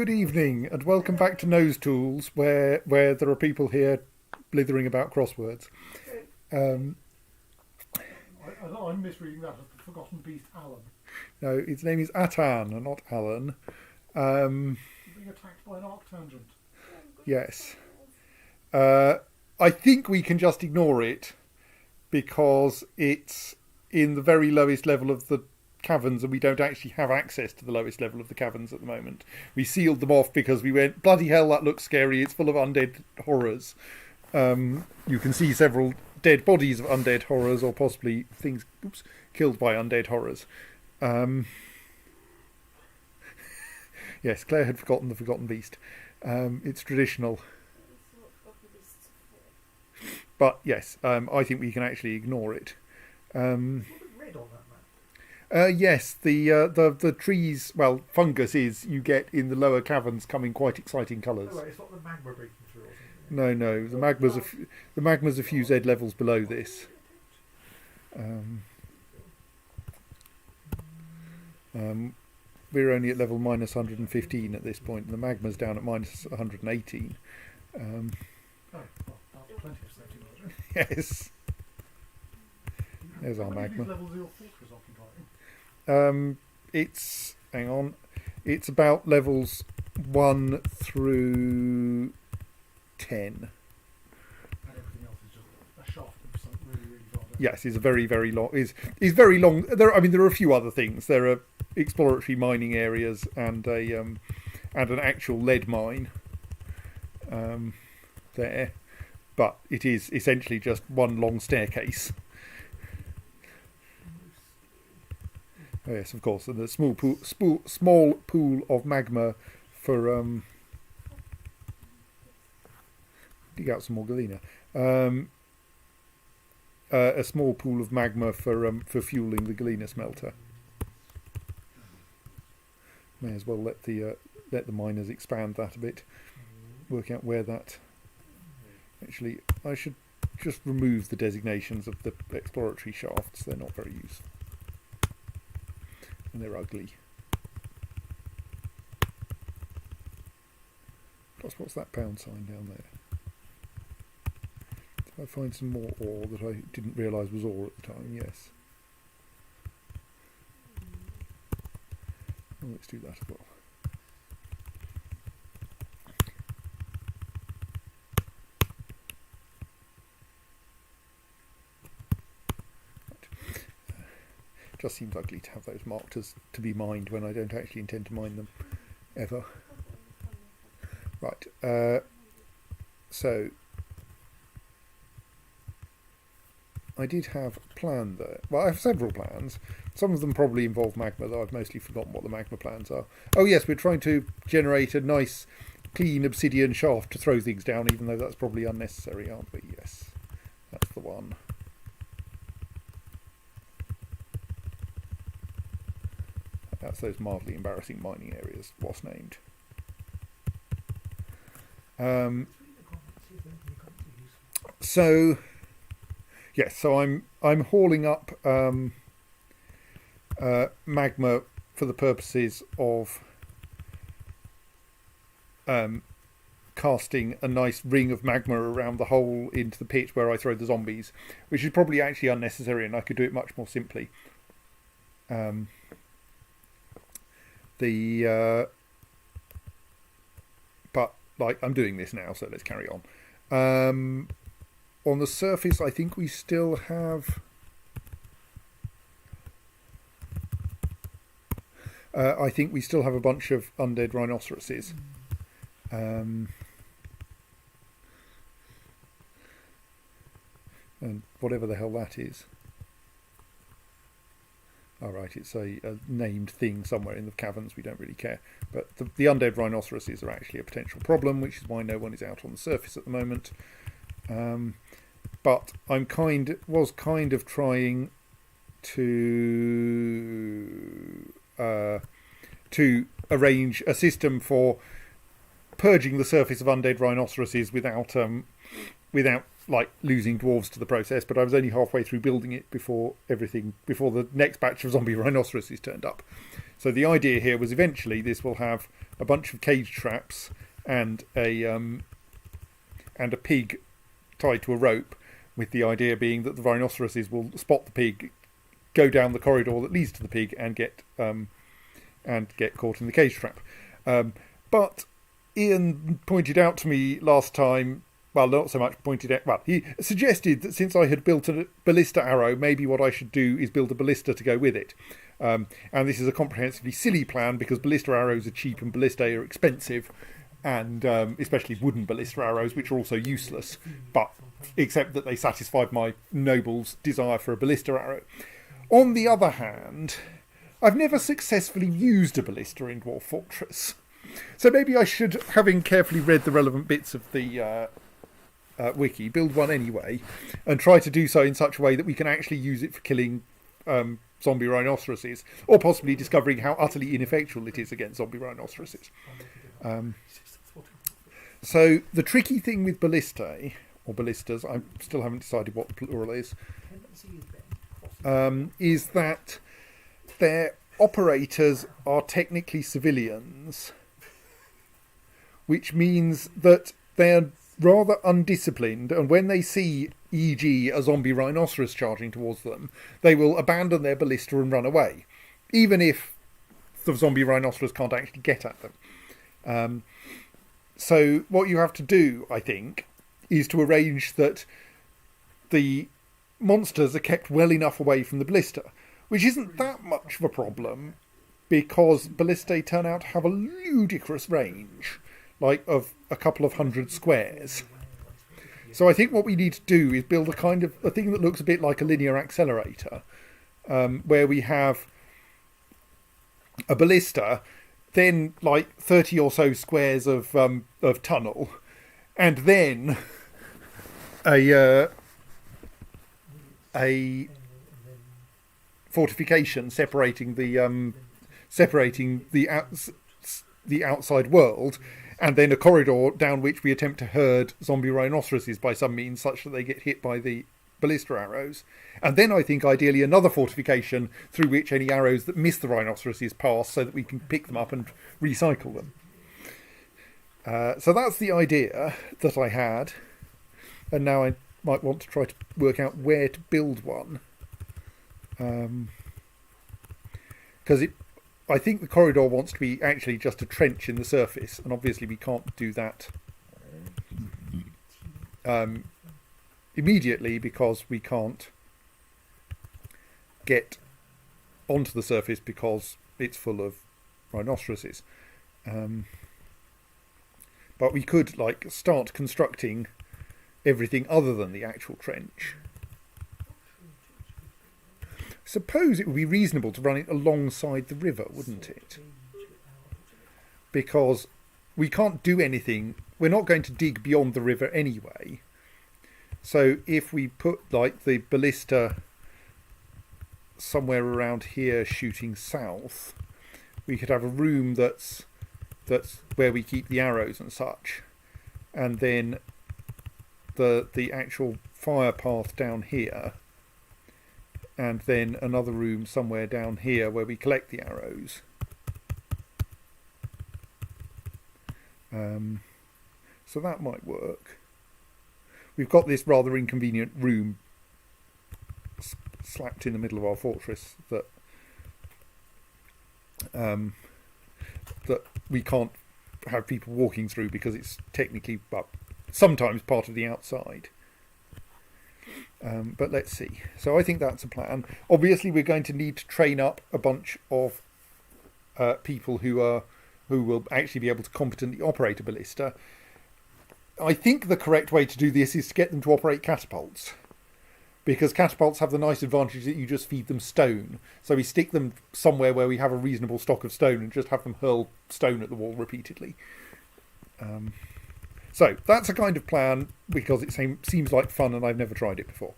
Good evening and welcome back to Nosetools, where there are people here blithering about crosswords. I'm misreading that as the Forgotten Beast Alan. No, its name is Atan and not Alan. Being attacked by an arctangent. Yes. I think we can just ignore it because it's in the very lowest level of the caverns and we don't actually have access to the lowest level of the caverns at the moment. We sealed them off because we went, bloody hell, that looks scary. It's full of undead horrors. You can see several dead bodies of undead horrors or possibly things killed by undead horrors. Yes, Claire had forgotten the Forgotten Beast. It's traditional. But yes, I think we can actually ignore it. Red on that map. Yes, the trees, well, fungus is, you get in the lower caverns come in quite exciting colours. Oh, right, it's not the magma breaking through or something. No, the magma's a few Z levels below this. We're only at level minus 115 at this point, and the magma's down at minus 118. Oh, well, that's plenty of safety margin. Yes. There's our How many of magma. these levels are your fortress occupying? Hang on, it's about levels 1 through 10. And everything else is just a shaft of something really, really far down. Yes, it's a very, very long. Is very long. There are a few other things. There are exploratory mining areas and an actual lead mine there, but it is essentially just one long staircase. Oh, yes, of course, and a small pool of magma for dig out some more galena. A small pool of magma for fueling the galena smelter. May as well let the miners expand that a bit. Work out where that. Actually, I should just remove the designations of the exploratory shafts. They're not very useful. And they're ugly. Plus, what's that pound sign down there? Did I find some more ore that I didn't realise was ore at the time? Yes. Well, let's do that as well. Just seems ugly to have those marked as to be mined when I don't actually intend to mine them ever. Right, so I did have a plan there. Well, I have several plans. Some of them probably involve magma, though I've mostly forgotten what the magma plans are. Oh yes, we're trying to generate a nice clean obsidian shaft to throw things down, even though that's probably unnecessary, aren't we? Yes, that's the one. That's those mildly embarrassing mining areas, what's named. So, yes, so I'm hauling up magma for the purposes of casting a nice ring of magma around the hole into the pit where I throw the zombies, which is probably actually unnecessary, and I could do it much more simply. But like I'm doing this now, so let's carry on. On the surface, I think we still have. I think we still have a bunch of undead rhinoceroses. And whatever the hell that is. All right, it's a named thing somewhere in the caverns. We don't really care. But the undead rhinoceroses are actually a potential problem, which is why no one is out on the surface at the moment. But I'm was kind of trying to arrange a system for purging the surface of undead rhinoceroses without like losing dwarves to the process, but I was only halfway through building it before the next batch of zombie rhinoceroses turned up. So the idea here was eventually this will have a bunch of cage traps and a pig tied to a rope, with the idea being that the rhinoceroses will spot the pig, go down the corridor that leads to the pig, and get caught in the cage trap. But Ian pointed out to me last time, well, not so much pointed out, well, he suggested that since I had built a ballista arrow, maybe what I should do is build a ballista to go with it. And this is a comprehensively silly plan because ballista arrows are cheap and ballistae are expensive, and especially wooden ballista arrows, which are also useless, but except that they satisfied my noble's desire for a ballista arrow. On the other hand, I've never successfully used a ballista in Dwarf Fortress. So maybe I should, having carefully read the relevant bits of the wiki, build one anyway, and try to do so in such a way that we can actually use it for killing zombie rhinoceroses, or possibly discovering how utterly ineffectual it is against zombie rhinoceroses. So the tricky thing with ballistae, or ballistas, I still haven't decided what the plural is that their operators are technically civilians, which means that they're rather undisciplined, and when they see, e.g., a zombie rhinoceros charging towards them, they will abandon their ballista and run away, even if the zombie rhinoceros can't actually get at them. So what you have to do, I think, is to arrange that the monsters are kept well enough away from the ballista, which isn't that much of a problem because ballistae turn out to have a ludicrous range, like of a couple of hundred squares. So I think what we need to do is build a thing that looks a bit like a linear accelerator, where we have a ballista, then like 30 or so squares of tunnel, and then a fortification separating the outside world, and then a corridor down which we attempt to herd zombie rhinoceroses by some means such that they get hit by the ballista arrows. And then I think ideally another fortification through which any arrows that miss the rhinoceroses pass so that we can pick them up and recycle them. So that's the idea that I had. And now I might want to try to work out where to build one. Because I think the corridor wants to be actually just a trench in the surface, and obviously we can't do that immediately because we can't get onto the surface because it's full of rhinoceroses. But we could start constructing everything other than the actual trench. Suppose it would be reasonable to run it alongside the river, wouldn't it? Because we can't do anything. We're not going to dig beyond the river anyway. So if we put the ballista somewhere around here shooting south, we could have a room that's where we keep the arrows and such, and then the actual fire path down here, and then another room somewhere down here where we collect the arrows. So that might work. We've got this rather inconvenient room slapped in the middle of our fortress that we can't have people walking through because it's technically, sometimes part of the outside. But let's see. So I think that's a plan. Obviously, we're going to need to train up a bunch of people who will actually be able to competently operate a ballista. I think the correct way to do this is to get them to operate catapults, because catapults have the nice advantage that you just feed them stone. So we stick them somewhere where we have a reasonable stock of stone and just have them hurl stone at the wall repeatedly. So that's a kind of plan because it seems like fun and I've never tried it before.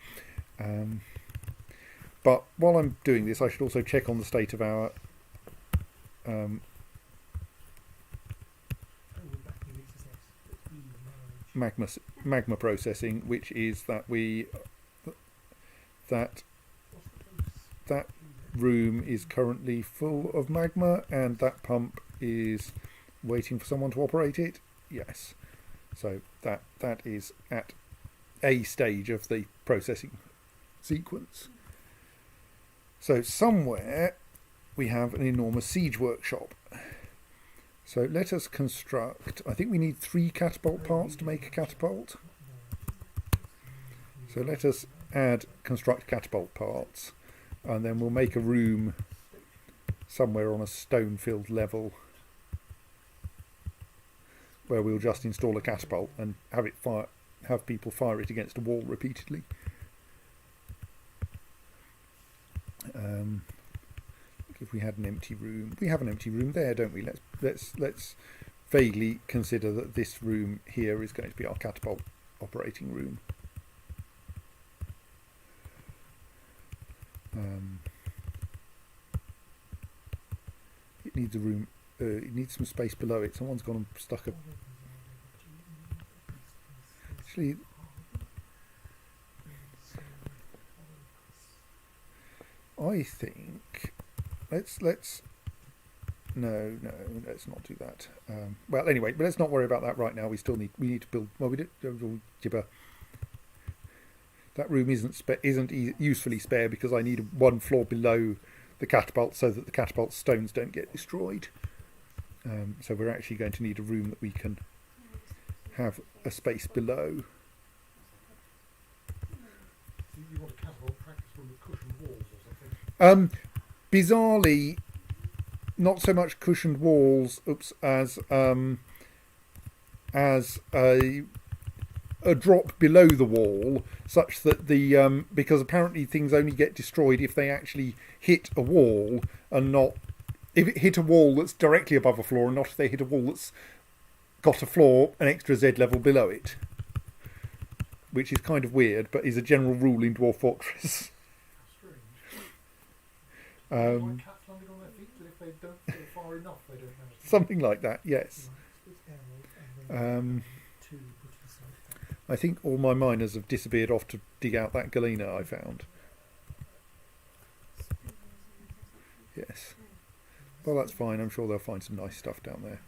But while I'm doing this, I should also check on the state of our magma processing, which is that that room is currently full of magma and that pump is waiting for someone to operate it? Yes. So that is at a stage of the processing sequence. So somewhere we have an enormous siege workshop. So let us construct, I think we need 3 catapult parts to make a catapult. So let us construct catapult parts, and then we'll make a room somewhere on a stone-filled level where we'll just install a catapult and have people fire it against a wall repeatedly. If we had an empty room, we have an empty room there, don't we? Let's vaguely consider that this room here is going to be our catapult operating room. It needs a room. It needs some space below it. Someone's gone and stuck a. Actually, I think let's no, let's not do that. Well, anyway, but let's not worry about that right now. We need to build. Well, we did gibber. That room isn't usefully spare because I need 1 floor below the catapult so that the catapult stones don't get destroyed. So we're actually going to need a room that we can have a space below. You want a catapult practice room with cushioned walls or something? Bizarrely, not so much cushioned walls, as a drop below the wall, such that because apparently things only get destroyed if they actually hit a wall, and not if it hit a wall that's directly above a floor, and not if they hit a wall that's got a floor an extra Z level below it, which is kind of weird, but is a general rule in Dwarf Fortress. Like cats landing on their feet, but if they don't go far enough, they don't manage to. Something like that, yes. I think all my miners have disappeared off to dig out that galena I found. Yes. Well, that's fine. I'm sure they'll find some nice stuff down there.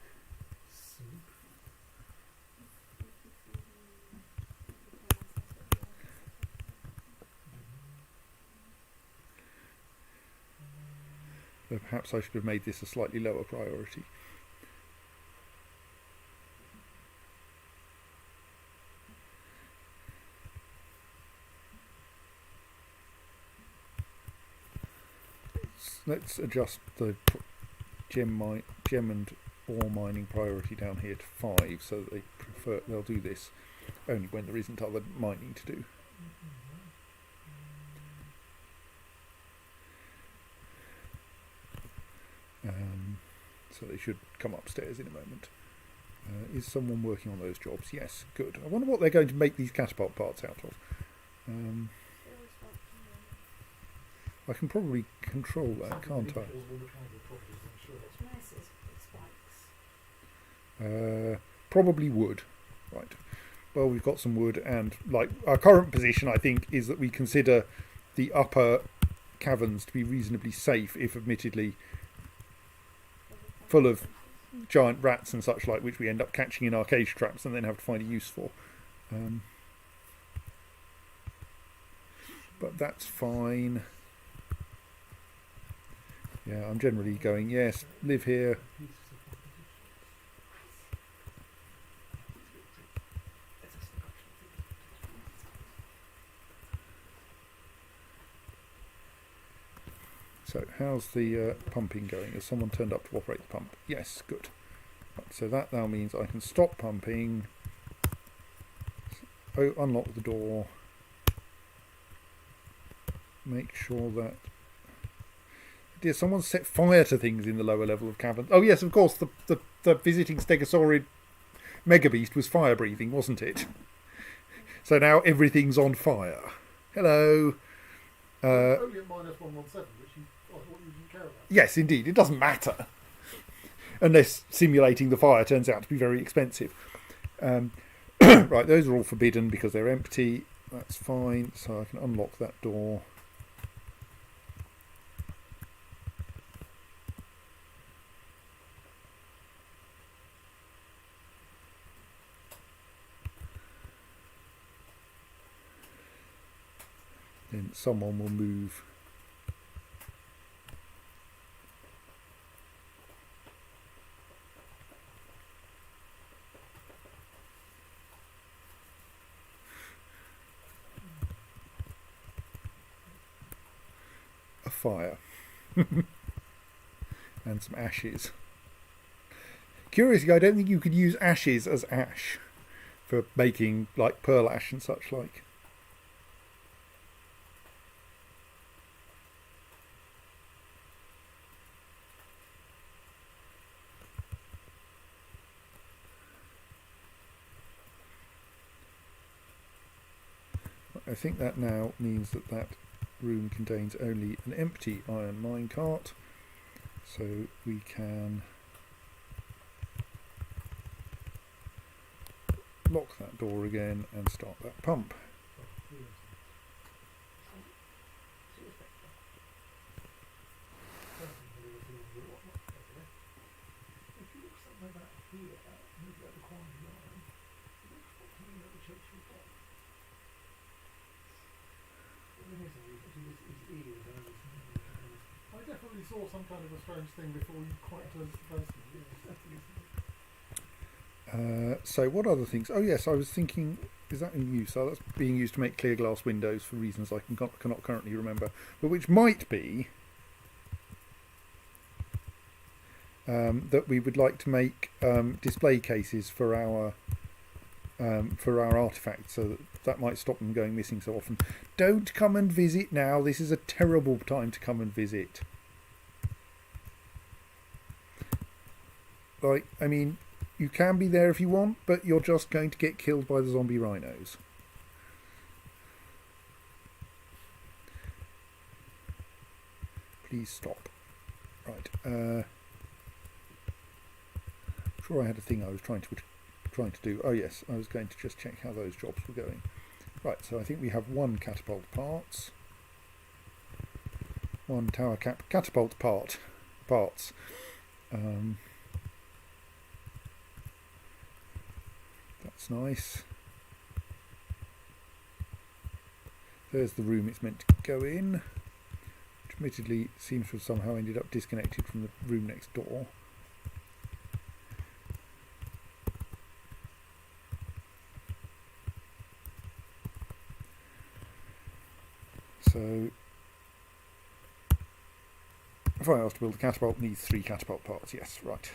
Though perhaps I should have made this a slightly lower priority. Let's adjust the gem and ore mining priority down here to 5, so that they'll do this only when there isn't other mining to do. So they should come upstairs in a moment. Is someone working on those jobs? Yes, good. I wonder what they're going to make these catapult parts out of. I can probably control that, can't I? Probably wood. Right. Well, we've got some wood, and like our current position, I think, is that we consider the upper caverns to be reasonably safe, if admittedly full of giant rats and such like, which we end up catching in our cage traps and then have to find a use for. But that's fine. Yeah, I'm generally going, yes, live here. So how's the pumping going? Has someone turned up to operate the pump? Yes, good. Right, so that now means I can stop pumping. Oh, unlock the door. Make sure that... Did someone set fire to things in the lower level of caverns? Oh yes, of course, the visiting Stegosaurid megabeast was fire breathing, wasn't it? So now everything's on fire. Hello. Only at -117, which I thought you didn't care about. Yes, indeed. It doesn't matter. Unless simulating the fire turns out to be very expensive. Right, those are all forbidden because they're empty. That's fine. So I can unlock that door. then someone will move a fire and some ashes. Curiously, I don't think you could use ashes as ash for making like pearl ash and such like. I think that now means that that room contains only an empty iron minecart, so we can lock that door again and start that pump. I definitely saw some kind of a strange thing before you quite turned to the basement. So what other things? Oh yes, I was thinking, is that in use? So that's being used to make clear glass windows for reasons I cannot currently remember, but which might be that we would like to make display cases for our artifacts, so that might stop them going missing so often. Don't come and visit now. This is a terrible time to come and visit. Like, I mean, you can be there if you want, but you're just going to get killed by the zombie rhinos. Please stop. Right. I'm sure I had a thing I was trying to do. Oh yes, I was going to just check how those jobs were going. Right, so I think we have one catapult parts. One tower catapult parts. That's nice. There's the room it's meant to go in, which admittedly seems to have somehow ended up disconnected from the room next door. So if I ask to build a catapult, it needs 3 catapult parts. Yes, right. It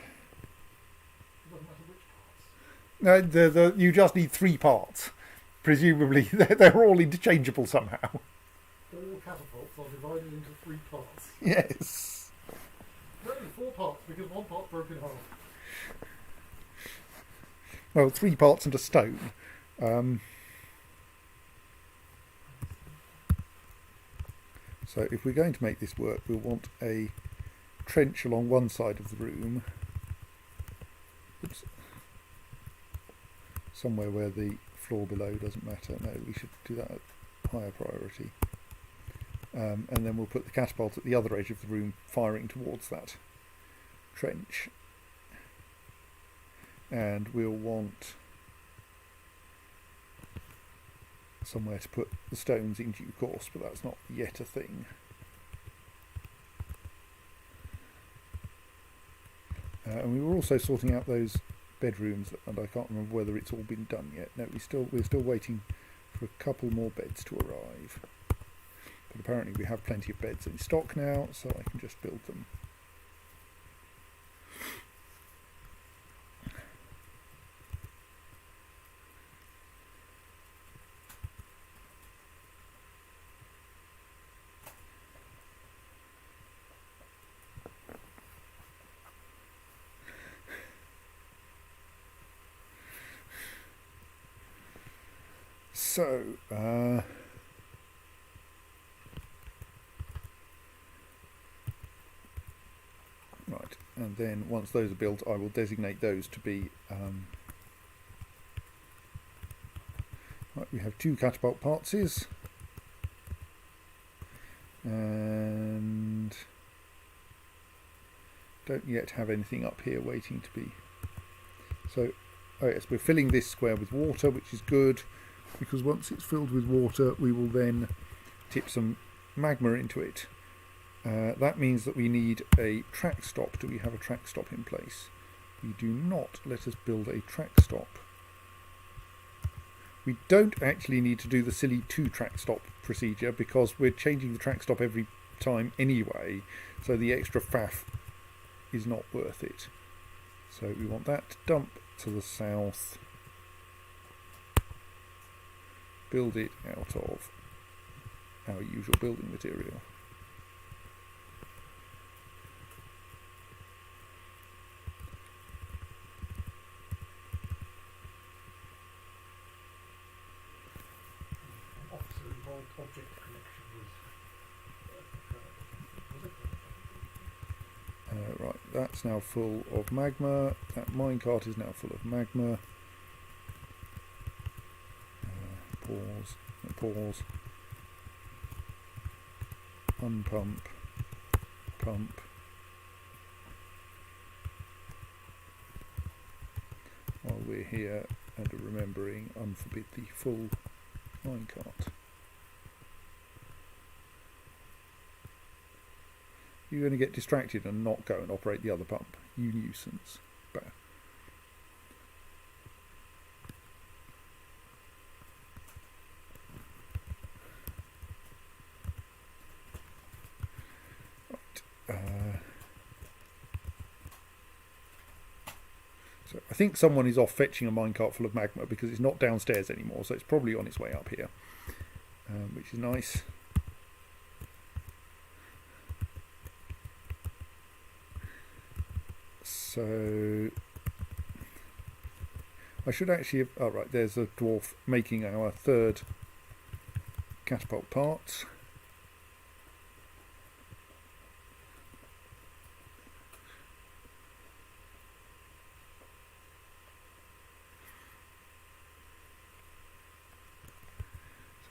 doesn't matter which parts. No, you just need 3 parts. Presumably, they're all interchangeable somehow. So all catapults are divided into 3 parts. Yes. Really 4 parts, because one part broke in half. Well, 3 parts and a stone. So if we're going to make this work, we'll want a trench along one side of the room. Oops. Somewhere where the floor below doesn't matter. No, we should do that at higher priority. And then we'll put the catapult at the other edge of the room, firing towards that trench. And we'll want somewhere to put the stones in due course, but that's not yet a thing. And we were also sorting out those bedrooms, and I can't remember whether it's all been done yet. No, we're still waiting for a couple more beds to arrive. But apparently we have plenty of beds in stock now, so I can just build them. So, right, and then once those are built, I will designate those to be, right, we have 2 catapult partses, and don't yet have anything up here waiting to be, so, oh yes, we're filling this square with water, which is good, because once it's filled with water, we will then tip some magma into it. That means that we need a track stop. Do we have a track stop in place? We do not. Let us build a track stop. We don't actually need to do the silly 2 track stop procedure because we're changing the track stop every time anyway, so the extra faff is not worth it. So we want that to dump to the south, build it out of our usual building material. Officer involved object collection was Right, that's now full of magma. That minecart is now full of magma. Pause. Unpump. Pump. While we're here and remembering, unforbid the full minecart. You're going to get distracted and not go and operate the other pump. You nuisance. Bah. So I think someone is off fetching a minecart full of magma because it's not downstairs anymore, so it's probably on its way up here, which is nice. So I should actually have, oh right, there's a dwarf making our 3rd catapult parts.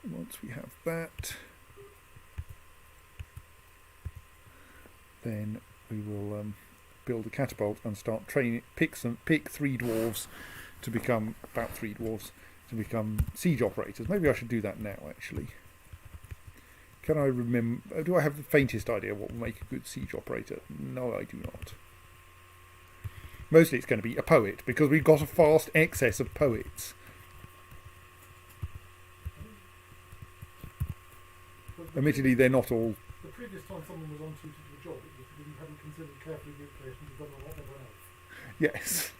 So once we have that, then we will build a catapult and start training. Pick 3 dwarves to become siege operators. Maybe I should do that now. Actually, can I remember? Do I have the faintest idea what will make a good siege operator? No, I do not. Mostly, it's going to be a poet because we've got a vast excess of poets. Admittedly, they're not all. the previous time someone was unsuited to the job, it was because you hadn't considered carefully the implications of whether or not they were else. Yes.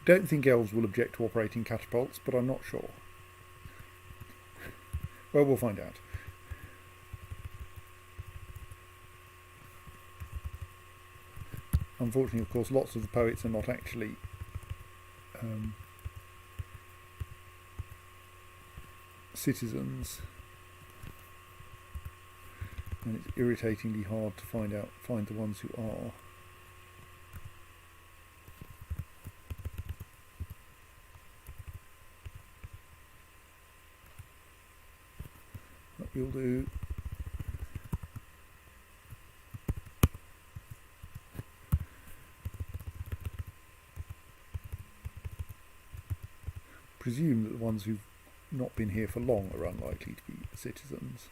Don't think elves will object to operating catapults, but I'm not sure. Well, we'll find out. Unfortunately, of course, lots of the poets are not actually citizens, and it's irritatingly hard to find the ones who are. That will do. Presume that the ones who've not been here for long are unlikely to be citizens.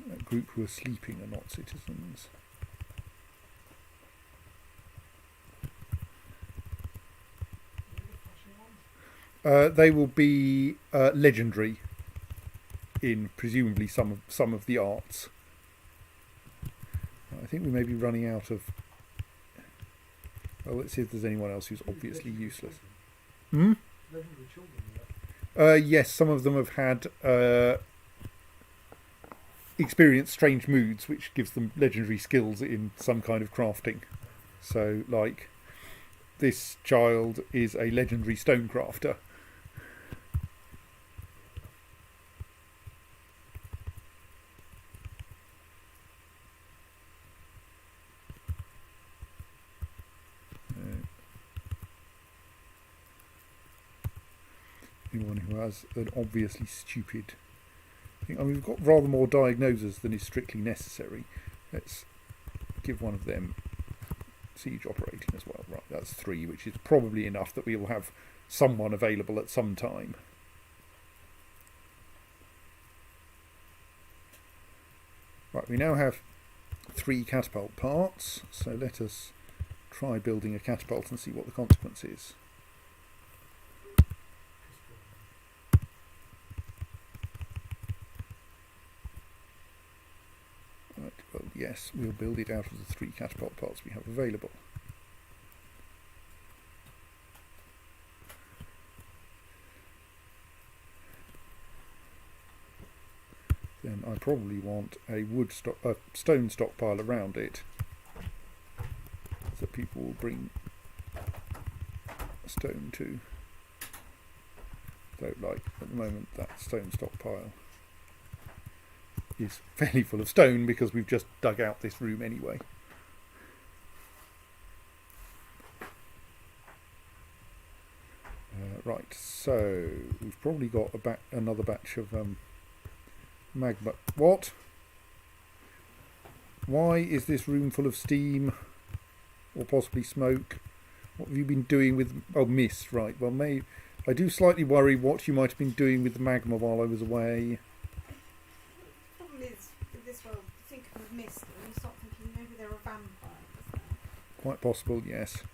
That group who are sleeping are not citizens. They will be legendary in presumably some of the arts. I think we may be running out of. Well, let's see if there's anyone else who's obviously useless. Hmm? Legendary children, Yes, some of them have had experience strange moods, which gives them legendary skills in some kind of crafting. So, like, this child is a legendary stone crafter. Anyone who has an obviously stupid thing. I mean, we've got rather more diagnosers than is strictly necessary. Let's give one of them siege operating as well. Right, that's 3, which is probably enough that we will have someone available at some time. Right, we now have 3 catapult parts, so let us try building a catapult and see what the consequence is. Right, well, yes, we'll build it out of the 3 catapult parts we have available. Then I probably want a stone stockpile around it, so people will bring stone to. Though, like, at the moment, that stone stockpile is fairly full of stone because we've just dug out this room anyway. Right, so we've probably got another batch of magma. What? Why is this room full of steam or possibly smoke? What have you been doing with... Oh, mist, right. Well, I do slightly worry what you might have been doing with the magma while I was away. The problem is, with this world, you think of mist and you start thinking maybe there are vampires. Quite possible, yes.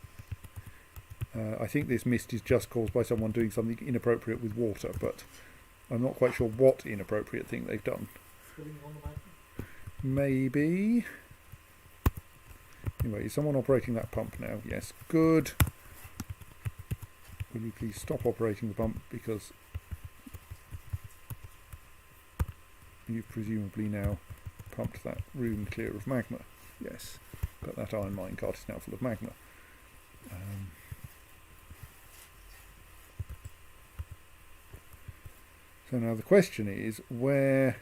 I think this mist is just caused by someone doing something inappropriate with water, but I'm not quite sure what inappropriate thing they've done. Spilling on the magma? Maybe. Anyway, is someone operating that pump now? Yes, good. Will you please stop operating the pump, because you've presumably now pumped that room clear of magma. Yes, but that iron minecart is now full of magma. So now the question is, where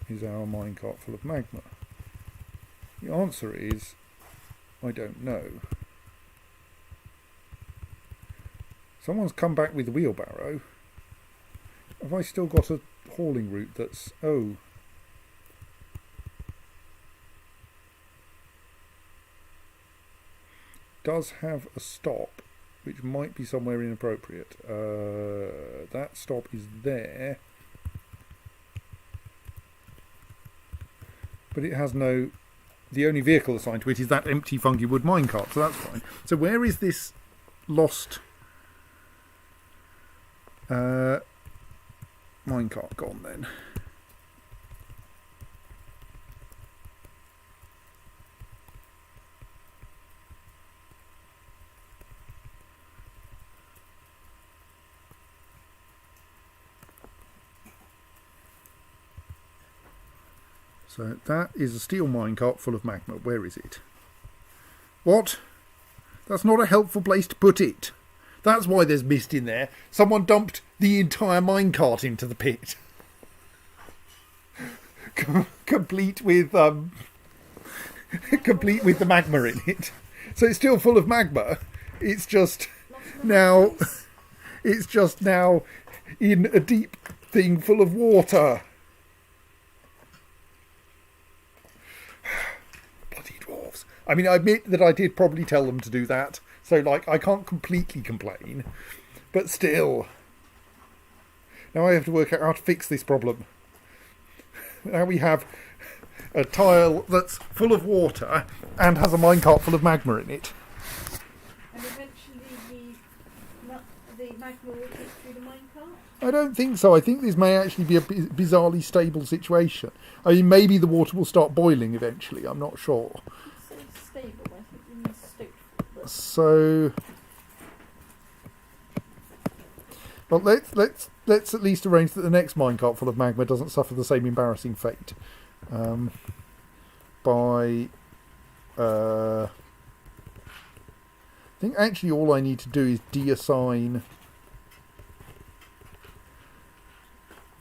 is our minecart full of magma? The answer is, I don't know. Someone's come back with a wheelbarrow. Have I still got a hauling route that's... Oh. Does have a stop, which might be somewhere inappropriate. That stop is there. But it has no... The only vehicle assigned to it is that empty funky wood minecart, so that's fine. So where is this lost minecart gone then? So that is a steel minecart full of magma. Where is it? What? That's not a helpful place to put it. That's why there's mist in there. Someone dumped the entire minecart into the pit. Complete with the magma in it. So it's still full of magma. It's just now in a deep thing full of water. Bloody dwarves. I mean, I admit that I did probably tell them to do that. So, like, I can't completely complain. But still. Now I have to work out how to fix this problem. Now we have a tile that's full of water and has a minecart full of magma in it. And eventually the magma will get through the minecart? I don't think so. I think this may actually be a bizarrely stable situation. I mean, maybe the water will start boiling eventually. I'm not sure. So stable, I think you need stoked. So Well, let's at least arrange that the next minecart full of magma doesn't suffer the same embarrassing fate. By I think actually all I need to do is deassign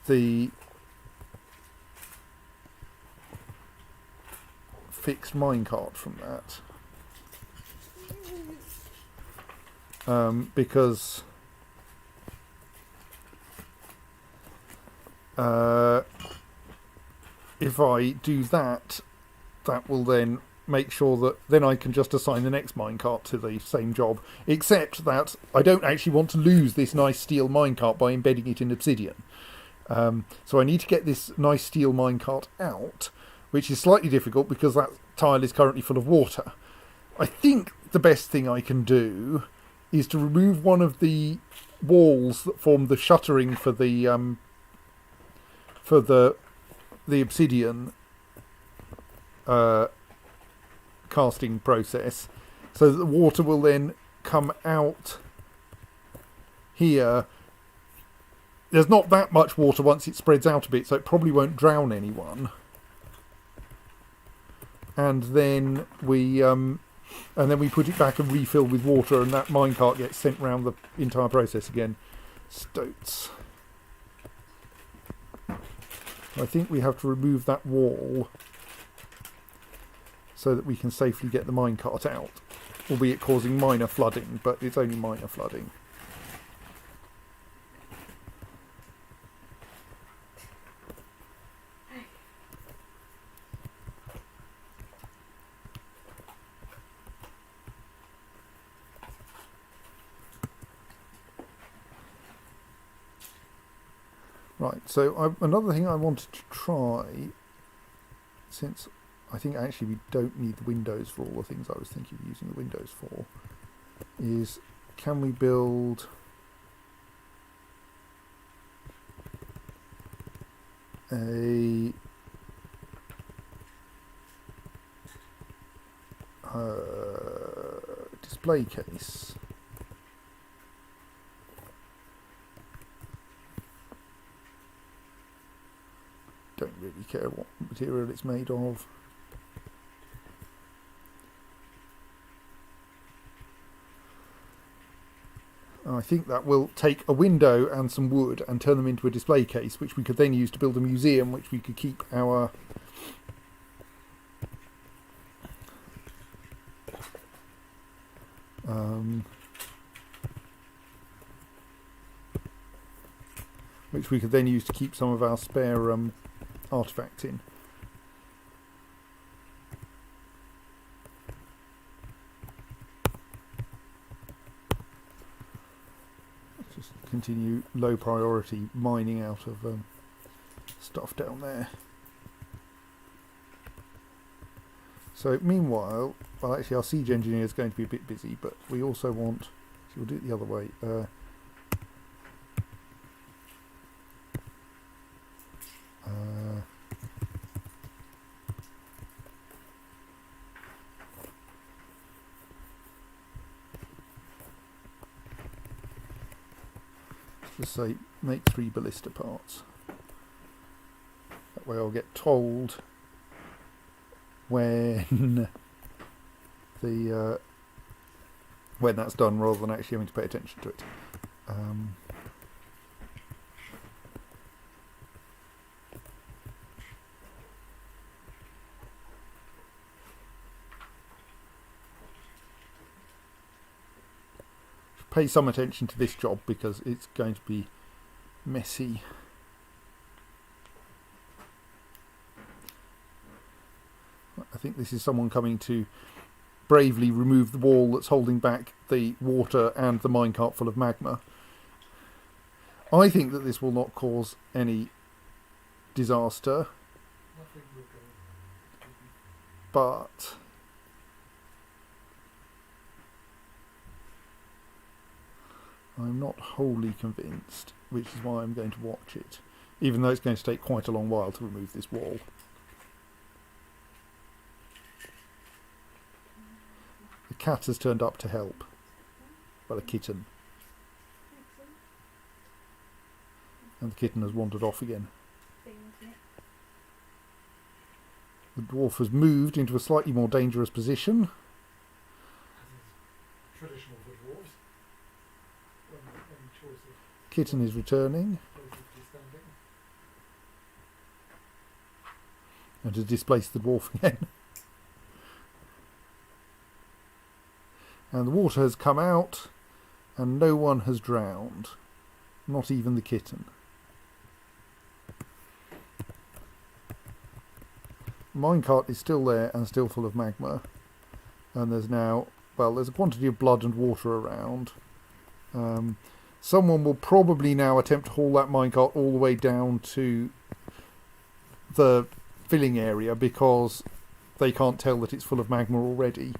the fixed minecart from that. Because if I do that, that will then make sure that then I can just assign the next minecart to the same job, except that I don't actually want to lose this nice steel minecart by embedding it in obsidian. So I need to get this nice steel minecart out, which is slightly difficult because that tile is currently full of water. I think the best thing I can do is to remove one of the walls that form the shuttering for the obsidian casting process, so that the water will then come out here. There's not that much water once it spreads out a bit, so it probably won't drown anyone. And then we put it back and refill with water, and that minecart gets sent round the entire process again. Stoats. I think we have to remove that wall so that we can safely get the minecart out, albeit causing minor flooding, but it's only minor flooding. Right, so another thing I wanted to try, since I think actually we don't need the windows for all the things I was thinking of using the windows for, is can we build a display case? Don't really care what material it's made of. I think that will take a window and some wood and turn them into a display case, which we could then use to build a museum, which we could keep our which we could then use to keep some of our spare artifacts in. Let's just continue low priority mining out of stuff down there. So meanwhile, well actually our siege engineer is going to be a bit busy, but we also want, so we'll do it the other way. Just say make 3 ballista parts. That way I'll get told when the when that's done, rather than actually having to pay attention to it. Pay some attention to this job because it's going to be messy. I think this is someone coming to bravely remove the wall that's holding back the water and the minecart full of magma. I think that this will not cause any disaster, but I'm not wholly convinced, which is why I'm going to watch it, even though it's going to take quite a long while to remove this wall. The cat has turned up to help. Well, a kitten. And the kitten has wandered off again. Thing, isn't it? The dwarf has moved into a slightly more dangerous position. As is traditional for dwarves. When any choice of Kitten is returning basically standing. and has displaced the dwarf again. And the water has come out and no one has drowned. Not even the kitten. The minecart is still there and still full of magma. And there's now, well, there's a quantity of blood and water around. Someone will probably now attempt to haul that minecart all the way down to the filling area because they can't tell that it's full of magma already.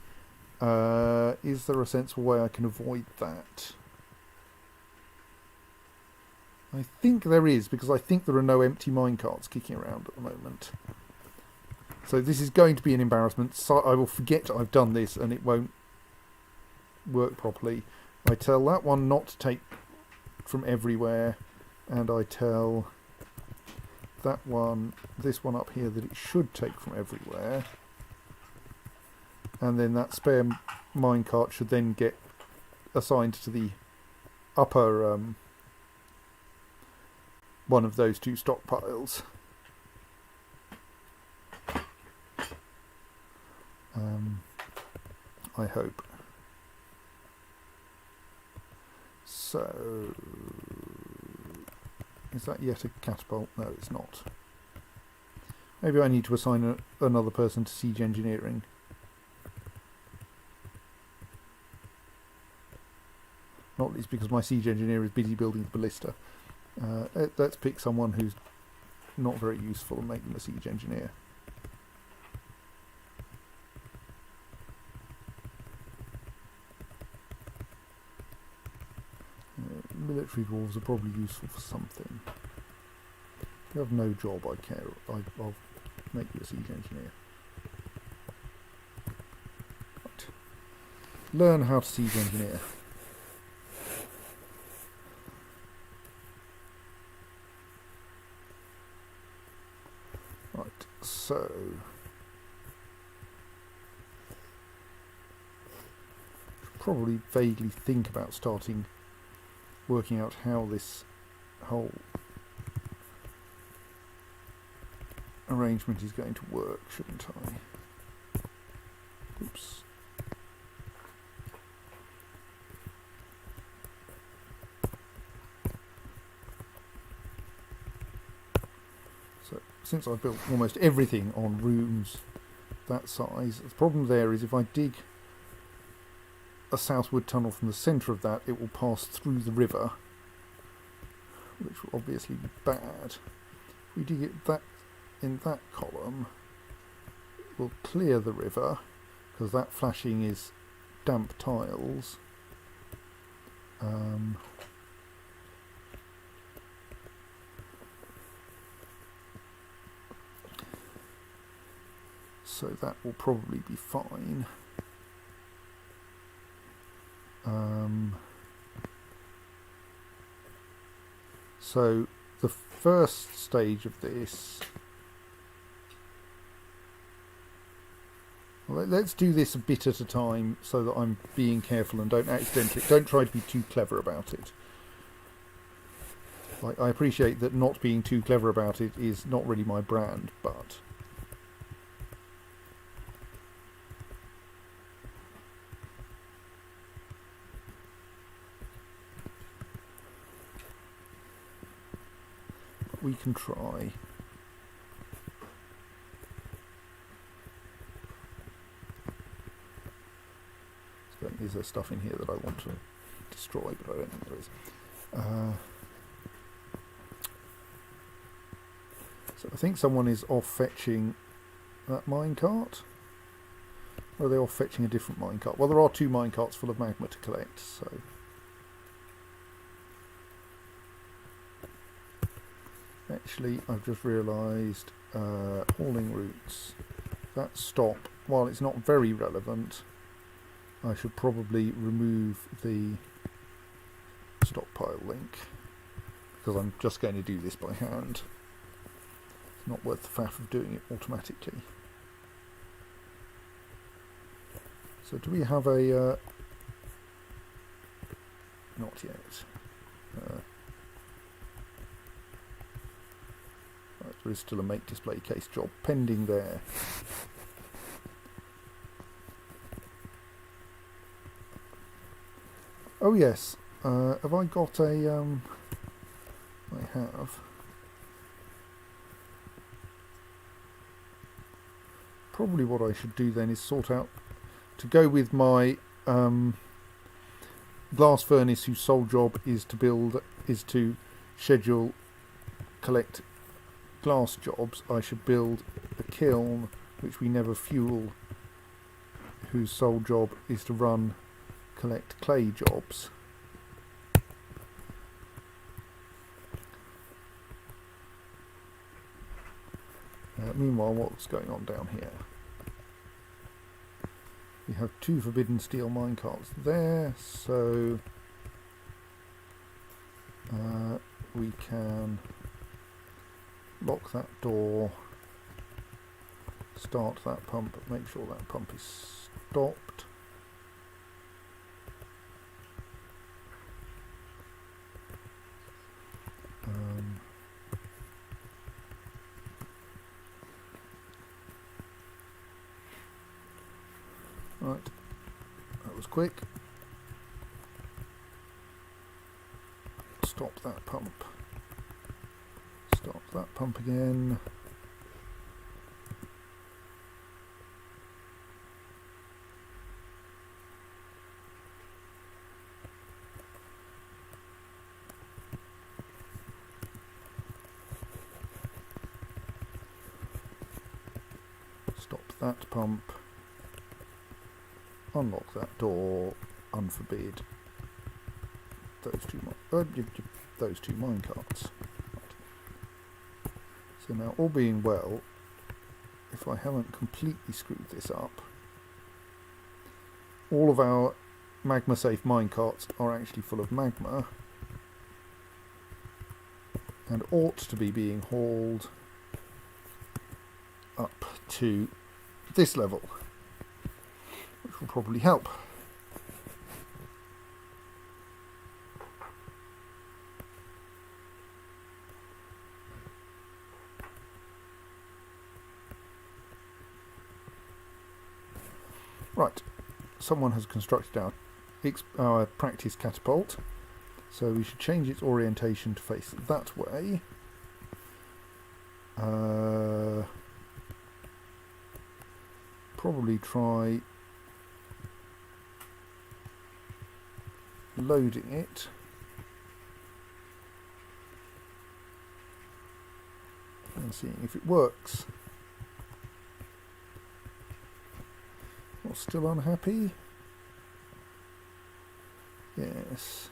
Is there a sensible way I can avoid that? I think there is, because I think there are no empty minecarts kicking around at the moment. So this is going to be an embarrassment. So I will forget I've done this and it won't work properly. I tell that one not to take from everywhere, and I tell that one, this one up here, that it should take from everywhere. And then that spare minecart should then get assigned to the upper one of those two stockpiles. I hope. So, is that yet a catapult? No, it's not. Maybe I need to assign another person to siege engineering. Not least because my siege engineer is busy building the ballista. Let's pick someone who's not very useful and make them a siege engineer. Military dwarves are probably useful for something. If you have no job, I'll make you a siege engineer. Right. Learn how to siege engineer. Right, so probably vaguely think about working out how this whole arrangement is going to work, shouldn't I? Oops. So, since I've built almost everything on rooms that size, the problem there is if I dig a southward tunnel from the centre of that, it will pass through the river, which will obviously be bad. If we dig it in that column, we'll clear the river, because that flashing is damp tiles. So that will probably be fine. So the first stage of this, well, let's do this a bit at a time so that I'm being careful and don't try to be too clever about it. Like, I appreciate that not being too clever about it is not really my brand, but we can try. So is there stuff in here that I want to destroy, but I don't think there is. So I think someone is off fetching that minecart. Or are they off fetching a different minecart? Well, there are two minecarts full of magma to collect, so actually, I've just realised hauling routes. That stop, while it's not very relevant, I should probably remove the stockpile link. because I'm just going to do this by hand. It's not worth the faff of doing it automatically. So do we have a... not yet. Right, there is still a make display case job pending there. Oh yes, have I got a... I have. Probably what I should do then is sort out, to go with my glass furnace whose sole job is to schedule, collect glass jobs, I should build a kiln which we never fuel, whose sole job is to collect clay jobs. Meanwhile, what's going on down here? We have 2 forbidden steel minecarts there, so we can lock that door, start that pump, make sure that pump is stopped. Right, that was quick. Stop that pump. Stop that pump again. Stop that pump. Unlock that door, unforbid those two minecarts. Right. So now, all being well, if I haven't completely screwed this up, all of our magma-safe minecarts are actually full of magma and ought to be being hauled up to this level, which will probably help. Right, someone has constructed our practice catapult, so we should change its orientation to face that way. Probably try loading it. And seeing if it works. Not still unhappy? Yes.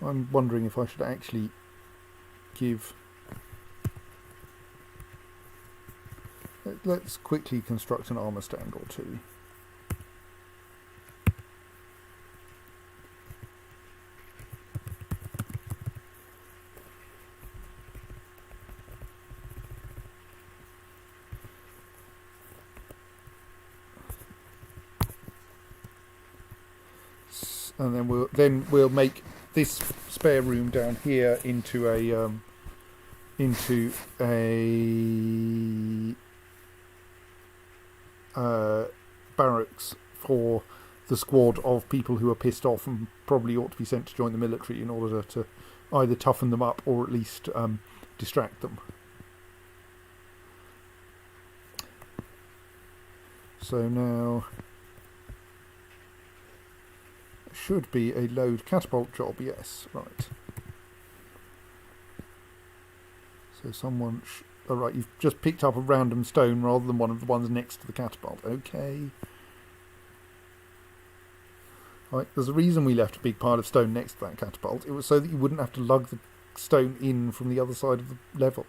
I'm wondering if I should actually give... Let's quickly construct an armour stand or two. And then we'll make this spare room down here into a barracks for the squad of people who are pissed off and probably ought to be sent to join the military in order to either toughen them up or at least distract them. So now should be a load catapult job, yes, right. So someone... Alright, you've just picked up a random stone rather than one of the ones next to the catapult. Okay. Right, there's a reason we left a big pile of stone next to that catapult. It was so that you wouldn't have to lug the stone in from the other side of the level.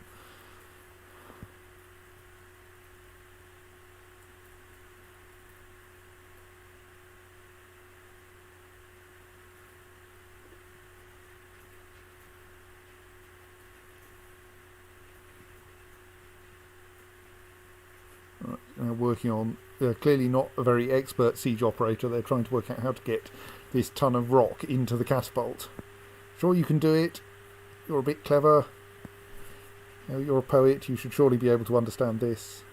now working on, clearly not a very expert siege operator. They're trying to work out how to get this ton of rock into the catapult. Sure, you can do it. You're a bit clever. You know, you're a poet. You should surely be able to understand this.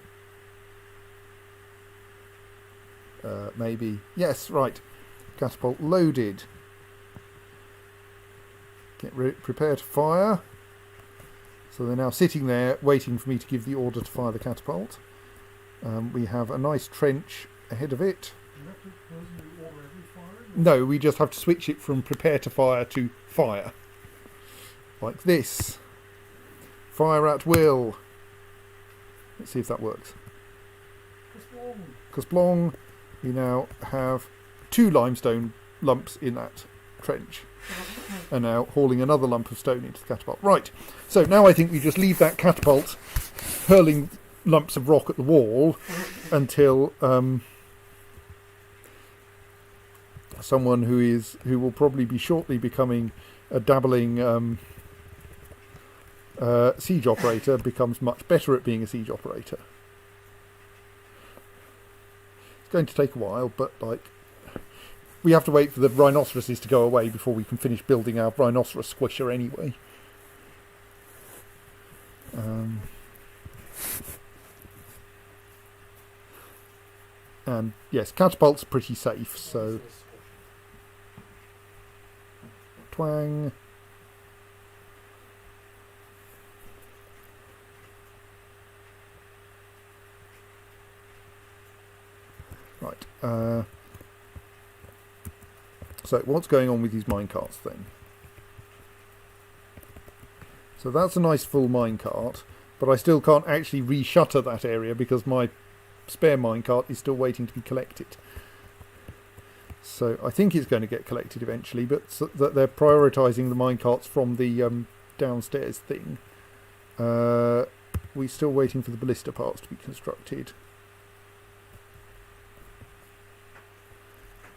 Maybe. Yes, right. Catapult loaded. Prepare to fire. So they're now sitting there waiting for me to give the order to fire the catapult. We have a nice trench ahead of it. Do you have to personally order every firing? No, we just have to switch it from prepare to fire to fire. Like this. Fire at will. Let's see if that works. Kasplong. We now have 2 limestone lumps in that trench. And now hauling another lump of stone into the catapult. Right, so now I think we just leave that catapult hurling lumps of rock at the wall until someone who will probably be shortly becoming a dabbling siege operator becomes much better at being a siege operator. It's going to take a while, but we have to wait for the rhinoceroses to go away before we can finish building our rhinoceros squisher anyway. And yes, catapult's pretty safe, so twang. Right. So what's going on with these minecarts then? So that's a nice full minecart, but I still can't actually reshutter that area because my spare minecart is still waiting to be collected. So I think it's going to get collected eventually, but that they're prioritising the minecarts from the downstairs thing. We're still waiting for the ballista parts to be constructed.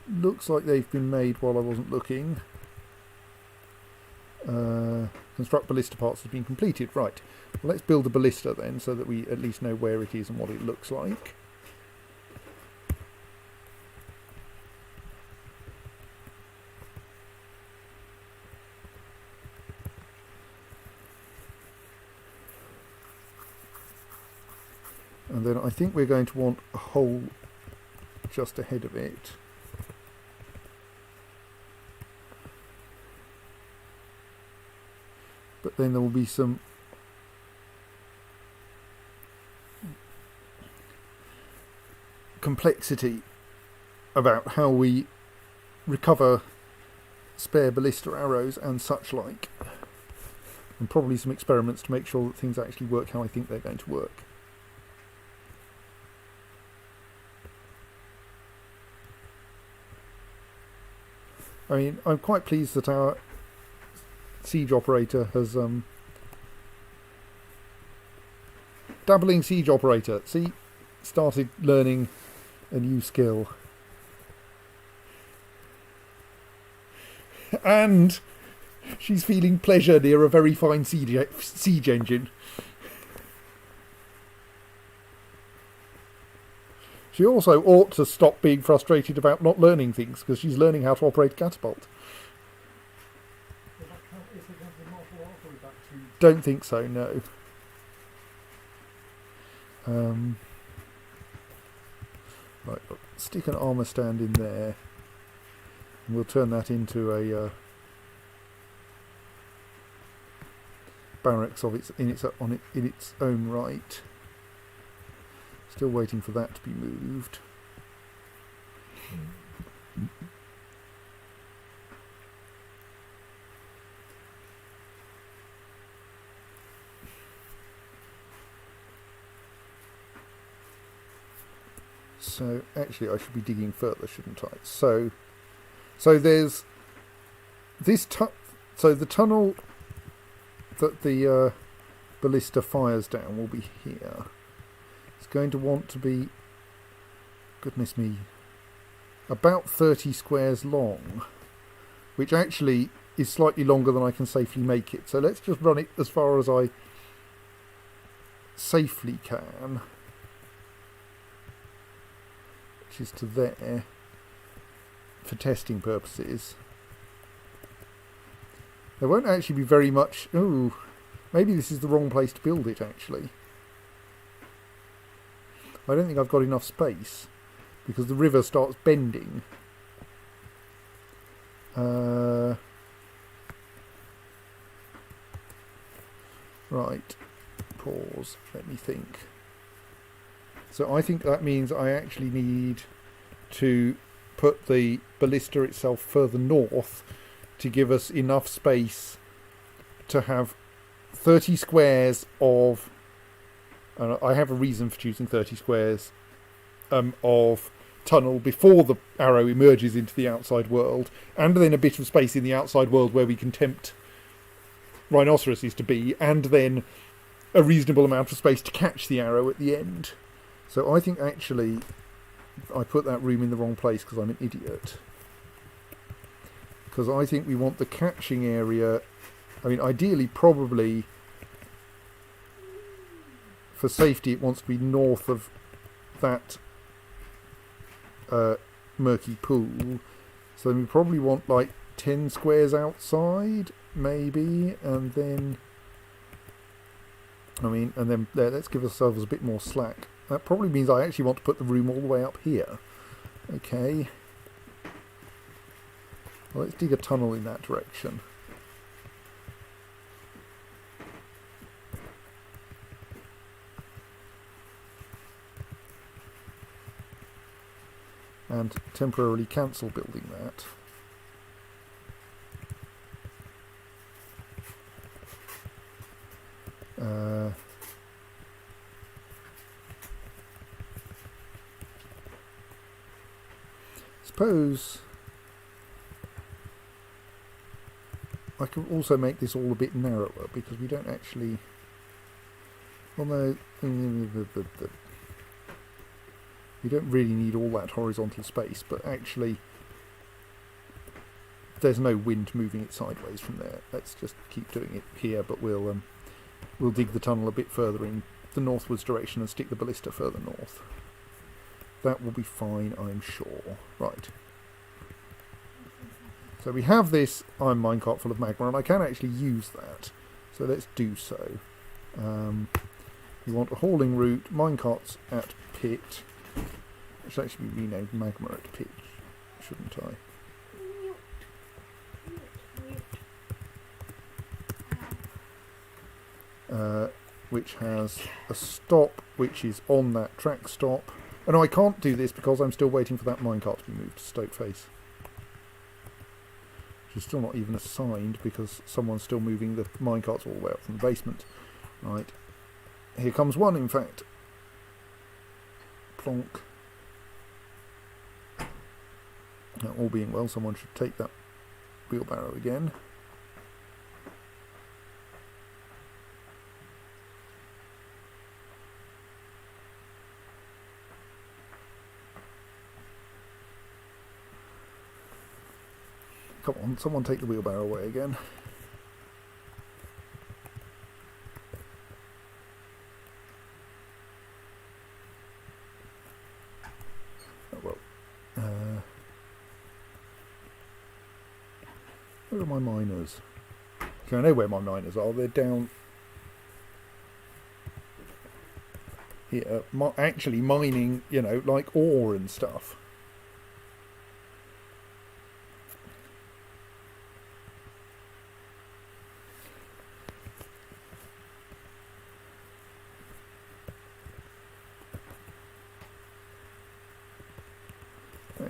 Looks like they've been made while I wasn't looking. Construct ballista parts has been completed. Right, well, let's build a ballista then so that we at least know where it is and what it looks like. And then I think we're going to want a hole just ahead of it. But then there will be some complexity about how we recover spare ballista arrows and such like. And probably some experiments to make sure that things actually work how I think they're going to work. I mean, I'm quite pleased that our siege operator has dabbling siege operator, see, started learning a new skill, and she's feeling pleasure near a very fine siege engine. She also ought to stop being frustrated about not learning things because she's learning how to operate a catapult. Don't think so, no. Right, stick an armour stand in there, and we'll turn that into a barracks of its in its own right. Still waiting for that to be moved. So actually I should be digging further, shouldn't I? So there's this so the tunnel that the ballista fires down will be here. It's going to want to be, goodness me, about 30 squares long, which actually is slightly longer than I can safely make it. So let's just run it as far as I safely can. which is to there, for testing purposes. There won't actually be very much... Ooh, maybe this is the wrong place to build it, actually. I don't think I've got enough space, because the river starts bending. Right, pause, let me think. So I think that means I actually need to put the ballista itself further north to give us enough space to have 30 squares of... I have a reason for choosing 30 squares of tunnel before the arrow emerges into the outside world, and then a bit of space in the outside world where we can tempt rhinoceroses to be, and then a reasonable amount of space to catch the arrow at the end. So I think actually I put that room in the wrong place because I'm an idiot. Because I think we want the catching area, I mean ideally probably for safety it wants to be north of that murky pool. So then we probably want like 10 squares outside, maybe, and then let's give ourselves a bit more slack. That probably means I actually want to put the room all the way up here. Okay. Well, let's dig a tunnel in that direction. And temporarily cancel building that. Suppose I can also make this all a bit narrower because we don't actually... Well, no, we don't really need all that horizontal space, but actually there's no wind moving it sideways from there. Let's just keep doing it here, but we'll dig the tunnel a bit further in the northwards direction and stick the ballista further north. That will be fine, I'm sure. Right. So we have this iron minecart full of magma, and I can actually use that. So let's do so. We want a hauling route, minecarts at pit. It should actually be renamed magma at pit, shouldn't I? Which has a stop, which is on that track stop. And I can't do this because I'm still waiting for that minecart to be moved to Stokeface. Which is still not even assigned because someone's still moving the minecarts all the way up from the basement. Right. Here comes one, in fact. Plonk. Now, all being well, someone should take that wheelbarrow again. Come on, someone take the wheelbarrow away again. Oh well. Where are my miners? Okay, I know where my miners are. They're down here. Actually mining, you know, like ore and stuff.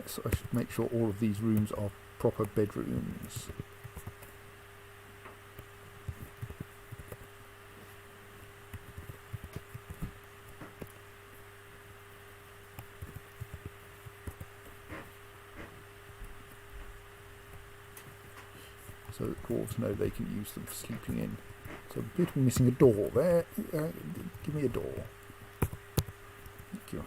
So I should make sure all of these rooms are proper bedrooms. So the dwarves know they can use them for sleeping in. So I appear to be missing a door there. Give me a door. Thank you.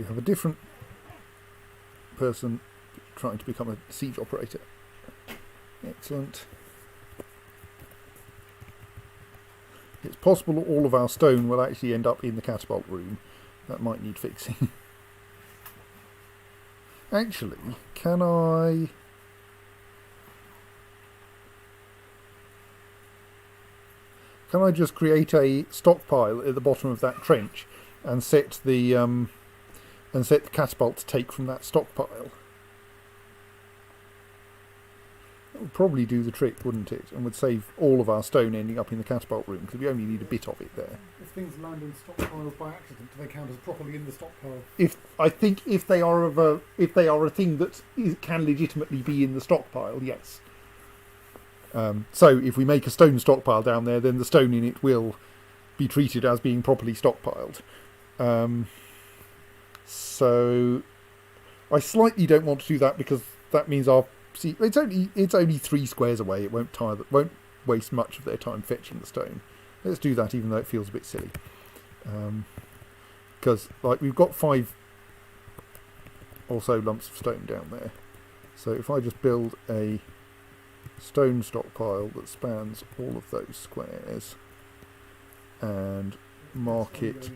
we have a different person trying to become a siege operator. Excellent. It's possible that all of our stone will actually end up in the catapult room. That might need fixing. Actually, can I just create a stockpile at the bottom of that trench and set the catapult to take from that stockpile? That would probably do the trick, wouldn't it? And would save all of our stone ending up in the catapult room, because we only need a bit of it there. If things land in stockpiles by accident, do they count as properly in the stockpile? I think if they are a thing that can legitimately be in the stockpile, yes. So if we make a stone stockpile down there, then the stone in it will be treated as being properly stockpiled. So I slightly don't want to do that, because that means it's only 3 squares away. It won't waste much of their time fetching the stone. Let's do that, even though it feels a bit silly. Because we've got 5 or so lumps of stone down there. So if I just build a stone stockpile that spans all of those squares and mark it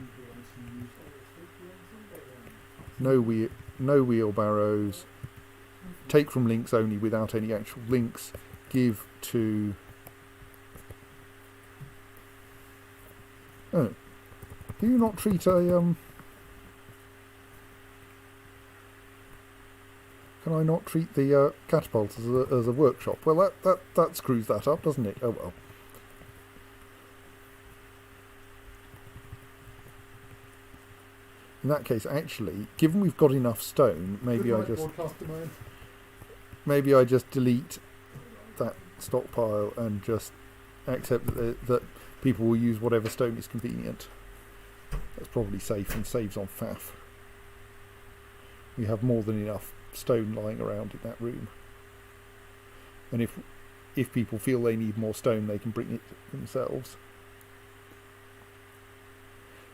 no wheelbarrows, take from links only without any actual links, give to do you not treat a can I not treat the catapult as a workshop? Well, that screws that up, doesn't it? Oh well. In that case, actually, given we've got enough stone, maybe I just delete that stockpile and just accept that people will use whatever stone is convenient. That's probably safe and saves on faff. We have more than enough stone lying around in that room, and if people feel they need more stone, they can bring it themselves.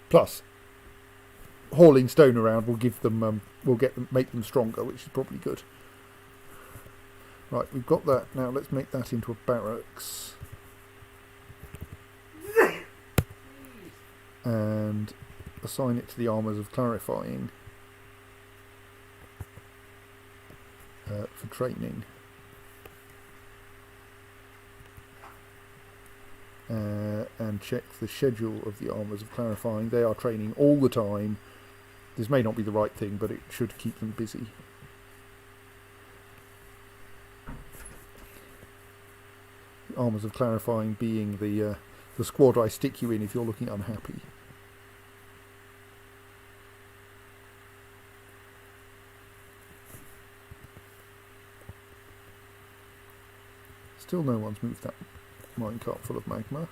Plus, hauling stone around will make them stronger, which is probably good. Right, we've got that. Now let's make that into a barracks and assign it to the armours of clarifying for training. And check the schedule of the armours of clarifying. They are training all the time. This may not be the right thing, but it should keep them busy. The armours of clarifying being the squad I stick you in if you're looking unhappy. Still no one's moved that minecart full of magma.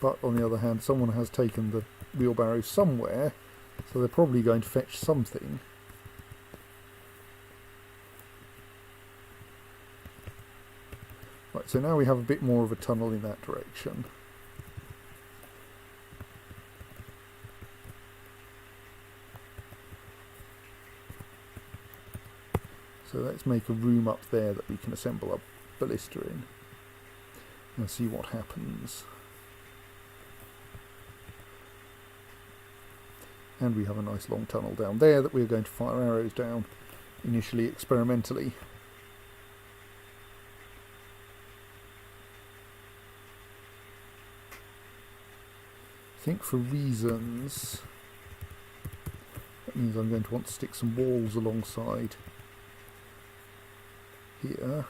But on the other hand, someone has taken the wheelbarrow somewhere, so they're probably going to fetch something. Right, so now we have a bit more of a tunnel in that direction. So let's make a room up there that we can assemble a ballista in and see what happens. And we have a nice long tunnel down there that we're going to fire arrows down, initially experimentally. I think for reasons, that means I'm going to want to stick some walls alongside here.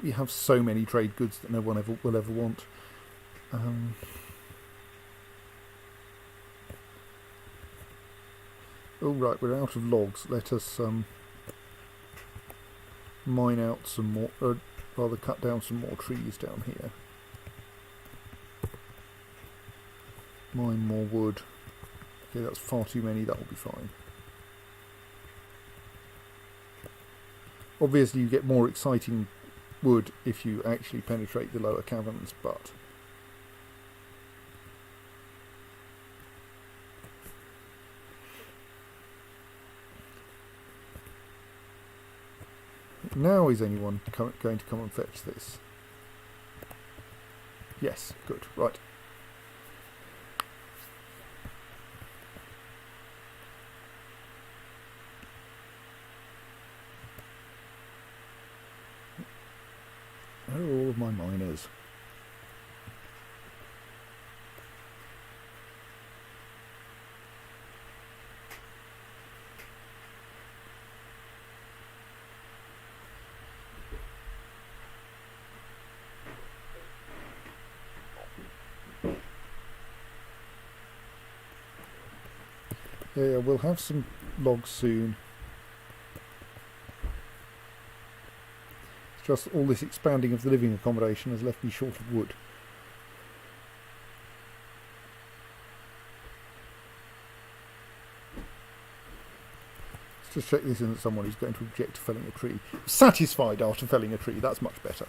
We have so many trade goods that no one will ever want. Oh right, we're out of logs. Let us mine out some more, rather cut down some more trees down here. Mine more wood. Okay, that's far too many, that will be fine. Obviously you get more exciting wood if you actually penetrate the lower caverns, but now is anyone going to come and fetch this? Yes, good, right. Where are all of my miners? Yeah, we'll have some logs soon. It's just all this expanding of the living accommodation has left me short of wood. Let's just check this isn't someone who's going to object to felling a tree. Satisfied after felling a tree, that's much better.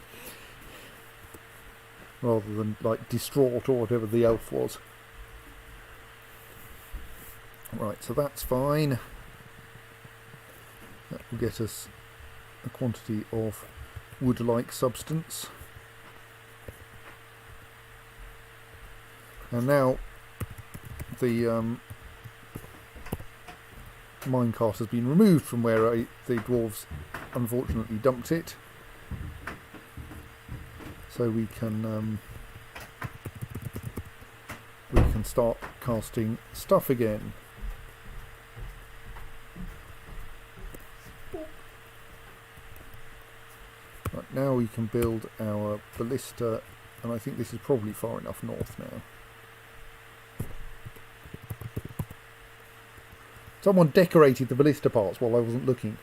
Rather than, like, distraught or whatever the elf was. Right, so that's fine. That will get us a quantity of wood-like substance. And now the minecart has been removed from where the dwarves unfortunately dumped it. So we can start casting stuff again. Right, now we can build our ballista, and I think this is probably far enough north now. Someone decorated the ballista parts while I wasn't looking.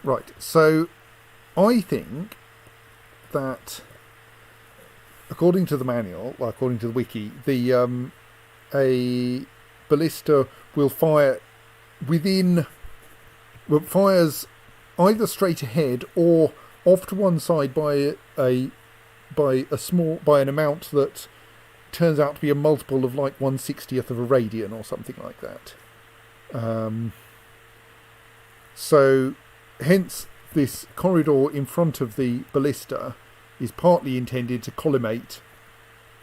Right, so I think that according to the manual, well, according to the wiki, the a ballista will fire fires either straight ahead or off to one side by an amount that turns out to be a multiple of like 1/60th of a radian or something like that. So hence this corridor in front of the ballista is partly intended to collimate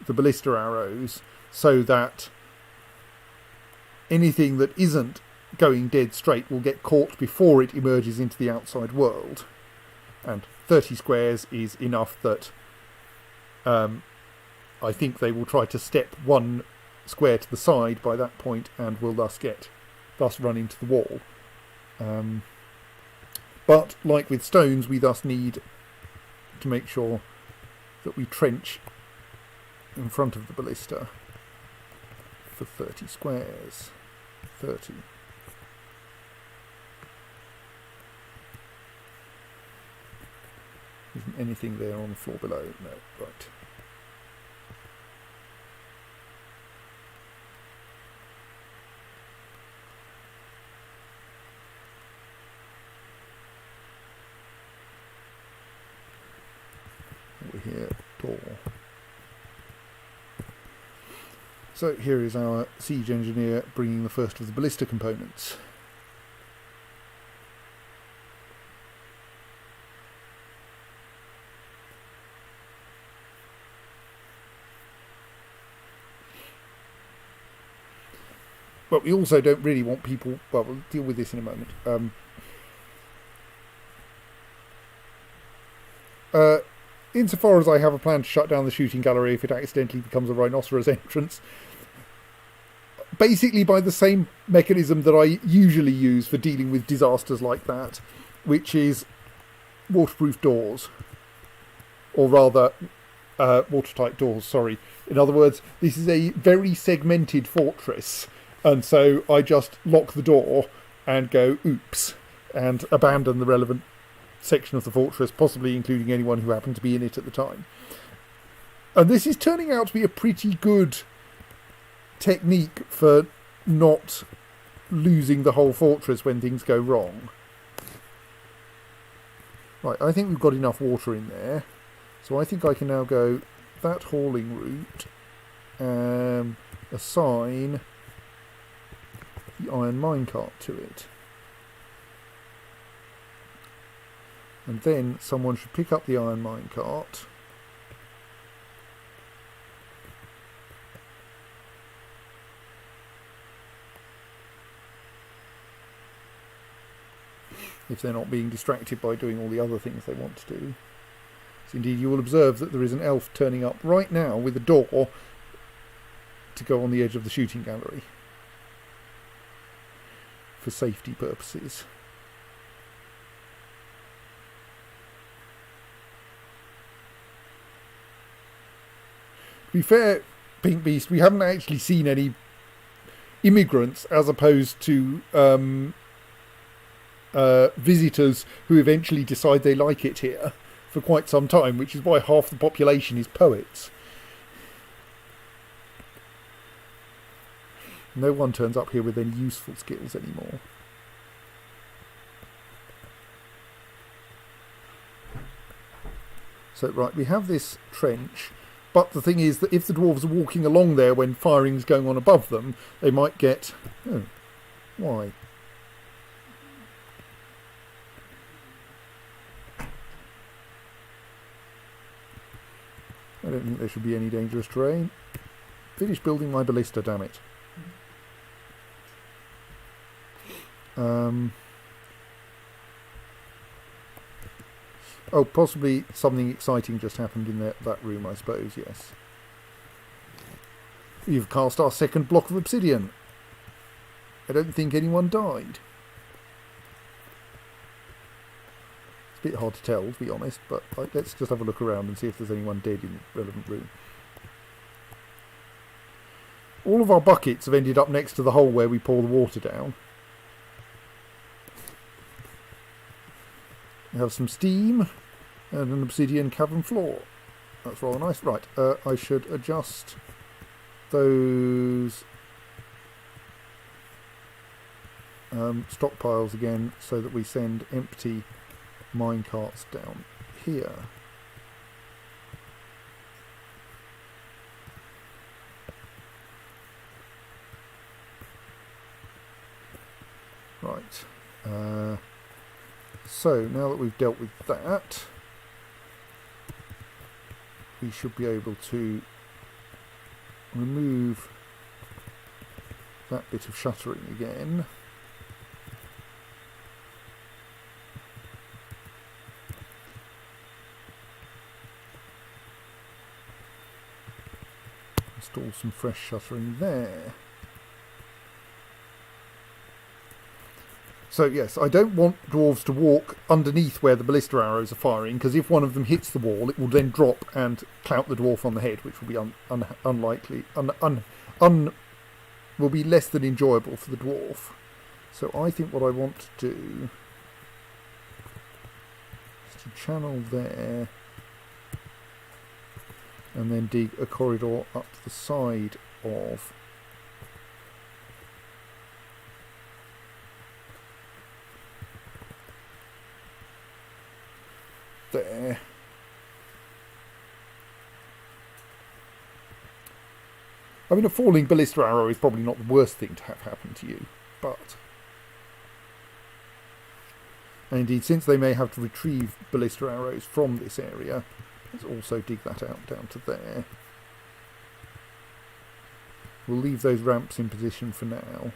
the ballista arrows so that anything that isn't going dead straight will get caught before it emerges into the outside world. And 30 squares is enough that I think they will try to step one square to the side by that point and will thus run into the wall. But like with stones, we thus need to make sure that we trench in front of the ballista for 30 squares. 30. Isn't anything there on the floor below? No, right. Over here, door. So here is our siege engineer bringing the first of the ballista components. But we also don't really want people... Well, we'll deal with this in a moment. Insofar as I have a plan to shut down the shooting gallery if it accidentally becomes a rhinoceros entrance, basically by the same mechanism that I usually use for dealing with disasters like that, which is waterproof doors. Or rather, watertight doors, sorry. In other words, this is a very segmented fortress, and so I just lock the door and go, oops, and abandon the relevant section of the fortress, possibly including anyone who happened to be in it at the time. And this is turning out to be a pretty good technique for not losing the whole fortress when things go wrong. Right, I think we've got enough water in there. So I think I can now go that hauling route, assign the iron minecart to it. And then someone should pick up the iron minecart. If they're not being distracted by doing all the other things they want to do. So indeed you will observe that there is an elf turning up right now with a door to go on the edge of the shooting gallery. For safety purposes. To be fair, Pink Beast, we haven't actually seen any immigrants as opposed to visitors who eventually decide they like it here for quite some time, which is why half the population is poets. No one turns up here with any useful skills anymore. So, right, we have this trench, but the thing is that if the dwarves are walking along there when firing's going on above them, they might get... Oh, why? I don't think there should be any dangerous terrain. Finish building my ballista, damn it. Oh, possibly something exciting just happened in that room, I suppose, yes. We've cast our second block of obsidian. I don't think anyone died. It's a bit hard to tell, to be honest, but let's just have a look around and see if there's anyone dead in the relevant room. All of our buckets have ended up next to the hole where we pour the water down. We have some steam and an obsidian cavern floor. That's rather nice. Right, I should adjust those stockpiles again so that we send empty minecarts down here. Right. So now that we've dealt with that, we should be able to remove that bit of shuttering again. Install some fresh shuttering there. So yes, I don't want dwarves to walk underneath where the ballista arrows are firing, because if one of them hits the wall, it will then drop and clout the dwarf on the head, which will be unlikely, will be less than enjoyable for the dwarf. So I think what I want to do is to channel there, and then dig a corridor up the side of there. I mean, a falling ballista arrow is probably not the worst thing to have happen to you, but... And indeed, since they may have to retrieve ballista arrows from this area, let's also dig that out down to there. We'll leave those ramps in position for now.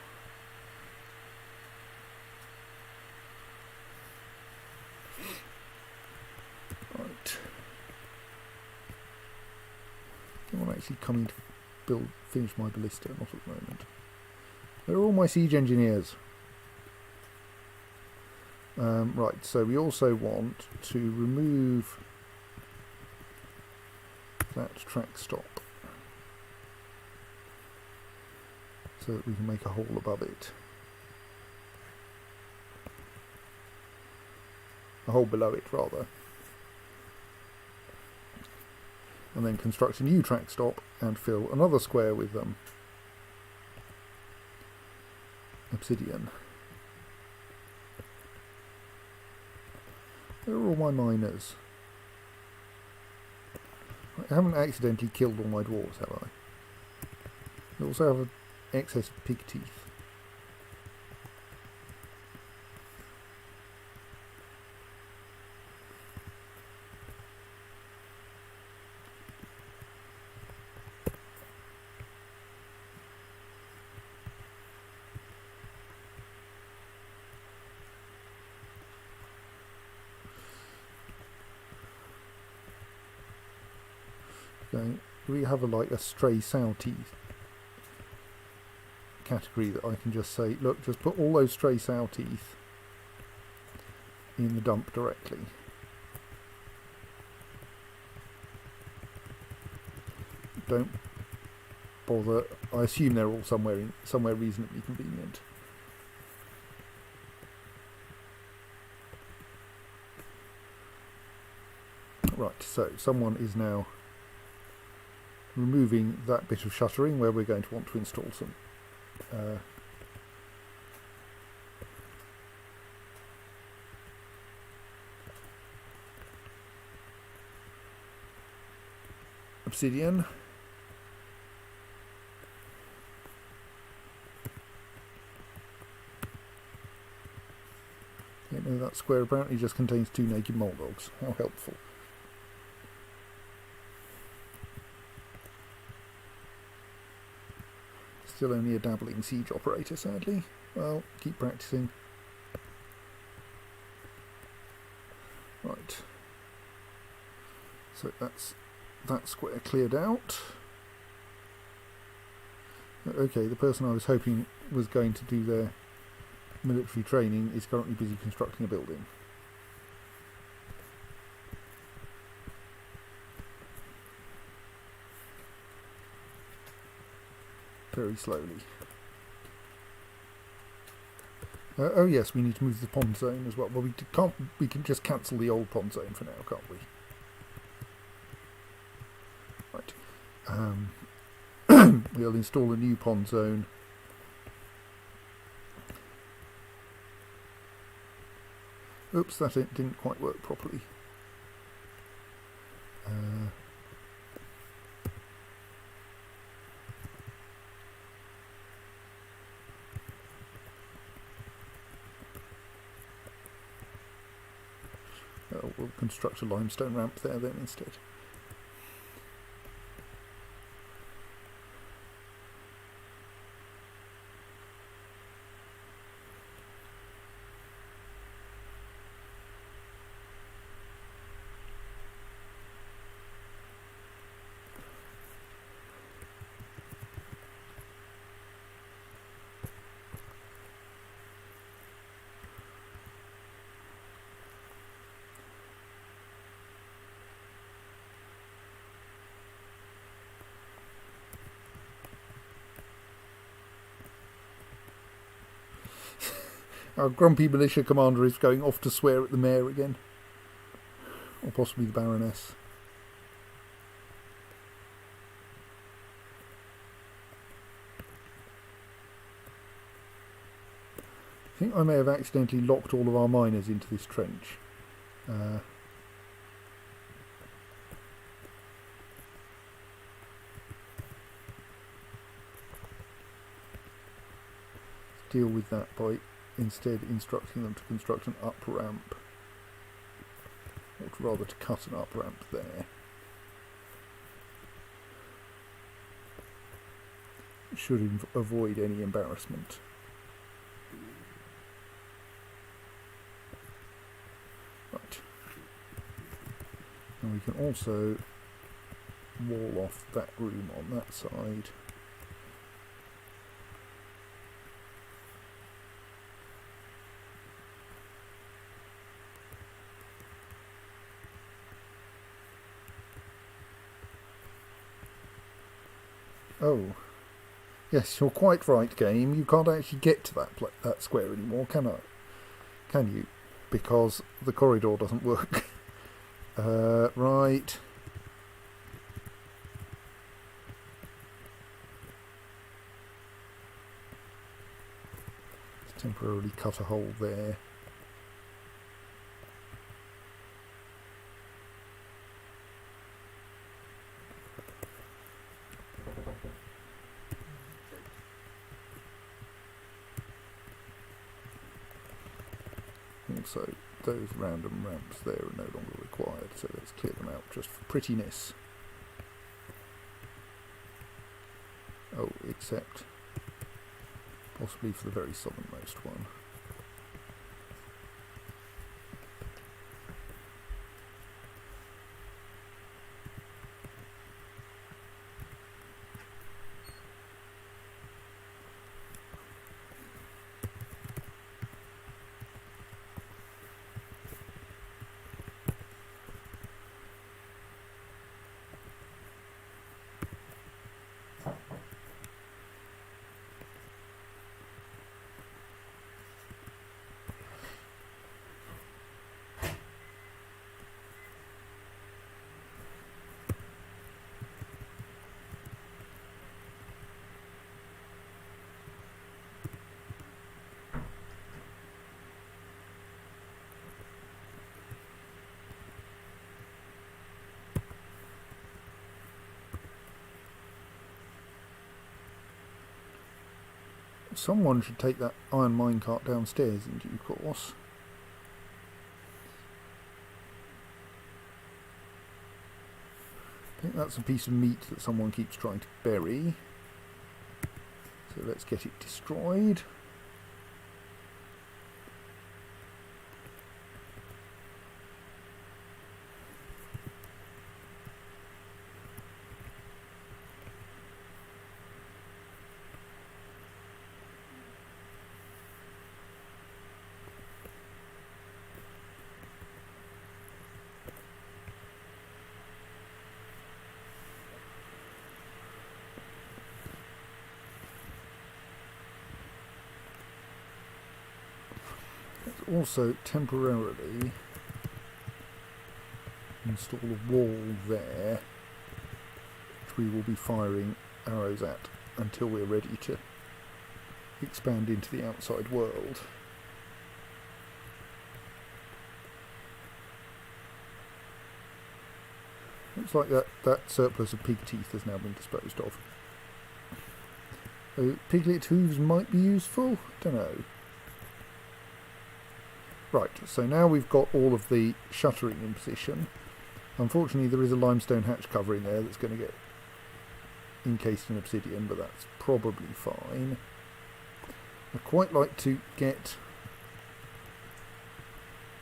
I'm actually coming to finish my ballista, not at the moment. They're all my siege engineers. Right, so we also want to remove that track stop so that we can make a hole above it. A hole below it, rather. And then construct a new track stop and fill another square with them. Obsidian. They're all my miners. I haven't accidentally killed all my dwarves, have I? I also have an excess of pig teeth. Okay, we have like a stray sow teeth category that I can just say, look, just put all those stray sow teeth in the dump directly. Don't bother. I assume they're all somewhere reasonably convenient. Right, so someone is now removing that bit of shuttering where we're going to want to install some obsidian. Yeah, no, that square apparently just contains 2 naked mole dogs. How helpful. Still only a dabbling siege operator, sadly. Well, keep practicing. Right. So that's that square cleared out. Okay, the person I was hoping was going to do their military training is currently busy constructing a building. Very slowly. Oh yes, we need to move the pond zone as well. Well, we can't. We can just cancel the old pond zone for now, can't we? Right. We'll install a new pond zone. Oops, that didn't quite work properly. We'll construct a limestone ramp there then instead. Our grumpy militia commander is going off to swear at the mayor again. Or possibly the Baroness. I think I may have accidentally locked all of our miners into this trench. Deal with that by instead instructing them to construct an up ramp, or rather to cut an up ramp there. It should avoid any embarrassment. Right. And we can also wall off that room on that side. Oh. Yes, you're quite right, game. You can't actually get to that square anymore, can you? Because the corridor doesn't work. Right. Let's temporarily cut a hole there. Also, those random ramps there are no longer required, so let's clear them out just for prettiness. Oh, except possibly for the very southernmost one. Someone should take that iron minecart downstairs in due course. I think that's a piece of meat that someone keeps trying to bury. So let's get it destroyed. Also temporarily install a wall there, which we will be firing arrows at until we're ready to expand into the outside world. Looks like that surplus of pig teeth has now been disposed of. Piglet hooves might be useful? Don't know. Right, so now we've got all of the shuttering in position. Unfortunately, there is a limestone hatch cover in there that's going to get encased in obsidian, but that's probably fine. I'd quite like to get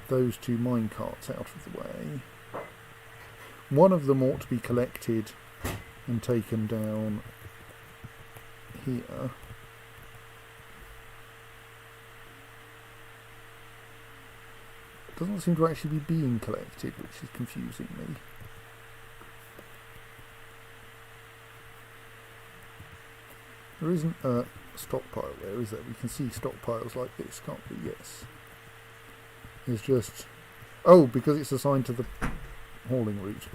those two minecarts out of the way. One of them ought to be collected and taken down here. Doesn't seem to actually be being collected, which is confusing me. There isn't a stockpile there, is there? We can see stockpiles like this, can't we? Yes. It's just... Oh, because it's assigned to the hauling route.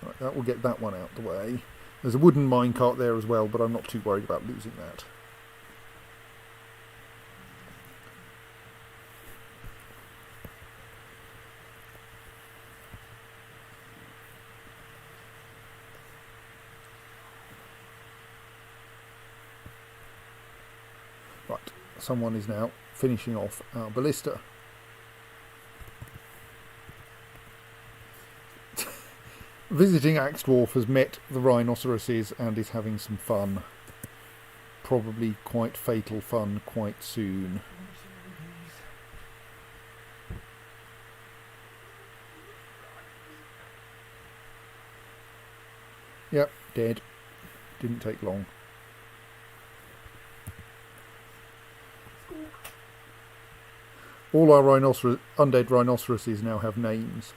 Right, that will get that one out the way. There's a wooden minecart there as well, but I'm not too worried about losing that. Right, someone is now finishing off our ballista. Visiting Axe Dwarf has met the rhinoceroses and is having some fun. Probably quite fatal fun quite soon. Yep, dead. Didn't take long. All our undead rhinoceroses now have names.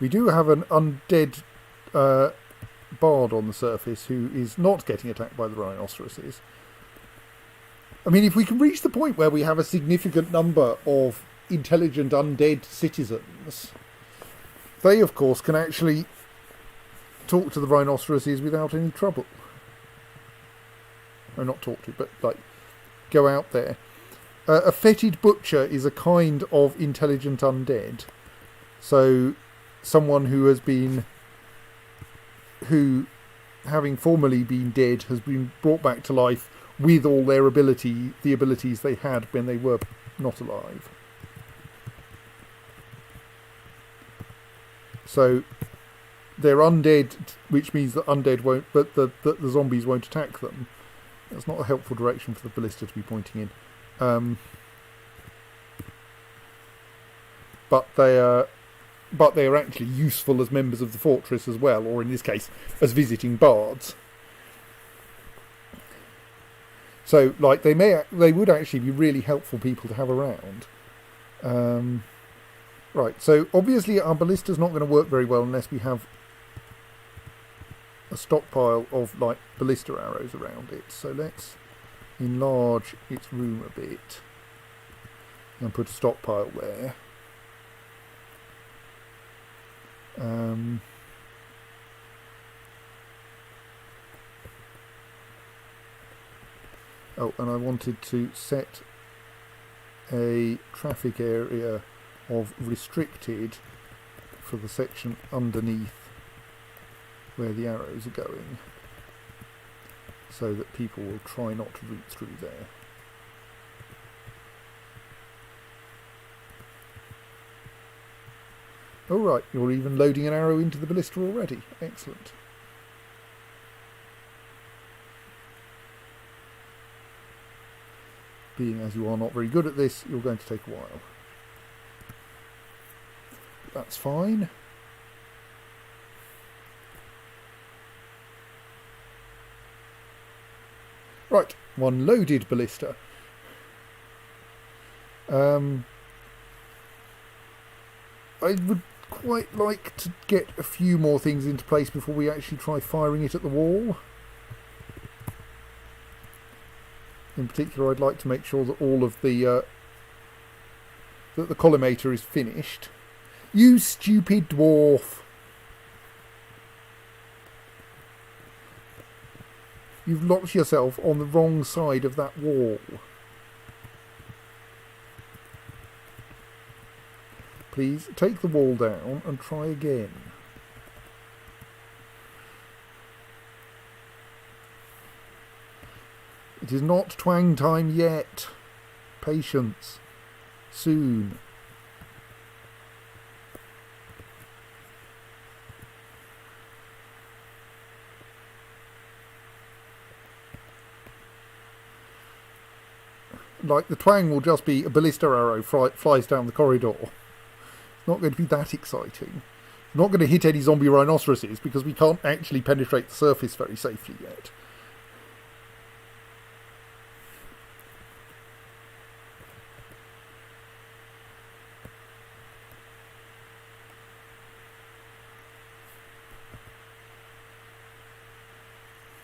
We do have an undead bard on the surface who is not getting attacked by the rhinoceroses. I mean, if we can reach the point where we have a significant number of intelligent undead citizens, they, of course, can actually talk to the rhinoceroses without any trouble. Or not talk to, but, like, go out there. A fetid butcher is a kind of intelligent undead. So, someone who has been... who, having formerly been dead, has been brought back to life with all their the abilities they had when they were not alive. So they're undead, which means that undead won't, but the zombies won't attack them. That's not a helpful direction for the ballista to be pointing in. But they are actually useful as members of the fortress as well, or in this case, as visiting bards. So, like, they would actually be really helpful people to have around. Right, so obviously our ballista's not going to work very well unless we have a stockpile of, like, ballista arrows around it. So let's enlarge its room a bit and put a stockpile there. Oh, and I wanted to set a traffic area of restricted for the section underneath where the arrows are going, so that people will try not to route through there. Oh right, you're even loading an arrow into the ballista already. Excellent. Being as you are not very good at this, you're going to take a while. That's fine. Right, one loaded ballista. I would quite like to get a few more things into place before we actually try firing it at the wall. In particular, I'd like to make sure that all of the that the collimator is finished. You stupid dwarf! You've locked yourself on the wrong side of that wall. Please take the wall down and try again. It is not twang time yet. Patience. Soon. Like, the twang will just be a ballista arrow flies down the corridor. It's not going to be that exciting. Not going to hit any zombie rhinoceroses because we can't actually penetrate the surface very safely yet.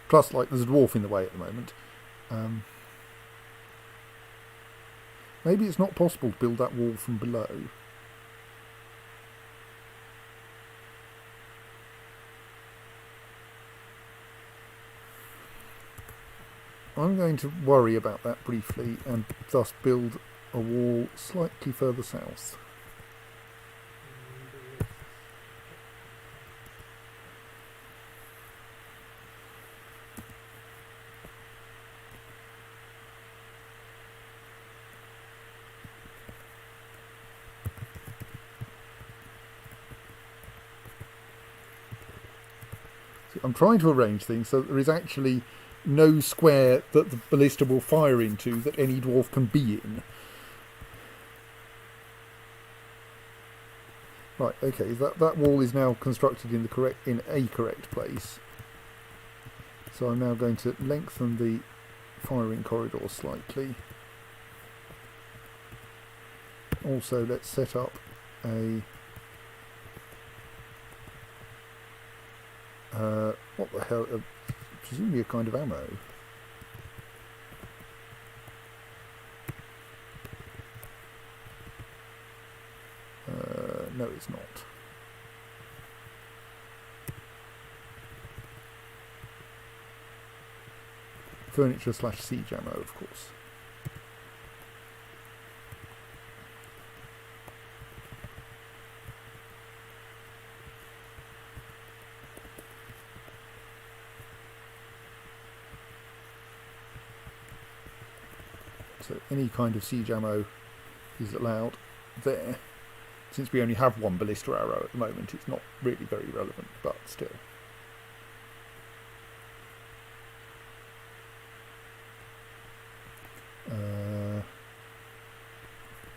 Plus, like, there's a dwarf in the way at the moment. Maybe it's not possible to build that wall from below. I'm going to worry about that briefly and thus build a wall slightly further south. I'm trying to arrange things so that there is actually no square that the ballista will fire into that any dwarf can be in. Right, okay, that wall is now constructed in a correct place. So I'm now going to lengthen the firing corridor slightly. Also, let's set up a What the hell? Presumably a kind of ammo. No, it's not. Furniture / siege ammo, of course. So any kind of siege ammo is allowed there. Since we only have one ballista arrow at the moment, it's not really very relevant, but still.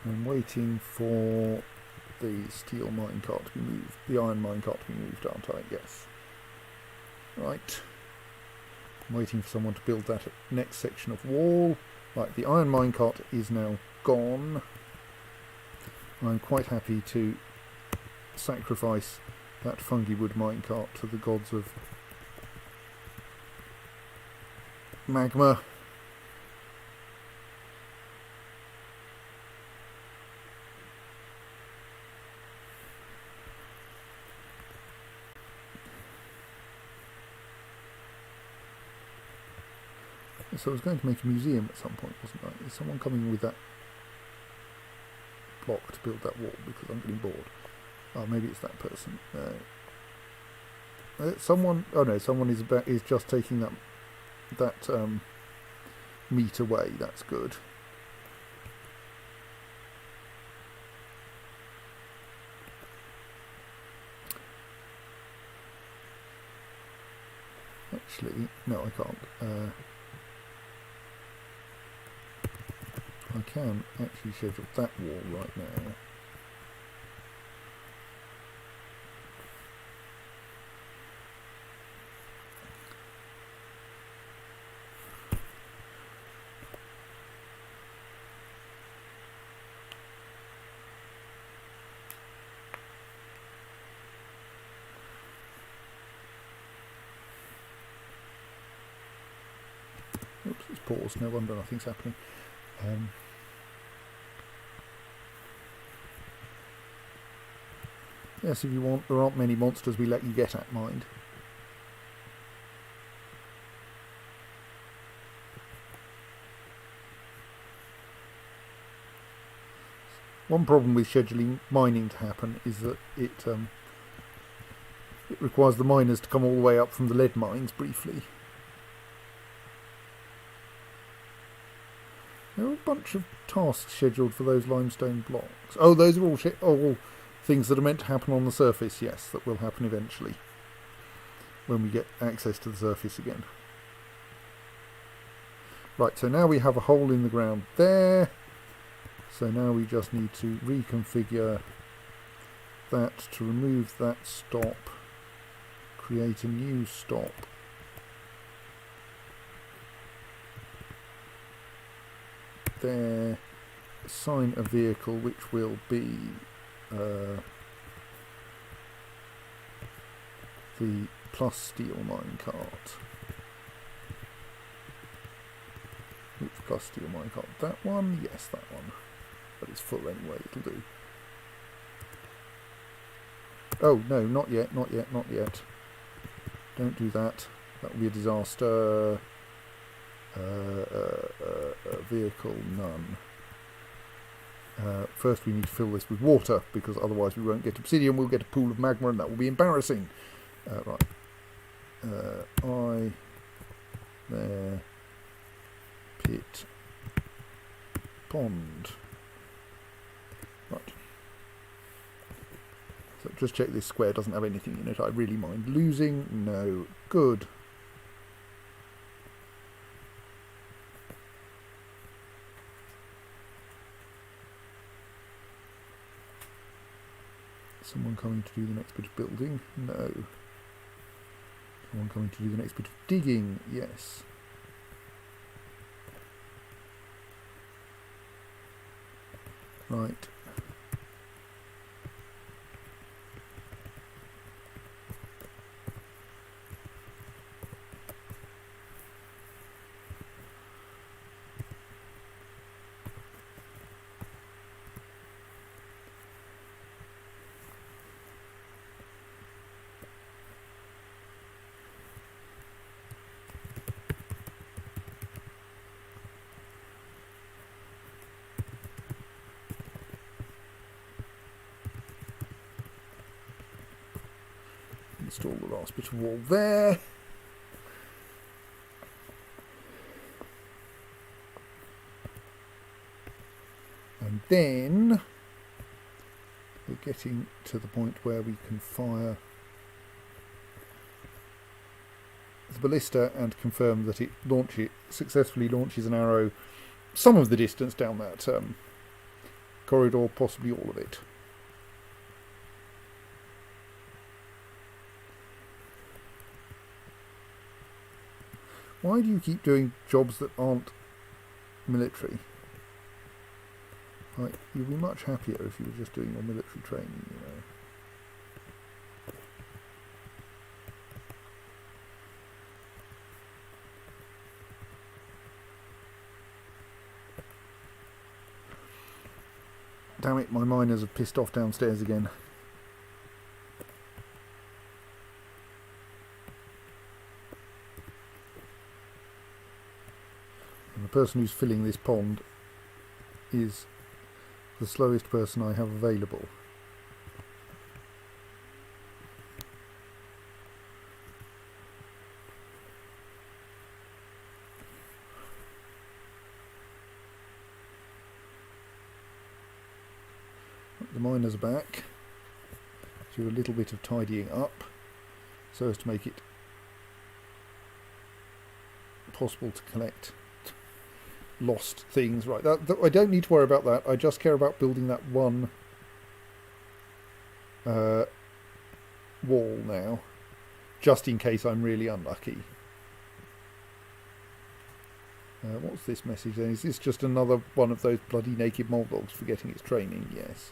I'm waiting for the steel minecart to be moved, the iron minecart to be moved, aren't I? Yes. Right. I'm waiting for someone to build that next section of wall. Right, the iron minecart is now gone. I'm quite happy to sacrifice that fungi wood minecart to the gods of magma. So I was going to make a museum at some point, wasn't I? Is someone coming with that block to build that wall? Because I'm getting bored. Oh, maybe it's that person. Someone. Oh no, someone is just taking that meat away. That's good. Actually, no, I can't. I can actually schedule that wall right now. Oops, it's paused. No wonder nothing's happening. Yes, if you want, there aren't many monsters we let you get at, mind. One problem with scheduling mining to happen is that it requires the miners to come all the way up from the lead mines briefly. There are a bunch of tasks scheduled for those limestone blocks. Oh, those are all things that are meant to happen on the surface, yes, that will happen eventually when we get access to the surface again. Right, so now we have a hole in the ground there. So now we just need to reconfigure that to remove that stop, create a new stop. There, assign a vehicle which will be the plus steel minecart. Which plus steel minecart? That one? Yes, that one. But it's full anyway, it'll do. Oh, no, not yet, not yet, not yet. Don't do that. That will be a disaster. Vehicle, none. First we need to fill this with water, because otherwise we won't get obsidian, we'll get a pool of magma and that will be embarrassing. Right. There, pit, pond. Right. So just check this square doesn't have anything in it. I really mind losing. No. Good. Someone coming to do the next bit of building? No. Someone coming to do the next bit of digging? Yes. Right. install the last bit of wall there. And then we're getting to the point where we can fire the ballista and confirm that it successfully launches an arrow some of the distance down that corridor, possibly all of it. Why do you keep doing jobs that aren't military? Like, you'd be much happier if you were just doing your military training, you know. Damn it, my miners have pissed off downstairs again. And the person who's filling this pond is the slowest person I have available. The miners are back. Do a little bit of tidying up so as to make it possible to collect lost things. Right, I don't need to worry about that. I just care about building that one wall now, just in case I'm really unlucky. What's this message then? Is this just another one of those bloody naked Moldogs forgetting its training? Yes.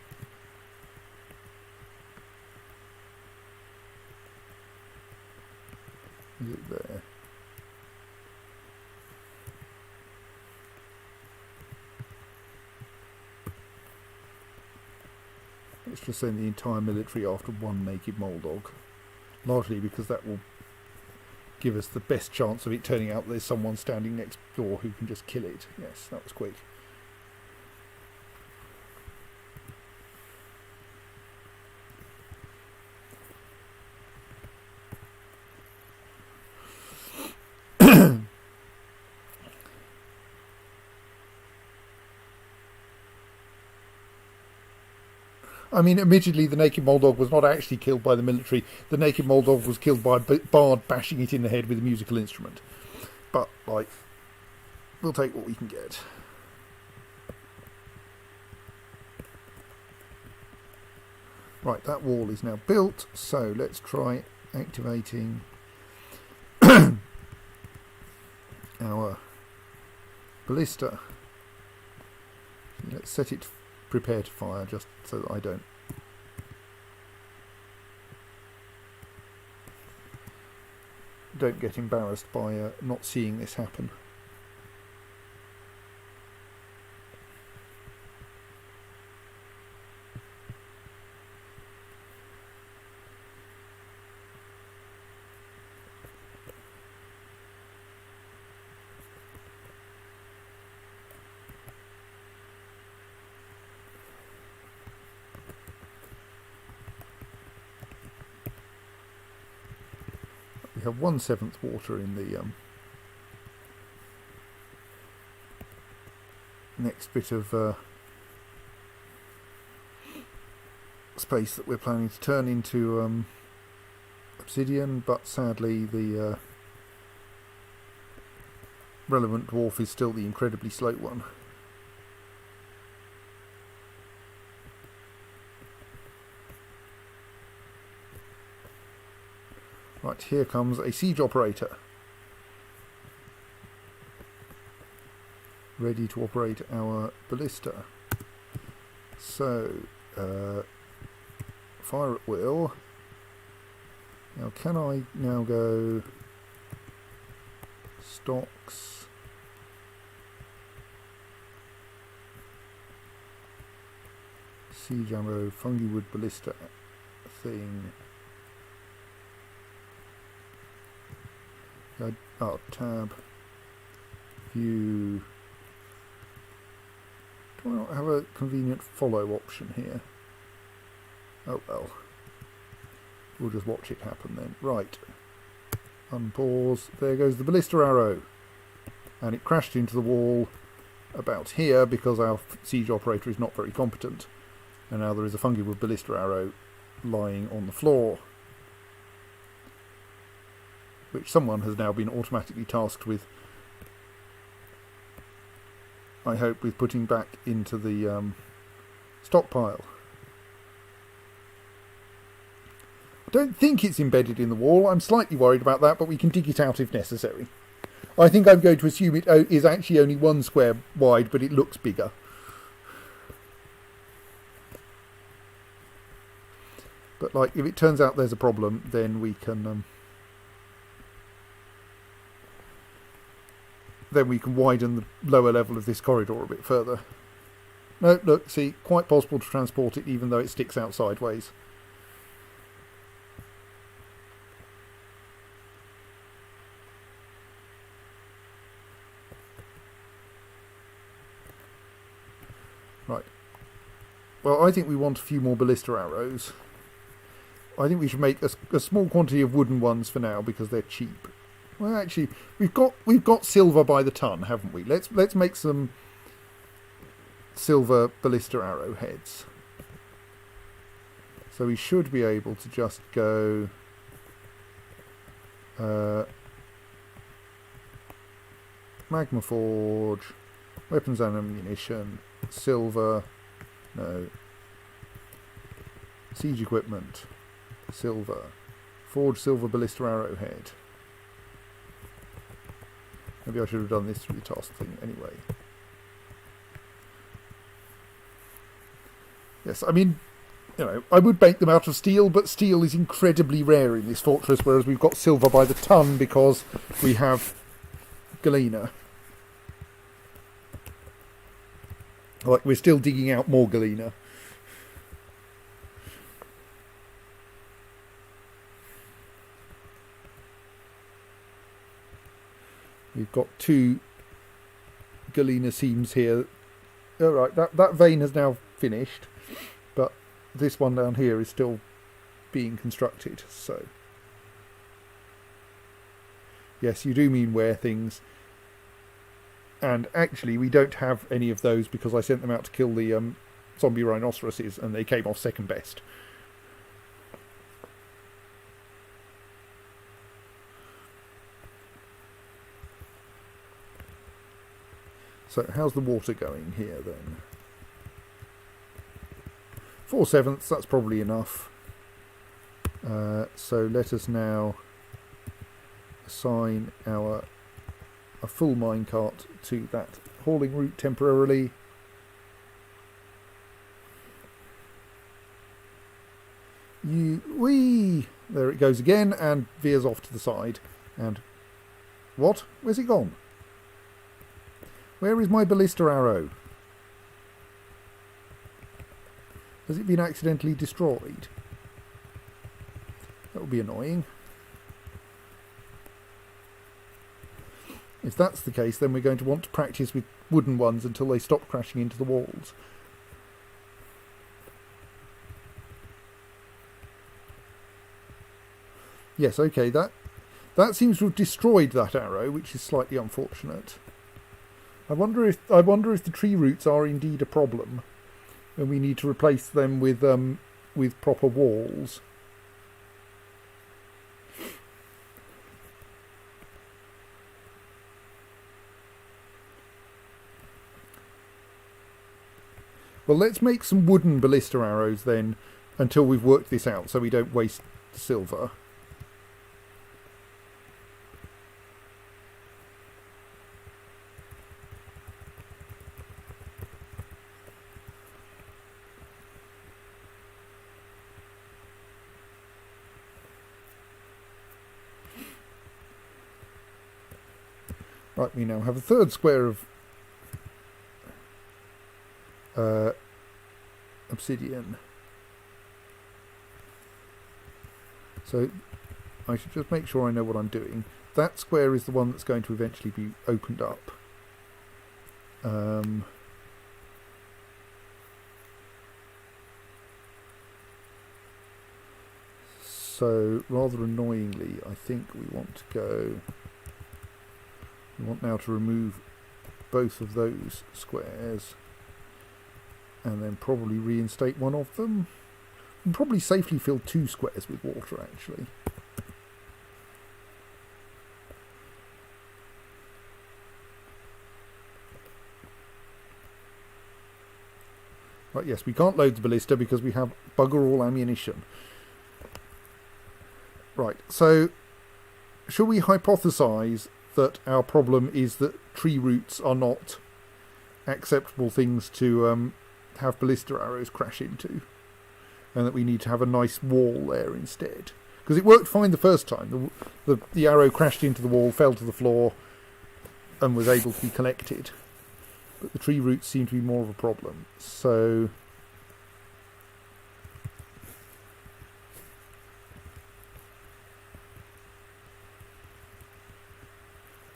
Is it there? Let's just send the entire military after one naked Moldog. Largely because that will give us the best chance of it turning out there's someone standing next door who can just kill it. Yes, that was quick. I mean, admittedly, the naked Moldog was not actually killed by the military. The naked Moldog was killed by a bard bashing it in the head with a musical instrument. But, like, we'll take what we can get. Right, that wall is now built, so let's try activating our ballista. Let's set it prepare to fire, just so that I don't get embarrassed by not seeing this happen. We have 1/7 water in the next bit of space that we're planning to turn into obsidian, but sadly the relevant dwarf is still the incredibly slow one. Right, here comes a siege operator. Ready to operate our ballista. So, fire at will. Now, can I now go stocks? Siege ammo, fungi wood ballista thing. Tab, view. Do I not have a convenient follow option here? Oh well. We'll just watch it happen then. Right. Unpause. There goes the ballista arrow. And it crashed into the wall about here because our siege operator is not very competent. And now there is a fungi wood ballista arrow lying on the floor, which someone has now been automatically tasked with, I hope, with putting back into the stockpile. I don't think it's embedded in the wall. I'm slightly worried about that, but we can dig it out if necessary. I think I'm going to assume it is actually only 1 square wide, but it looks bigger. But like, if it turns out there's a problem, then we can widen the lower level of this corridor a bit further. No, look, see, quite possible to transport it even though it sticks out sideways. Right. Well, I think we want a few more ballista arrows. I think we should make a small quantity of wooden ones for now because they're cheap. Well, actually, we've got silver by the ton, haven't we? Let's make some silver ballista arrow heads. So we should be able to just go magma forge, weapons and ammunition, silver, no, siege equipment, silver, forge silver ballista arrowhead. Maybe I should have done this through the task thing anyway. Yes, I mean, you know, I would make them out of steel, but steel is incredibly rare in this fortress, whereas we've got silver by the ton because we have galena. Like, we're still digging out more galena. We've got 2 galena seams here. All right, that vein has now finished, but this one down here is still being constructed. So, yes, you do mean wear things. And actually, we don't have any of those because I sent them out to kill the zombie rhinoceroses, and they came off second best. So how's the water going here then? 4/7, that's probably enough. So let us now assign a full minecart to that hauling route temporarily. There it goes again and veers off to the side. And what? Where's it gone? Where is my ballista arrow? Has it been accidentally destroyed? That would be annoying. If that's the case, then we're going to want to practice with wooden ones until they stop crashing into the walls. Yes, okay, that seems to have destroyed that arrow, which is slightly unfortunate. I wonder if the tree roots are indeed a problem, and we need to replace them with proper walls. Well, let's make some wooden ballista arrows then, until we've worked this out, so we don't waste silver. Right, we now have a third square of obsidian. So I should just make sure I know what I'm doing. That square is the one that's going to eventually be opened up. So rather annoyingly, I think we want now to remove both of those squares and then probably reinstate one of them. And probably safely fill 2 squares with water, actually. Right, yes, we can't load the ballista because we have bugger all ammunition. Right, so shall we hypothesise that our problem is that tree roots are not acceptable things to have ballista arrows crash into, and that we need to have a nice wall there instead? Because it worked fine the first time. The arrow crashed into the wall, fell to the floor, and was able to be collected. But the tree roots seem to be more of a problem. So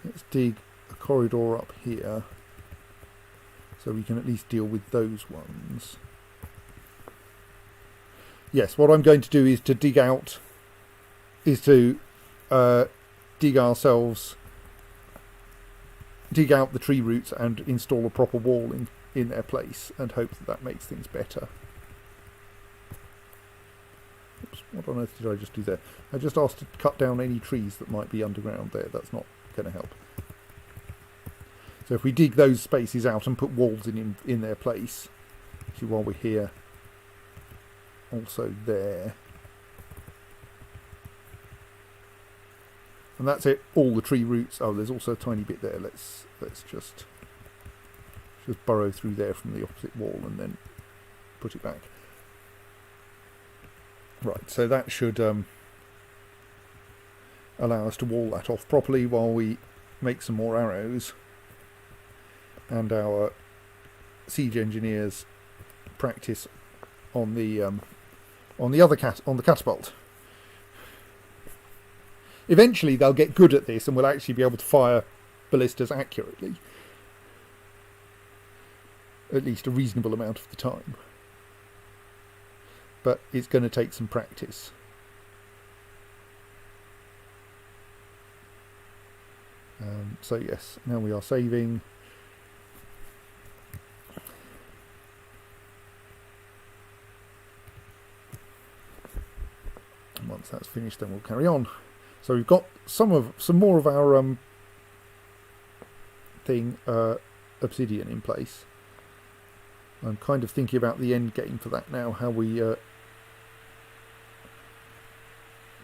let's dig a corridor up here so we can at least deal with those ones. Yes, what I'm going to do is to dig out, dig out the tree roots and install a proper wall in their place and hope that that makes things better. Oops, what on earth did I just do there? I just asked to cut down any trees that might be underground there. That's not going to help. So if we dig those spaces out and put walls in their place, actually while we're here, also there. And that's it, all the tree roots. Oh, there's also a tiny bit there. Let's just burrow through there from the opposite wall and then put it back. Right, so that should allow us to wall that off properly while we make some more arrows and our siege engineers practice on the catapult. Eventually they'll get good at this and will actually be able to fire ballistas accurately. At least a reasonable amount of the time. But it's going to take some practice. So yes, now we are saving. And once that's finished, then we'll carry on. So we've got some more of our obsidian in place. I'm kind of thinking about the end game for that now, how we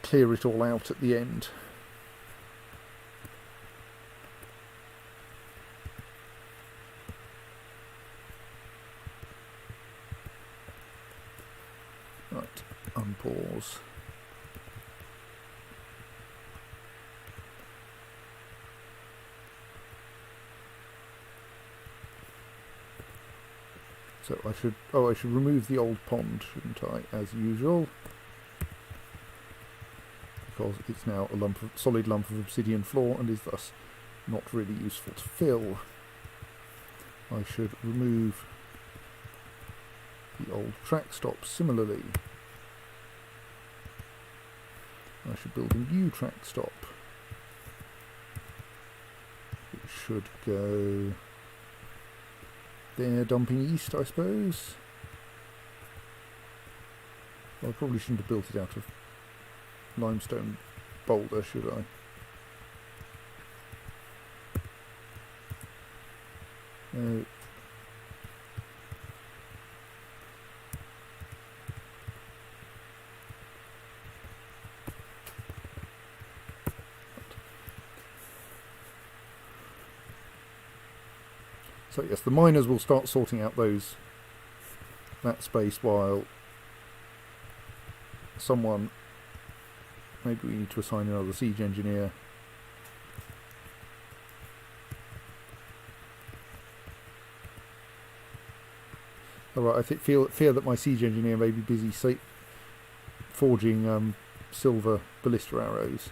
clear it all out at the end. Right, unpause. So I should remove the old pond, shouldn't I, as usual? Because it's now a solid lump of obsidian floor and is thus not really useful to fill. I should remove the old track stop similarly. I should build a new track stop. It should go there, dumping east, I suppose. Well, I probably shouldn't have built it out of limestone boulder, should I? No. So yes, the miners will start sorting out that space while someone, maybe we need to assign another siege engineer. Alright, I fear that my siege engineer may be busy forging silver ballista arrows.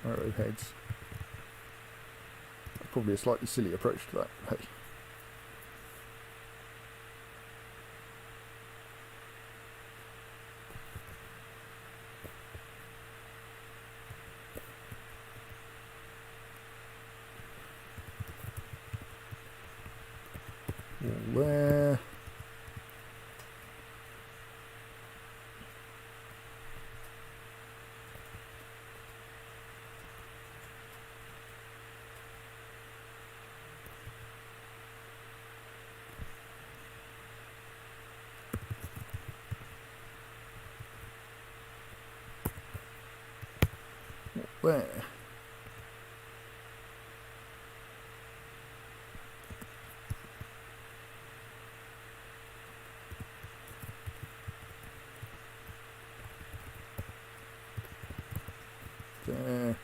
Arrowheads. Probably a slightly silly approach to that. Hey. there. There.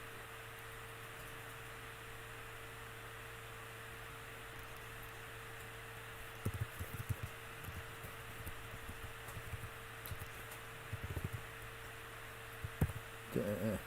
There.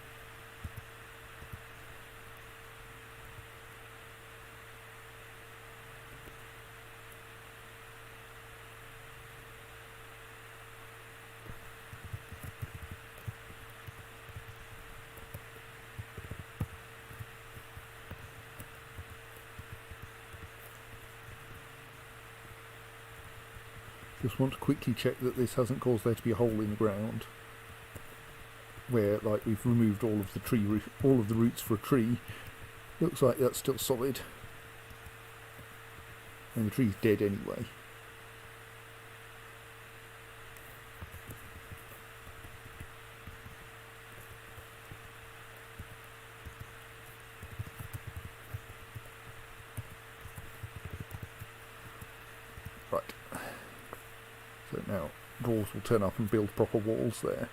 Just want to quickly check that this hasn't caused there to be a hole in the ground where, like, we've removed all of the all of the roots for a tree. Looks like that's still solid, and the tree's dead anyway. Right. So now dwarves will turn up and build proper walls there.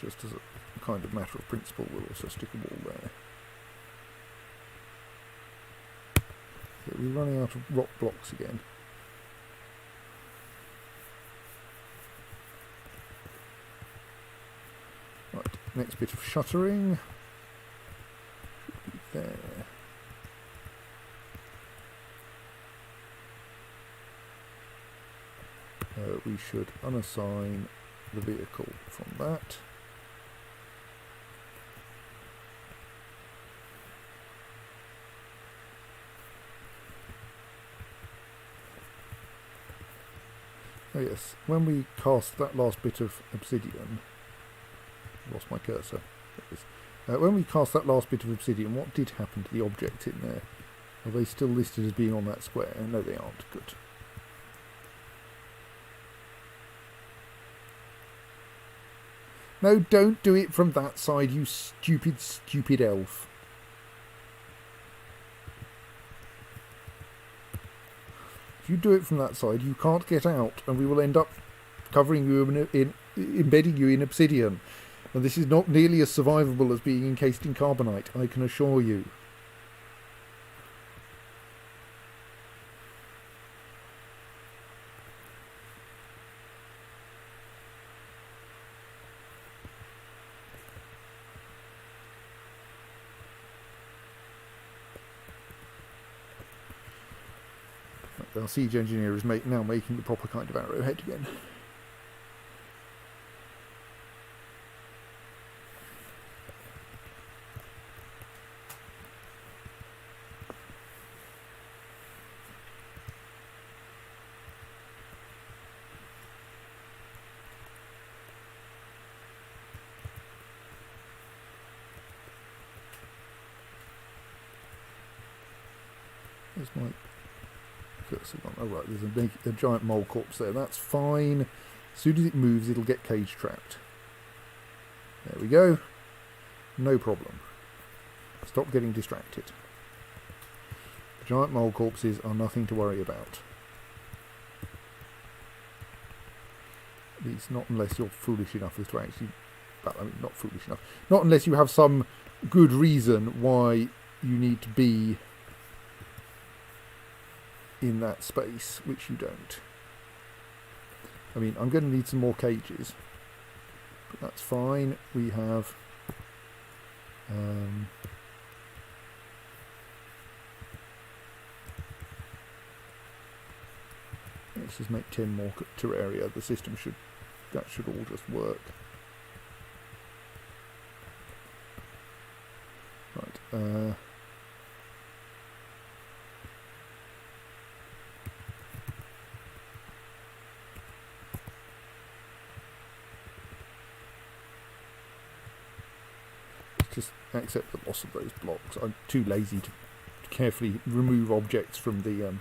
Just as a kind of matter of principle, we'll also stick a wall there. Okay, we're running out of rock blocks again. Right, next bit of shuttering. Should be there. We should unassign the vehicle from that. Oh yes, when we cast that last bit of obsidian, lost my cursor. There it is. When we cast that last bit of obsidian, what did happen to the objects in there? Are they still listed as being on that square? No, they aren't. Good. No, don't do it from that side, you stupid, stupid elf. If you do it from that side, you can't get out, and we will end up covering you embedding you in obsidian. And this is not nearly as survivable as being encased in carbonite, I can assure you. Our siege engineer is now making the proper kind of arrowhead again. There's my... Oh right, there's a giant mole corpse there. That's fine. As soon as it moves, it'll get cage trapped. There we go. No problem. Stop getting distracted. Giant mole corpses are nothing to worry about. At least not unless you're foolish enough as to actually... Well, I mean, not foolish enough. Not unless you have some good reason why you need to be in that space, which you don't. I mean, I'm going to need some more cages, but that's fine. We have let's just make 10 more terraria. The system should all just work. Right. Just accept the loss of those blocks. I'm too lazy to carefully remove objects from the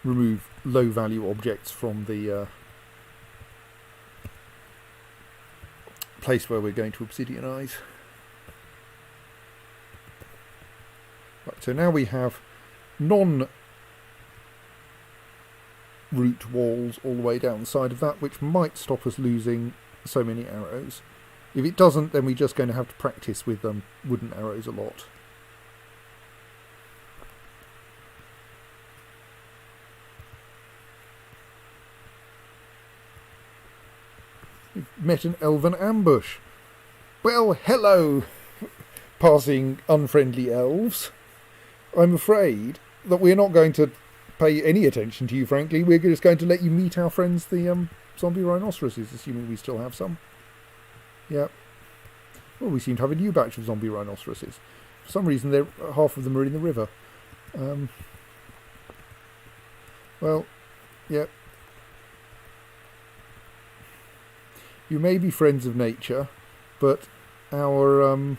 remove low value objects from the place where we're going to obsidianize. Right, so now we have non-root walls all the way down the side of that, which might stop us losing so many arrows. If it doesn't, then we're just going to have to practice with wooden arrows a lot. We've met an elven ambush. Well, hello, passing unfriendly elves. I'm afraid that we're not going to pay any attention to you, frankly. We're just going to let you meet our friends, the zombie rhinoceroses, assuming we still have some. Yep. Well, we seem to have a new batch of zombie rhinoceroses. For some reason, half of them are in the river. Well, yep. You may be friends of nature, but our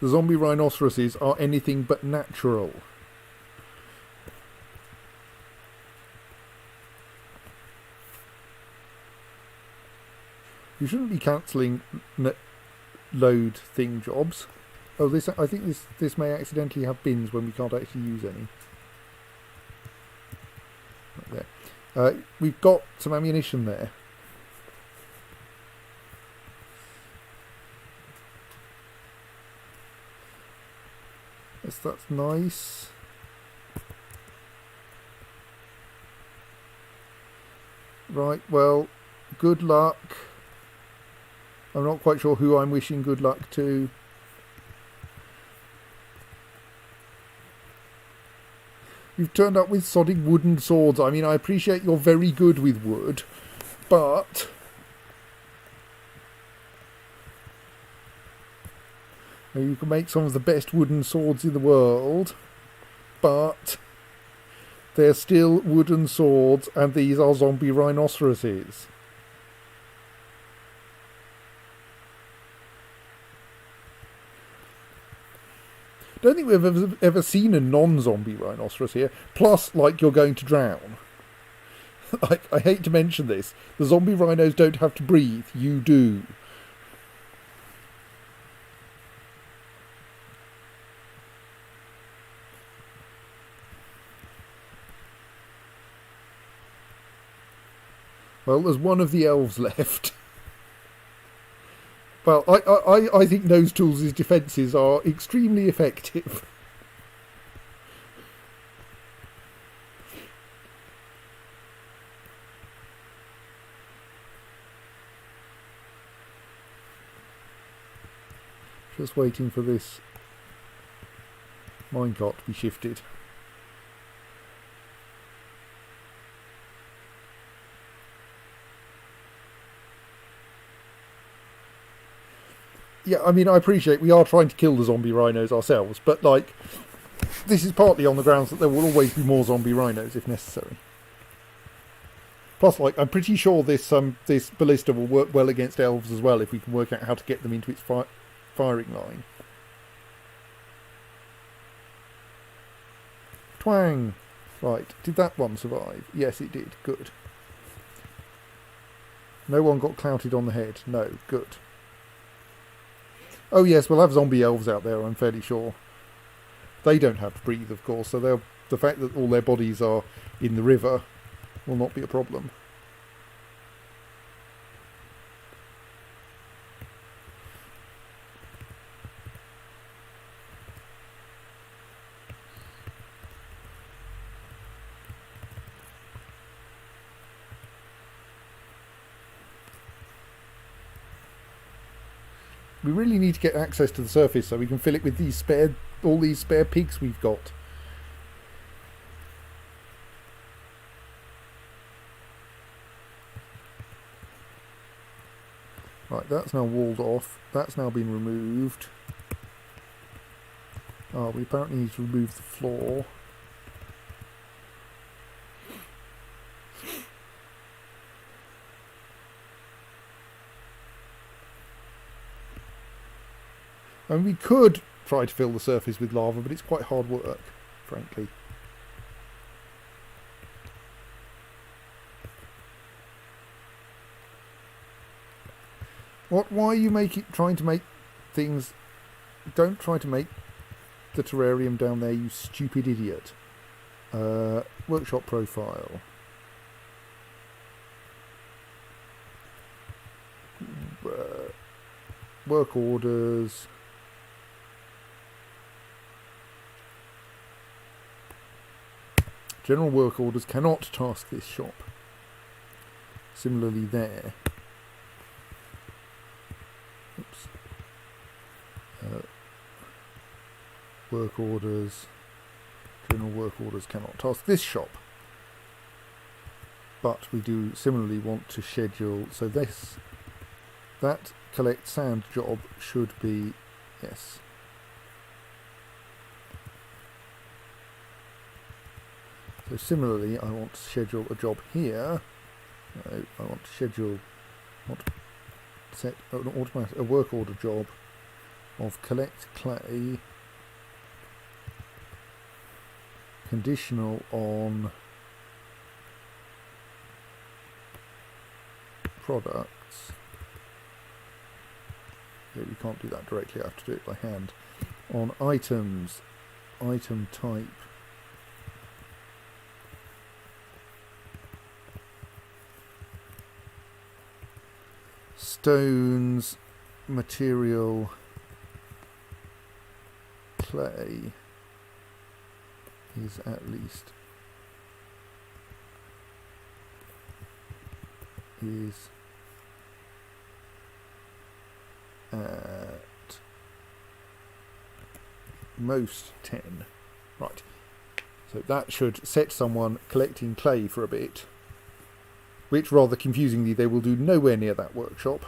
the zombie rhinoceroses are anything but natural. You shouldn't be cancelling load thing jobs. Oh, I think this may accidentally have bins when we can't actually use any. Right there. We've got some ammunition there. Yes, that's nice. Right, well, good luck. I'm not quite sure who I'm wishing good luck to. You've turned up with sodding wooden swords. I mean, I appreciate you're very good with wood, but you can make some of the best wooden swords in the world, but they're still wooden swords, and these are zombie rhinoceroses. Don't think we've ever seen a non-zombie rhinoceros here. Plus, like, you're going to drown. I hate to mention this. The zombie rhinos don't have to breathe. You do. Well, there's one of the elves left. Well, I think Nosetools' defences are extremely effective. Just waiting for this minecart to be shifted. Yeah, I mean, I appreciate we are trying to kill the zombie rhinos ourselves, but, like, this is partly on the grounds that there will always be more zombie rhinos if necessary. Plus, like, I'm pretty sure this this ballista will work well against elves as well if we can work out how to get them into its firing line. Twang! Right, did that one survive? Yes, it did. Good. No one got clouted on the head. No, good. Oh yes, we'll have zombie elves out there, I'm fairly sure. They don't have to breathe, of course, so the fact that all their bodies are in the river will not be a problem. We really need to get access to the surface so we can fill it with all these spare pigs we've got. Right, that's now walled off. That's now been removed. Oh, we apparently need to remove the floor. And we could try to fill the surface with lava, but it's quite hard work, frankly. Why are you trying to make things? Don't try to make the terrarium down there, you stupid idiot. Workshop profile. Work orders. General work orders cannot task this shop. Similarly there. Oops. Work orders. General work orders cannot task this shop. But we do similarly want to schedule, so that collect sand job should be, yes. So similarly, I want to schedule a job here. No, I want to set a work order job of collect clay, conditional on products. Yeah, we can't do that directly, I have to do it by hand. On items, item type, stones, material, clay is at least at most 10. Right. So that should set someone collecting clay for a bit, which rather confusingly they will do nowhere near that workshop.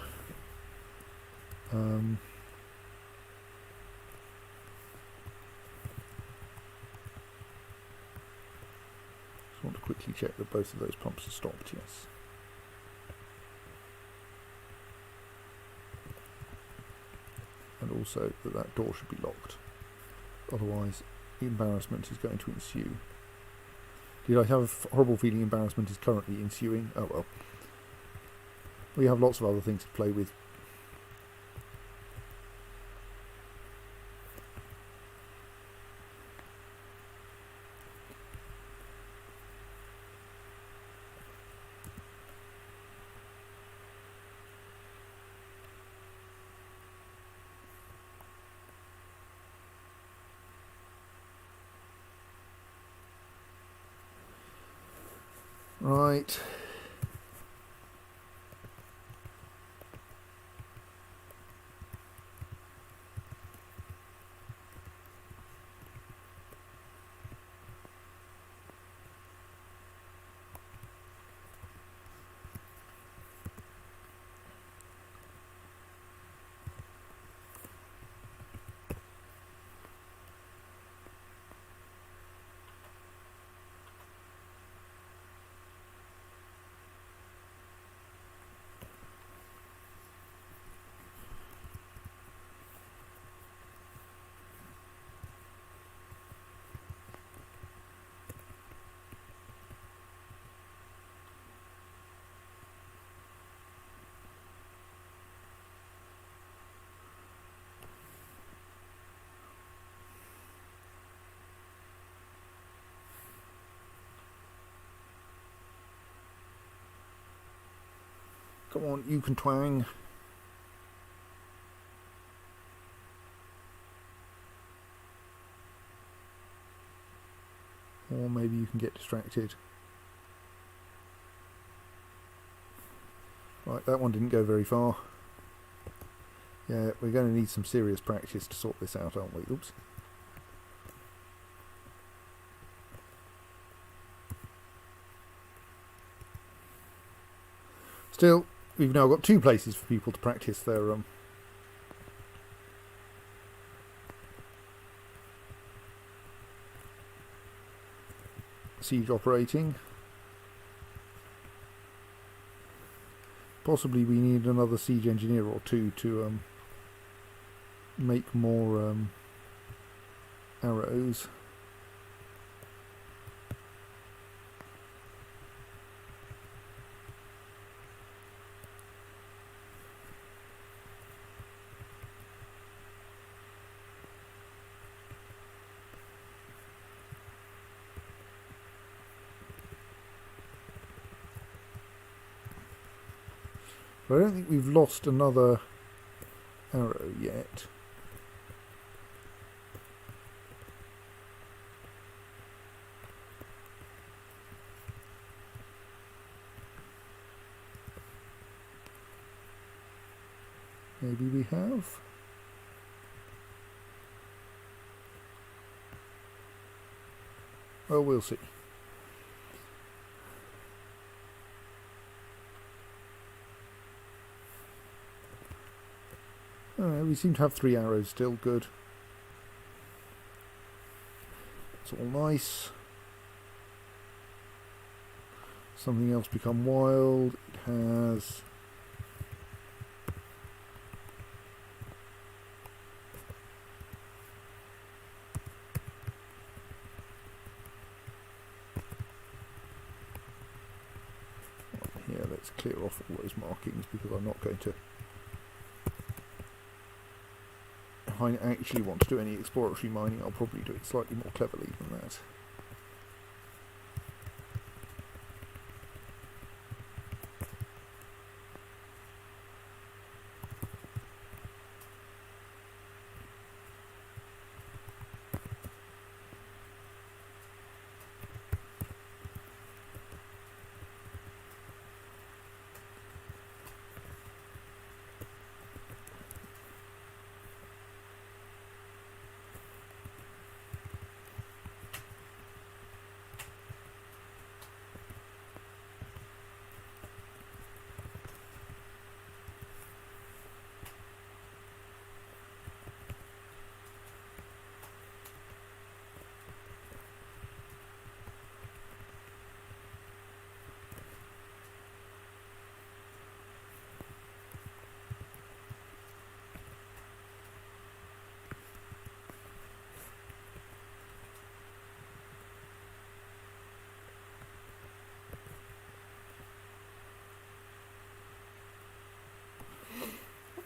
Just want to quickly check that both of those pumps are stopped, yes. And also that door should be locked. Otherwise, embarrassment is going to ensue. Did I have a horrible feeling embarrassment is currently ensuing? Oh well. We have lots of other things to play with. Right. Come on, you can twang. Or maybe you can get distracted. Right, that one didn't go very far. Yeah, we're going to need some serious practice to sort this out, aren't we? Oops. Still, we've now got 2 places for people to practice their siege operating. Possibly we need another siege engineer or 2 to make more arrows. But I don't think we've lost another arrow yet. Maybe we have. Well, we'll see. We seem to have 3 arrows still. Good. It's all nice. Something else become wild. It has. Here, let's clear off all those markings because I'm not going to. If I actually want to do any exploratory mining, I'll probably do it slightly more cleverly than that.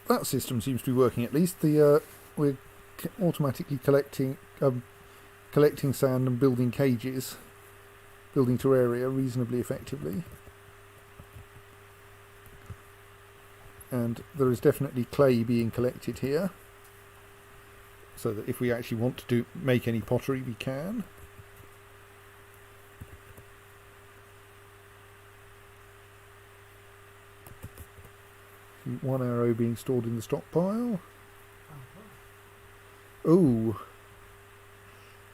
That system seems to be working at least. We're automatically collecting sand and building cages, building terraria reasonably effectively. And there is definitely clay being collected here, so that if we actually want to make any pottery, we can. One arrow being stored in the stockpile. Oh,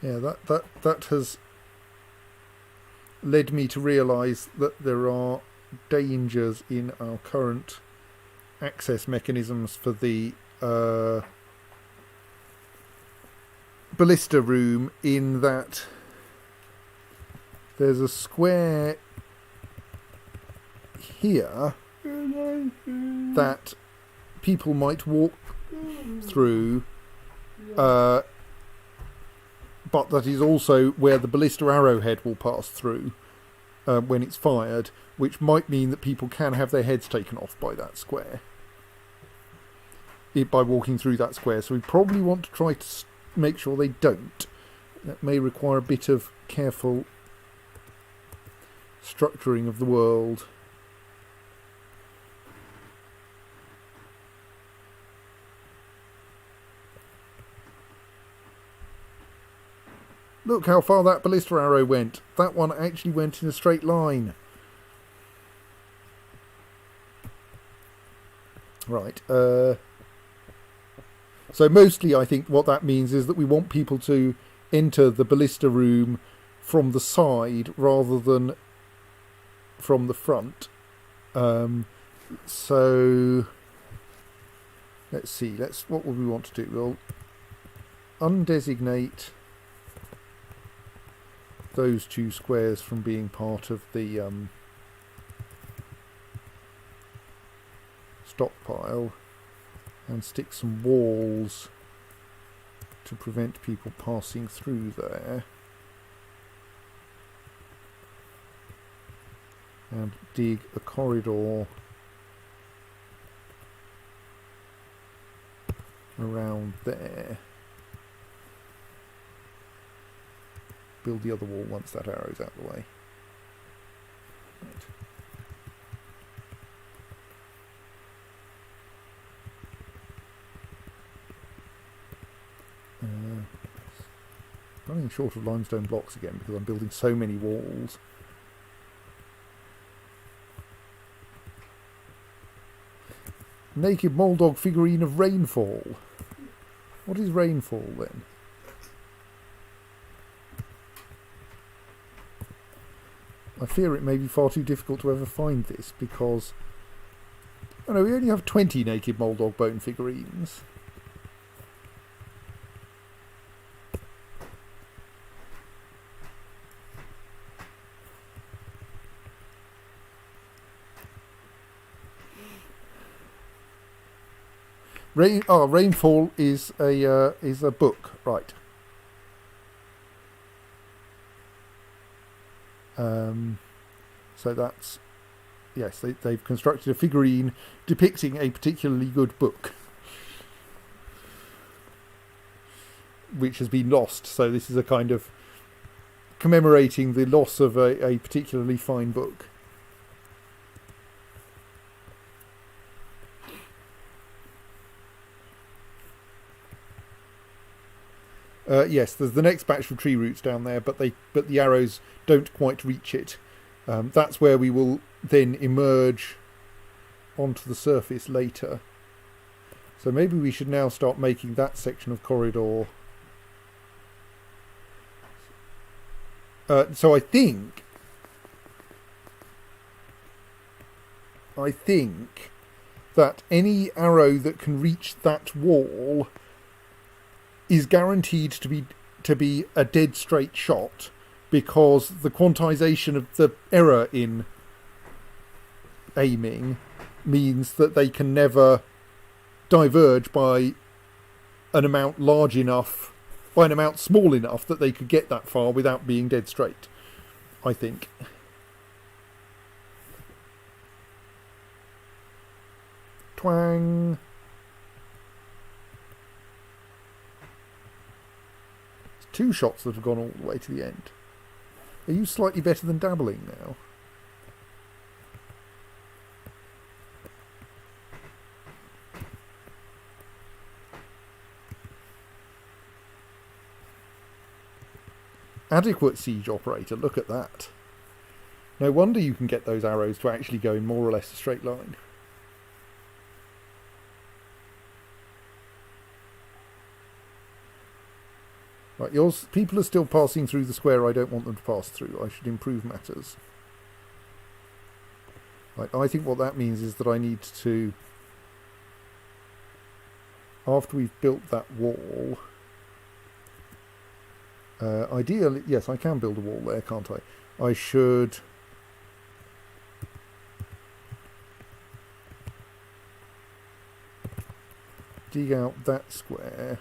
yeah, that has led me to realise that there are dangers in our current access mechanisms for the ballista room, in that there's a square here that people might walk through, but that is also where the ballista arrowhead will pass through when it's fired, which might mean that people can have their heads taken off by that square, by walking through that square. So we probably want to try to make sure they don't. That may require a bit of careful structuring of the world. Look how far that ballista arrow went. That one actually went in a straight line. Right. So mostly I think what that means is that we want people to enter the ballista room from the side rather than from the front. So let's see. What would we want to do? We'll undesignate those 2 squares from being part of the stockpile, and stick some walls to prevent people passing through there. And dig a corridor around there. Build the other wall once that arrow's out of the way. Right. Running short of limestone blocks again because I'm building so many walls. Naked Moldog figurine of rainfall. What is rainfall then? I fear it may be far too difficult to ever find this because... Oh no, we only have 20 naked Moldog bone figurines. Rainfall is a book, right? So that's, yes, they've constructed a figurine depicting a particularly good book, which has been lost. So this is a kind of commemorating the loss of a particularly fine book. Yes, there's the next batch of tree roots down there, but the arrows don't quite reach it. That's where we will then emerge onto the surface later. So maybe we should now start making that section of corridor. So I think that any arrow that can reach that wall is guaranteed to be a dead straight shot, because the quantization of the error in aiming means that they can never diverge by an amount large enough, by an amount small enough that they could get that far without being dead straight, I think. Twang. It's 2 shots that have gone all the way to the end. Are you slightly better than dabbling now? Adequate siege operator, look at that. No wonder you can get those arrows to actually go in more or less a straight line. Right, people are still passing through the square I don't want them to pass through. I should improve matters. Right, I think what that means is that I need to, after we've built that wall, ideally, yes, I can build a wall there, can't I? I should dig out that square.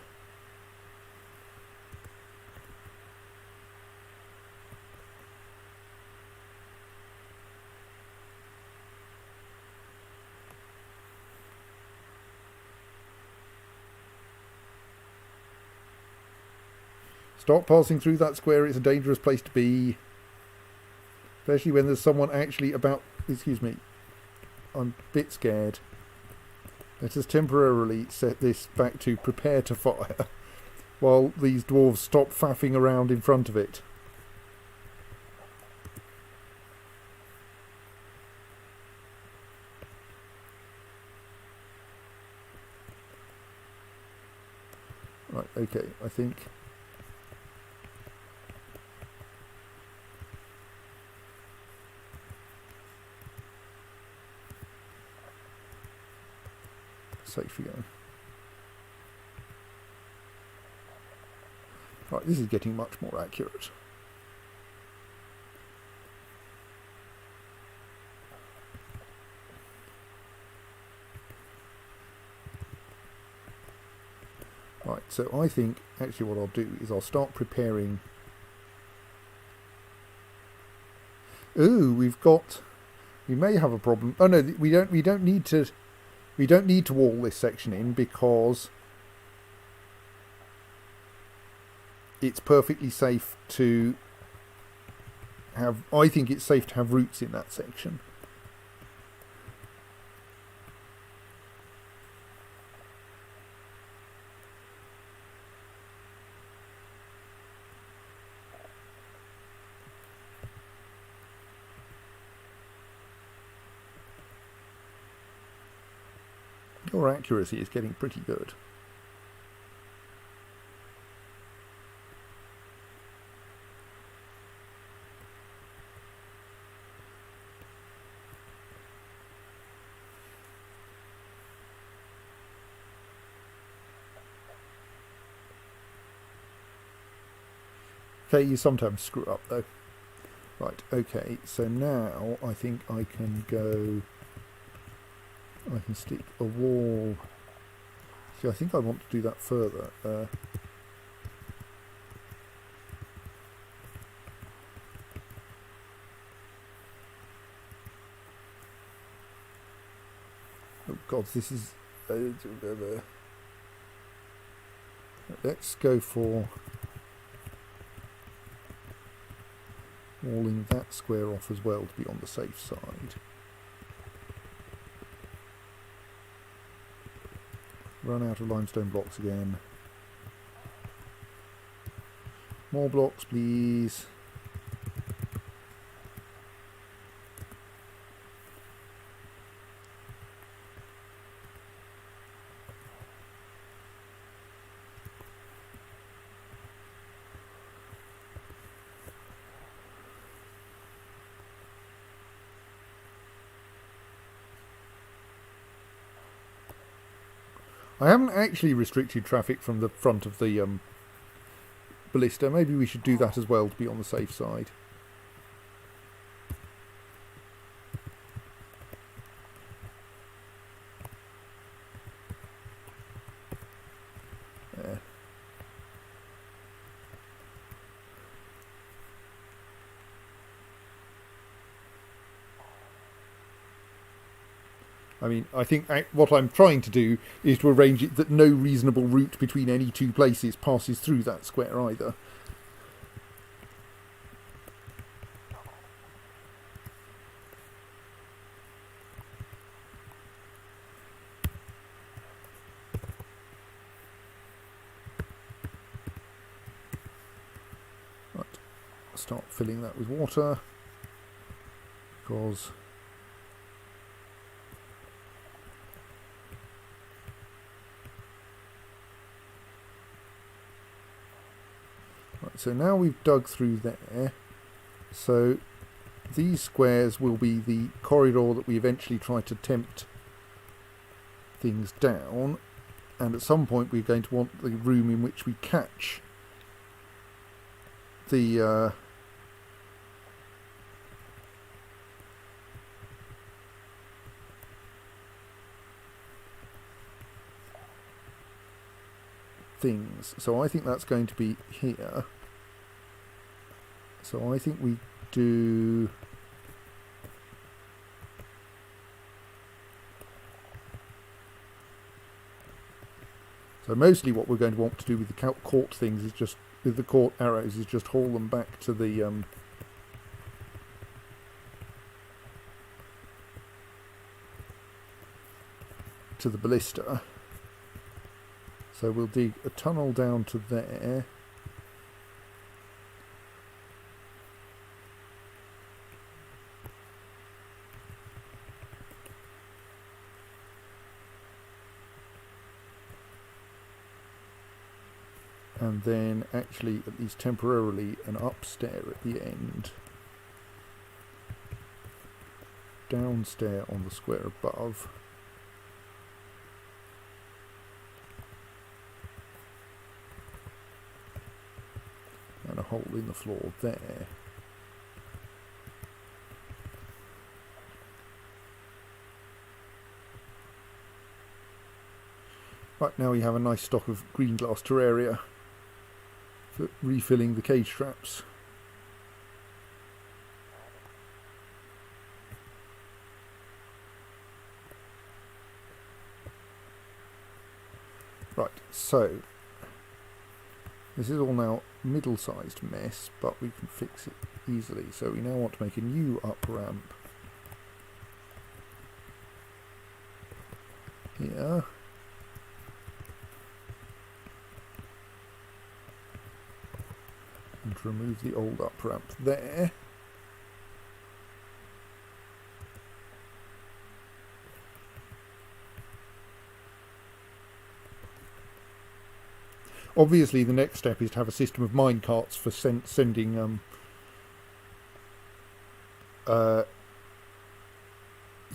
Stop passing through that square, it's a dangerous place to be. Especially when there's someone actually about... Excuse me. I'm a bit scared. Let us temporarily set this back to prepare to fire while these dwarves stop faffing around in front of it. Right, okay, I think... safe again. Right, this is getting much more accurate. Right, so I think actually what I'll do is I'll start preparing. Ooh, we may have a problem. Oh no, we don't need to wall this section in because it's perfectly safe to have. I think it's safe to have roots in that section. Your accuracy is getting pretty good. Okay, you sometimes screw up though. Right, okay, so now I think I can go. I can stick a wall. See, I think I want to do that further. Oh God, this is. Let's go for walling that square off as well to be on the safe side. Run out of limestone blocks again. More blocks, please. I haven't actually restricted traffic from the front of the ballista. Maybe we should do that as well to be on the safe side. There. I mean, I think what I'm trying to do is to arrange it that no reasonable route between any two places passes through that square either. Right, start filling that with water because so now we've dug through there, so these squares will be the corridor that we eventually try to tempt things down, and at some point we're going to want the room in which we catch the things. So I think that's going to be here. So I think we do. So mostly what we're going to want to do with the court things is just, with the court arrows, is just haul them back to the ballista. So we'll dig a tunnel down to there. And then actually, at least temporarily, an upstair at the end. Downstair on the square above. And a hole in the floor there. Right, now we have a nice stock of green glass terraria for refilling the cage traps. Right, so this is all now middle-sized mess, but we can fix it easily. So we now want to make a new up ramp here. And remove the old up ramp there. Obviously, the next step is to have a system of mine carts for sending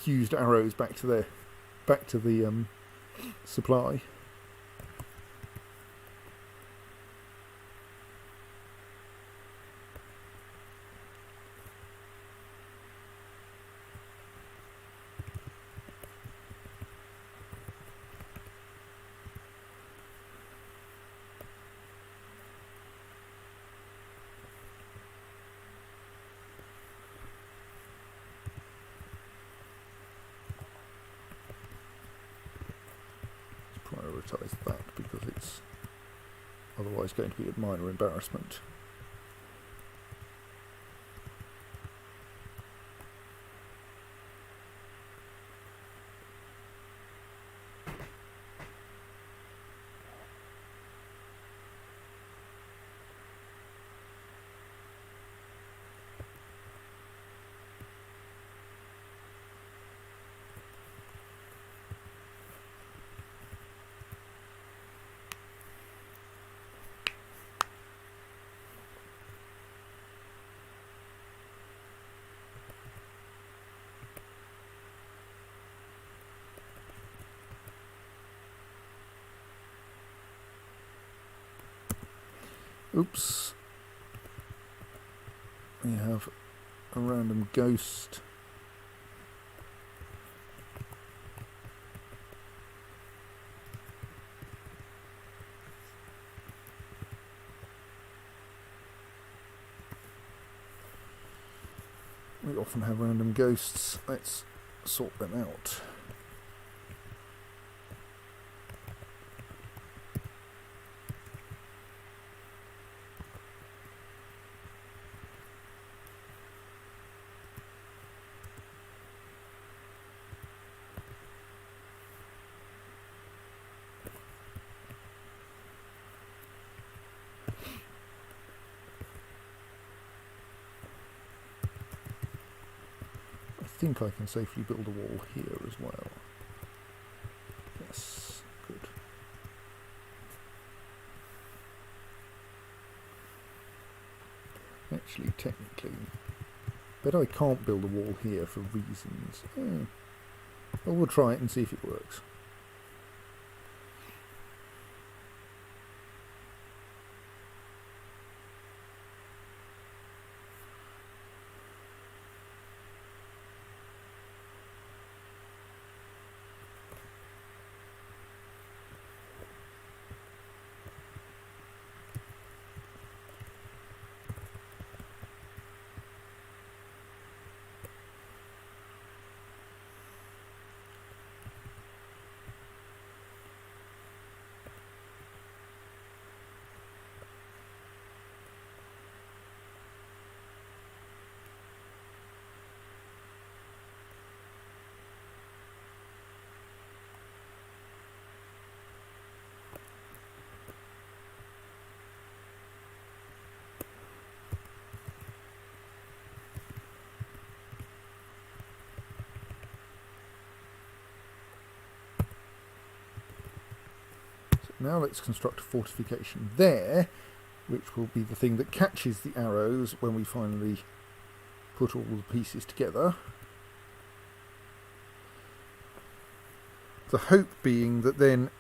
used arrows back to the supply. Prioritise that because it's otherwise going to be a minor embarrassment. Oops. We have a random ghost. We often have random ghosts. Let's sort them out. I think I can safely build a wall here as well. Yes, good. Actually, technically, but I can't build a wall here for reasons. Well, we'll try it and see if it works. Now let's construct a fortification there, which will be the thing that catches the arrows when we finally put all the pieces together. The hope being that then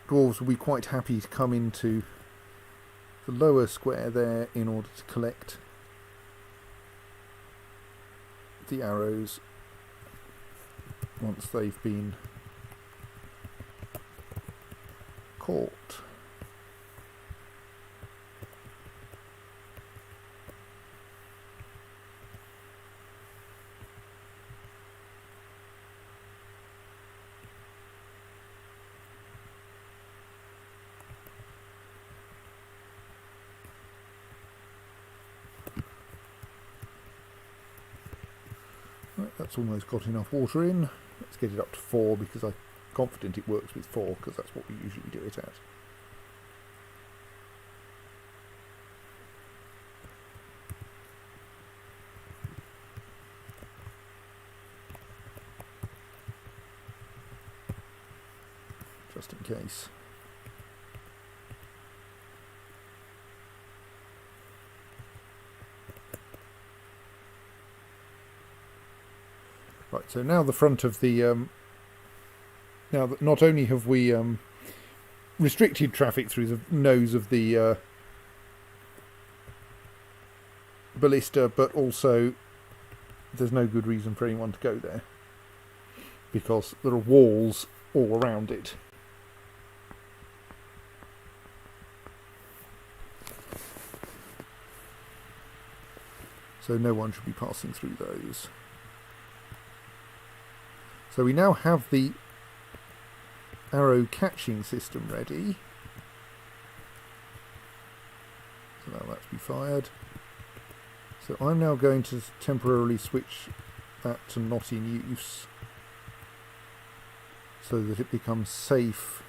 dwarves will be quite happy to come into the lower square there in order to collect the arrows once they've been support. Right, that's almost got enough water in. Let's get it up to 4 because I'm confident it works with 4 because that's what we usually do it at. Just in case. Right, so now the front of the now that not only have we restricted traffic through the nose of the ballista, but also there's no good reason for anyone to go there because there are walls all around it. So no one should be passing through those. So we now have the arrow catching system ready. So now that's be fired. So I'm now going to temporarily switch that to not in use so that it becomes safe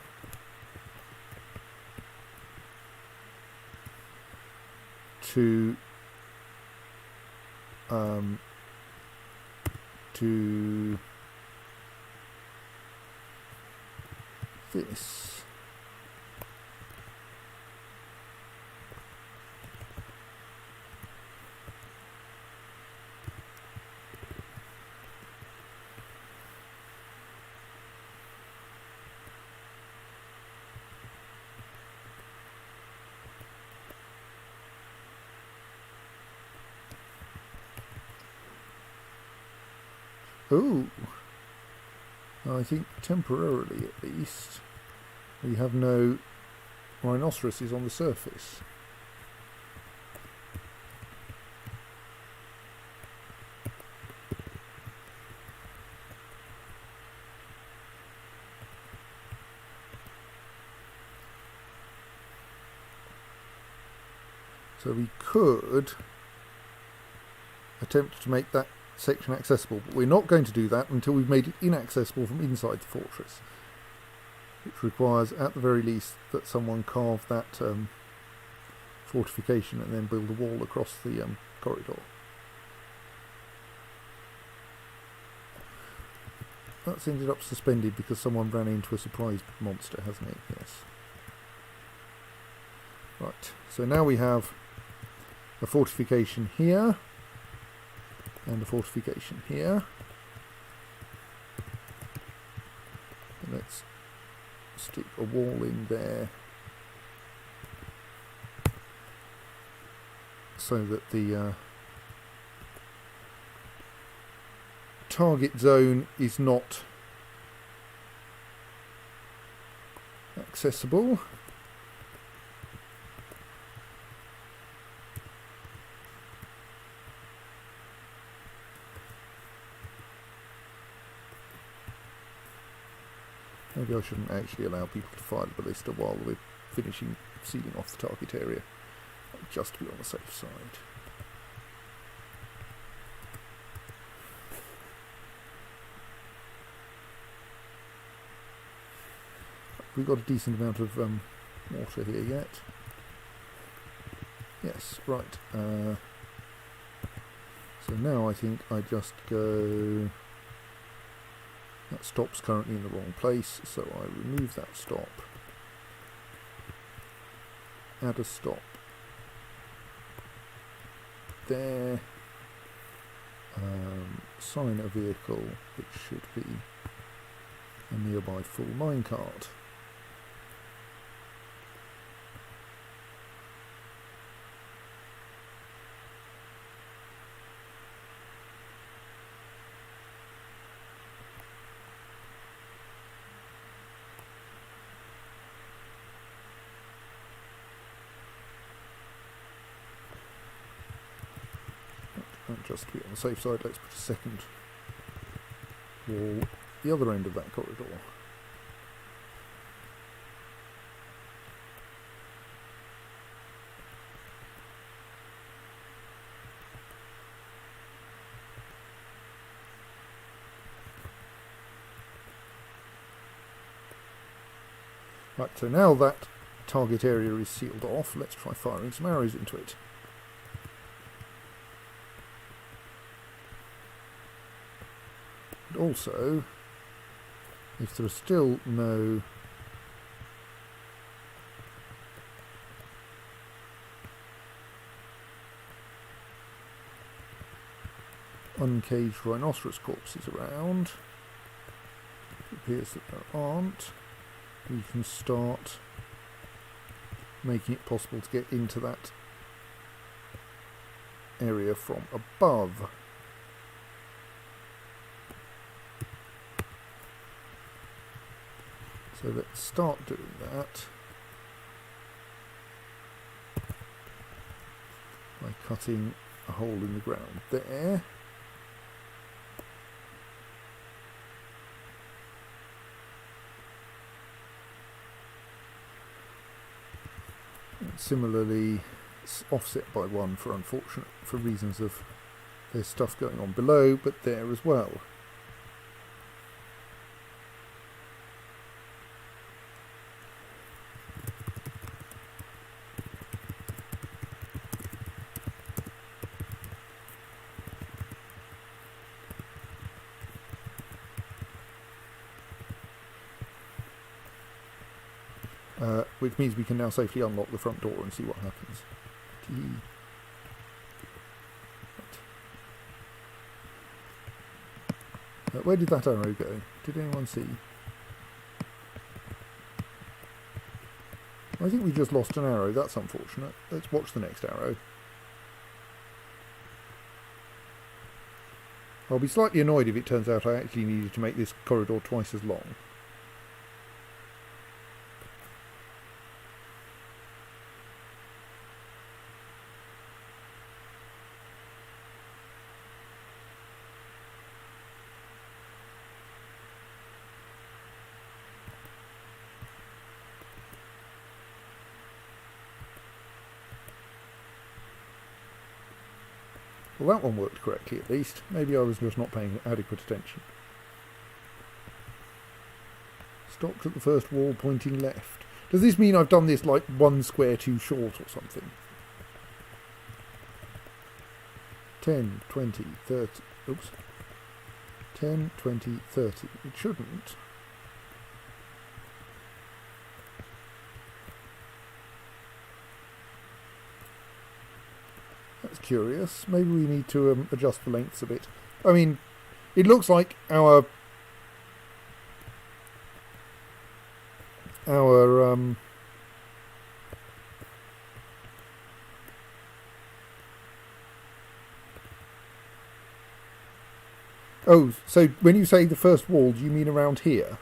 to this. Oh, I think temporarily at least we have no rhinoceroses on the surface. So we could attempt to make that section accessible, but we're not going to do that until we've made it inaccessible from inside the fortress, which requires at the very least that someone carve that fortification and then build a wall across the corridor. That's ended up suspended because someone ran into a surprise monster, hasn't it? Yes. Right, so now we have a fortification here and a fortification here. And let's stick a wall in there so that the target zone is not accessible. Maybe I shouldn't actually allow people to fire the ballista while we're finishing sealing off the target area, just to be on the safe side. We've got a decent amount of water here yet. Yes, right. So now I think I just go... That stop's currently in the wrong place, so I remove that stop. Add a stop there. Assign a vehicle, which should be a nearby full minecart. just to be on the safe side, let's put a second wall at the other end of that corridor. Right, so now that target area is sealed off, let's try firing some arrows into it. But also, if there are still no uncaged rhinoceros corpses around, it appears that there aren't, we can start making it possible to get into that area from above. So let's start doing that by cutting a hole in the ground there. Similarly, it's offset by one for reasons of there's stuff going on below, but there as well. Which means we can now safely unlock the front door and see what happens. Right. Where did that arrow go? Did anyone see? I think we just lost an arrow. That's unfortunate. Let's watch the next arrow. I'll be slightly annoyed if it turns out I actually needed to make this corridor twice as long. Well, that one worked correctly at least. Maybe I was just not paying adequate attention. Stopped at the first wall pointing left. Does this mean I've done this like one square too short or something? 10, 20, 30. Oops. 10, 20, 30. It shouldn't. That's curious. Maybe we need to adjust the lengths a bit. I mean, it looks like our oh, so when you say the first wall, do you mean around here?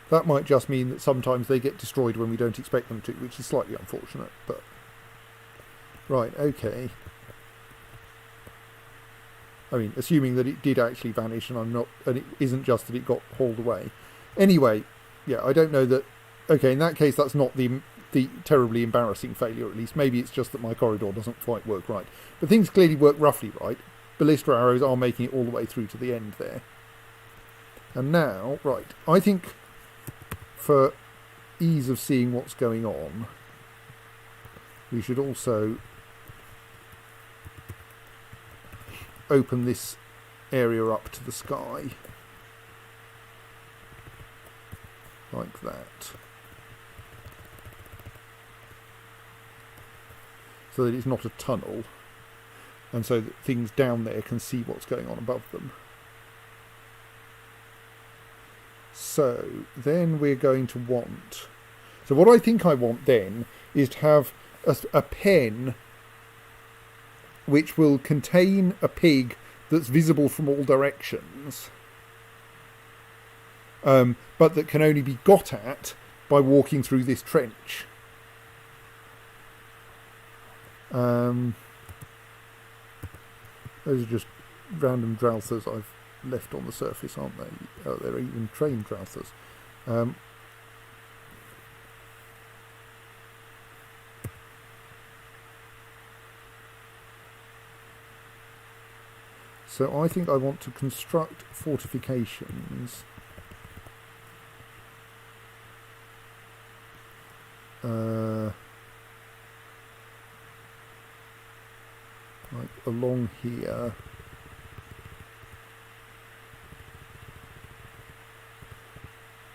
That might just mean that sometimes they get destroyed when we don't expect them to, which is slightly unfortunate, but... Right, okay. I mean, assuming that it did actually vanish and it isn't just that it got hauled away. Anyway, yeah, I don't know that... Okay, in that case, that's not the terribly embarrassing failure, at least. Maybe it's just that my corridor doesn't quite work right. But things clearly work roughly right. Ballista arrows are making it all the way through to the end there. And now, right, I think... For ease of seeing what's going on, we should also open this area up to the sky, like that, so that it's not a tunnel, and so that things down there can see what's going on above them. So then we're going to want... So what I think I want then is to have a pen which will contain a pig that's visible from all directions, but that can only be got at by walking through this trench. Those are just random Dralthers I've left on the surface, aren't they? Oh, they're even trained Dralthers. So I think I want to construct fortifications like along here.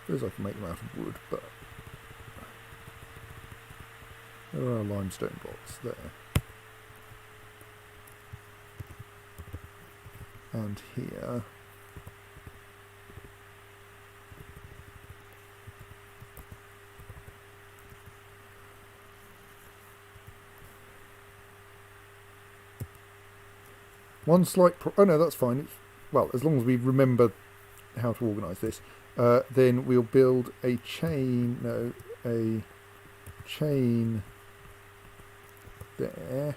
I suppose I can make them out of wood, but there are limestone blocks there. And here. One slight oh no, that's fine. Well, as long as we remember how to organise this, then we'll build a chain. No, a chain there.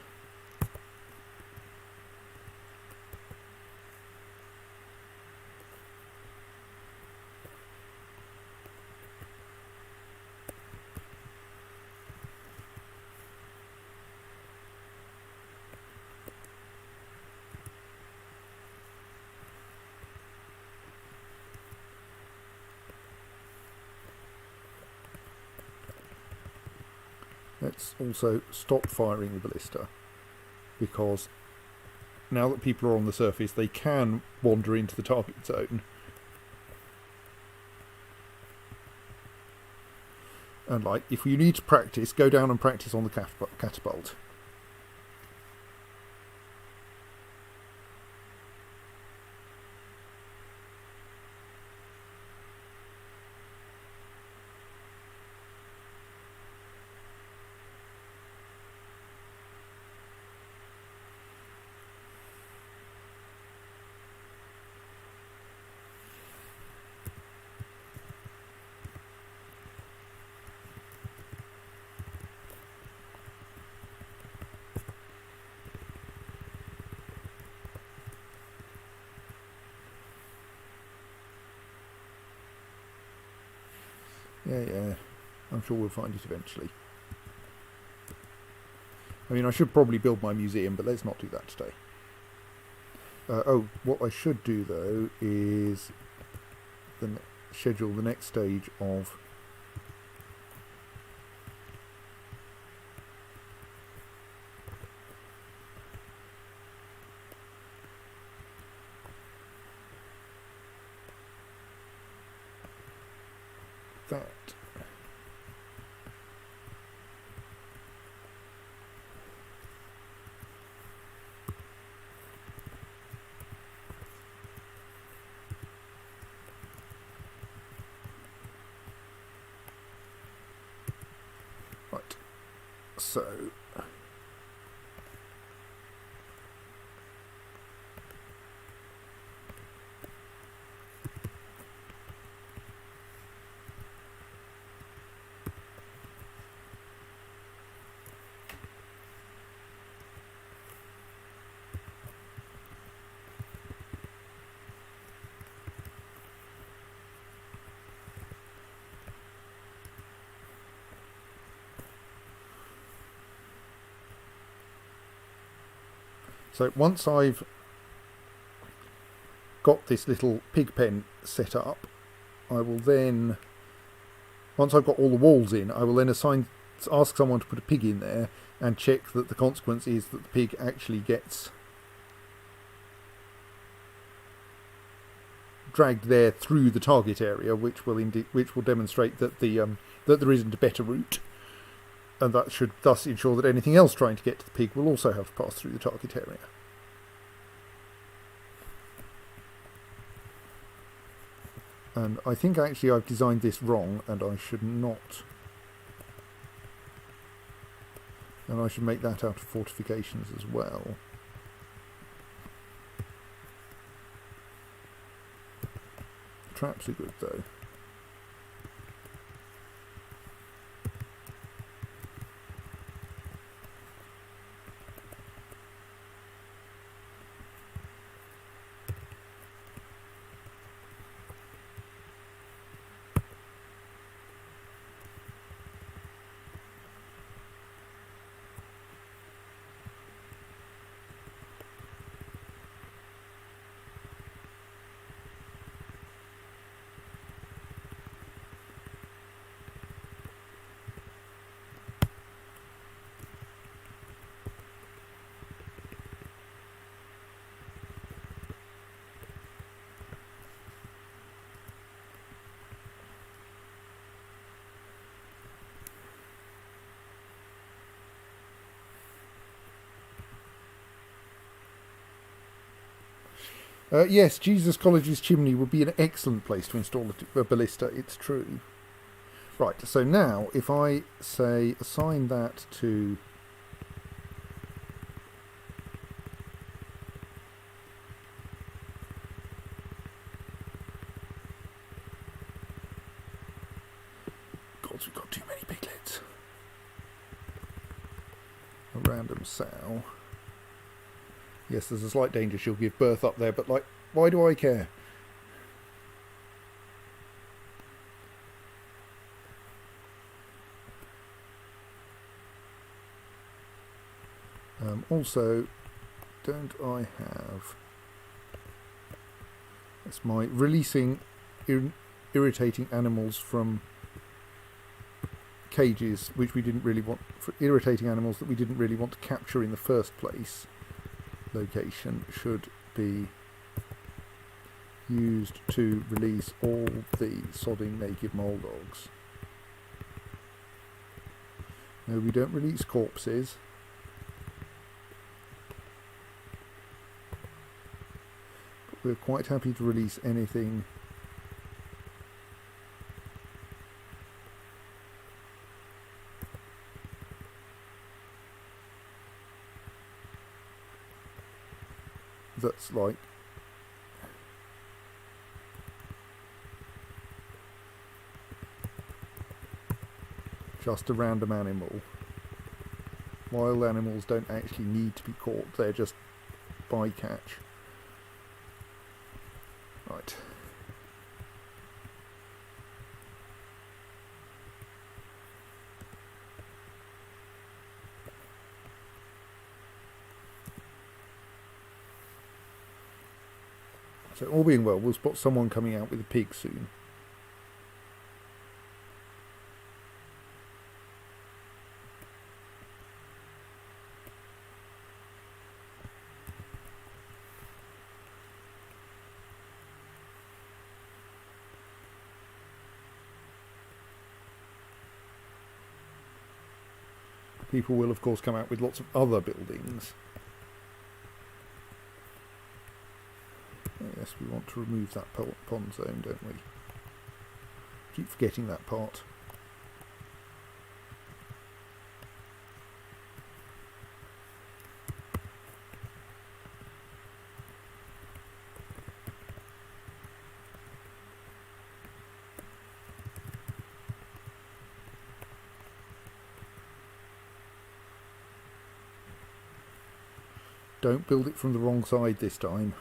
Let's also stop firing the ballista, because now that people are on the surface, they can wander into the target zone. And like, if you need to practice, go down and practice on the catapult. Yeah, I'm sure we'll find it eventually. I mean, I should probably build my museum, but let's not do that today. Oh, what I should do, though, is schedule the next stage of that. Right, so once I've got this little pig pen set up, I will then, once I've got all the walls in, I will then ask someone to put a pig in there and check that the consequence is that the pig actually gets dragged there through the target area, which will demonstrate that that there isn't a better route. And that should thus ensure that anything else trying to get to the pig will also have to pass through the target area. And I think actually I've designed this wrong, and I should not. And I should make that out of fortifications as well. Traps are good though. Yes, Jesus College's chimney would be an excellent place to install a ballista, it's true. Right, so now if I say assign that to God, we've got too many piglets. A random sow. Yes, there's a slight danger she'll give birth up there, but like, why do I care? Also, don't I have... That's my releasing irritating animals from cages, which we didn't really want, for irritating animals that we didn't really want to capture in the first place. Location should be used to release all the sodding naked mole dogs. No, we don't release corpses. But we're quite happy to release anything that's like just a random animal. Wild animals don't actually need to be caught, they're just bycatch. Right. So all being well, we'll spot someone coming out with a pig soon. People will of course come out with lots of other buildings. Yes, we want to remove that pond zone, don't we? Keep forgetting that part. Don't build it from the wrong side this time.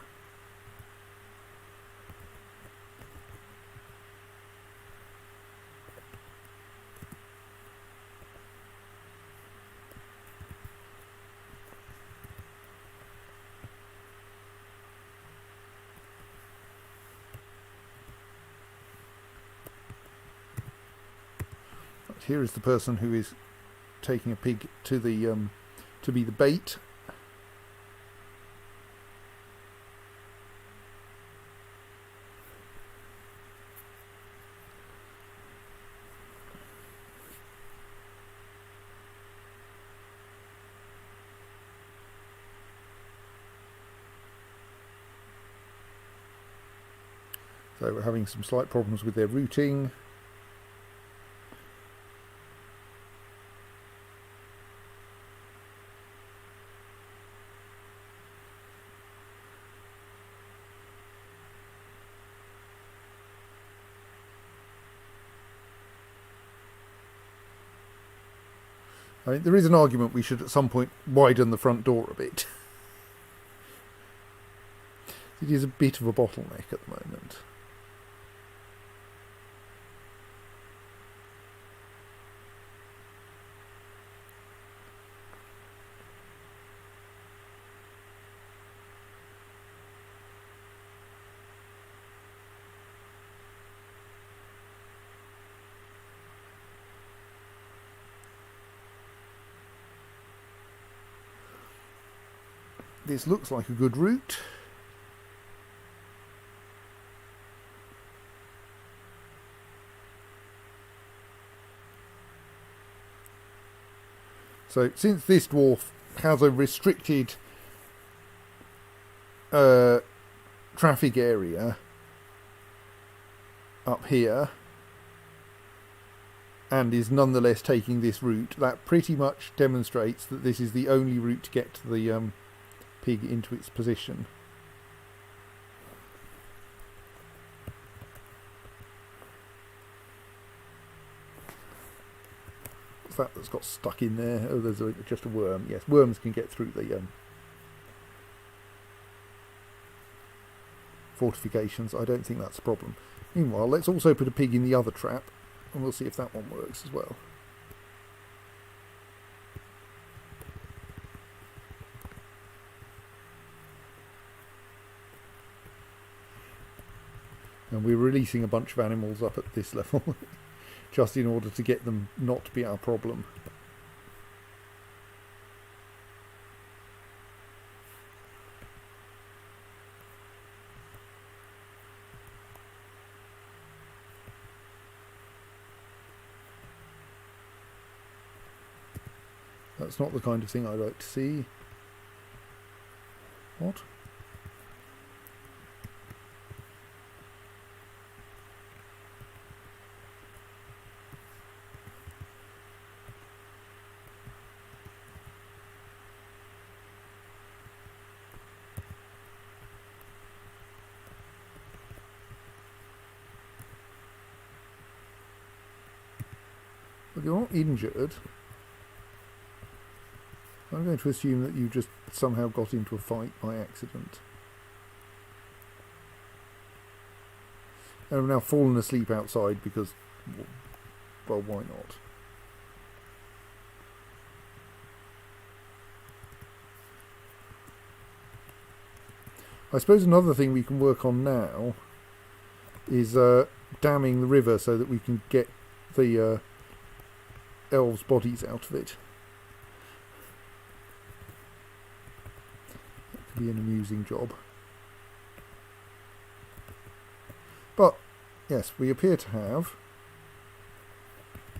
Here is the person who is taking a pig to the to be the bait. So we're having some slight problems with their routing. I mean, there is an argument we should at some point widen the front door a bit. It is a bit of a bottleneck at the moment. This looks like a good route. So since this dwarf has a restricted traffic area up here and is nonetheless taking this route, that pretty much demonstrates that this is the only route to get to the pig into its position. What's that that's got stuck in there? Oh, there's just a worm. Yes, worms can get through the fortifications. I don't think that's a problem. Meanwhile, let's also put a pig in the other trap, and we'll see if that one works as well. And we're releasing a bunch of animals up at this level, just in order to get them not to be our problem. That's not the kind of thing I like to see. What? Well, you're not injured. I'm going to assume that you just somehow got into a fight by accident. And have now fallen asleep outside because, well, why not? I suppose another thing we can work on now is damming the river so that we can get the elves' bodies out of it. Be an amusing job. But yes, we appear to have,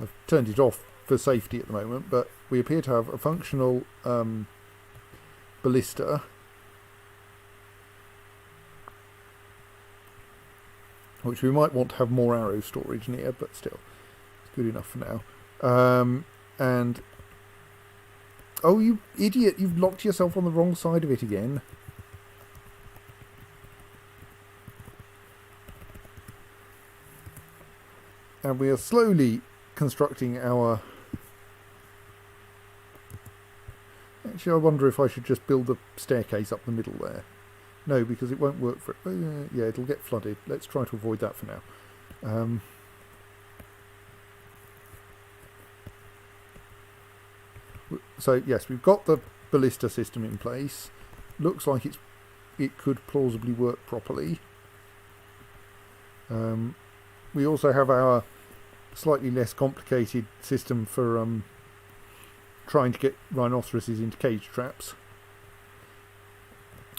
I've turned it off for safety at the moment, but we appear to have a functional ballista, which we might want to have more arrow storage near, but still it's good enough for now. And oh, you idiot, you've locked yourself on the wrong side of it again. And we are slowly constructing our... Actually, I wonder if I should just build a staircase up the middle there. No, because it won't work for it. Oh, yeah, it'll get flooded. Let's try to avoid that for now. So yes, we've got the ballista system in place. Looks like it could plausibly work properly. We also have our slightly less complicated system for trying to get rhinoceroses into cage traps.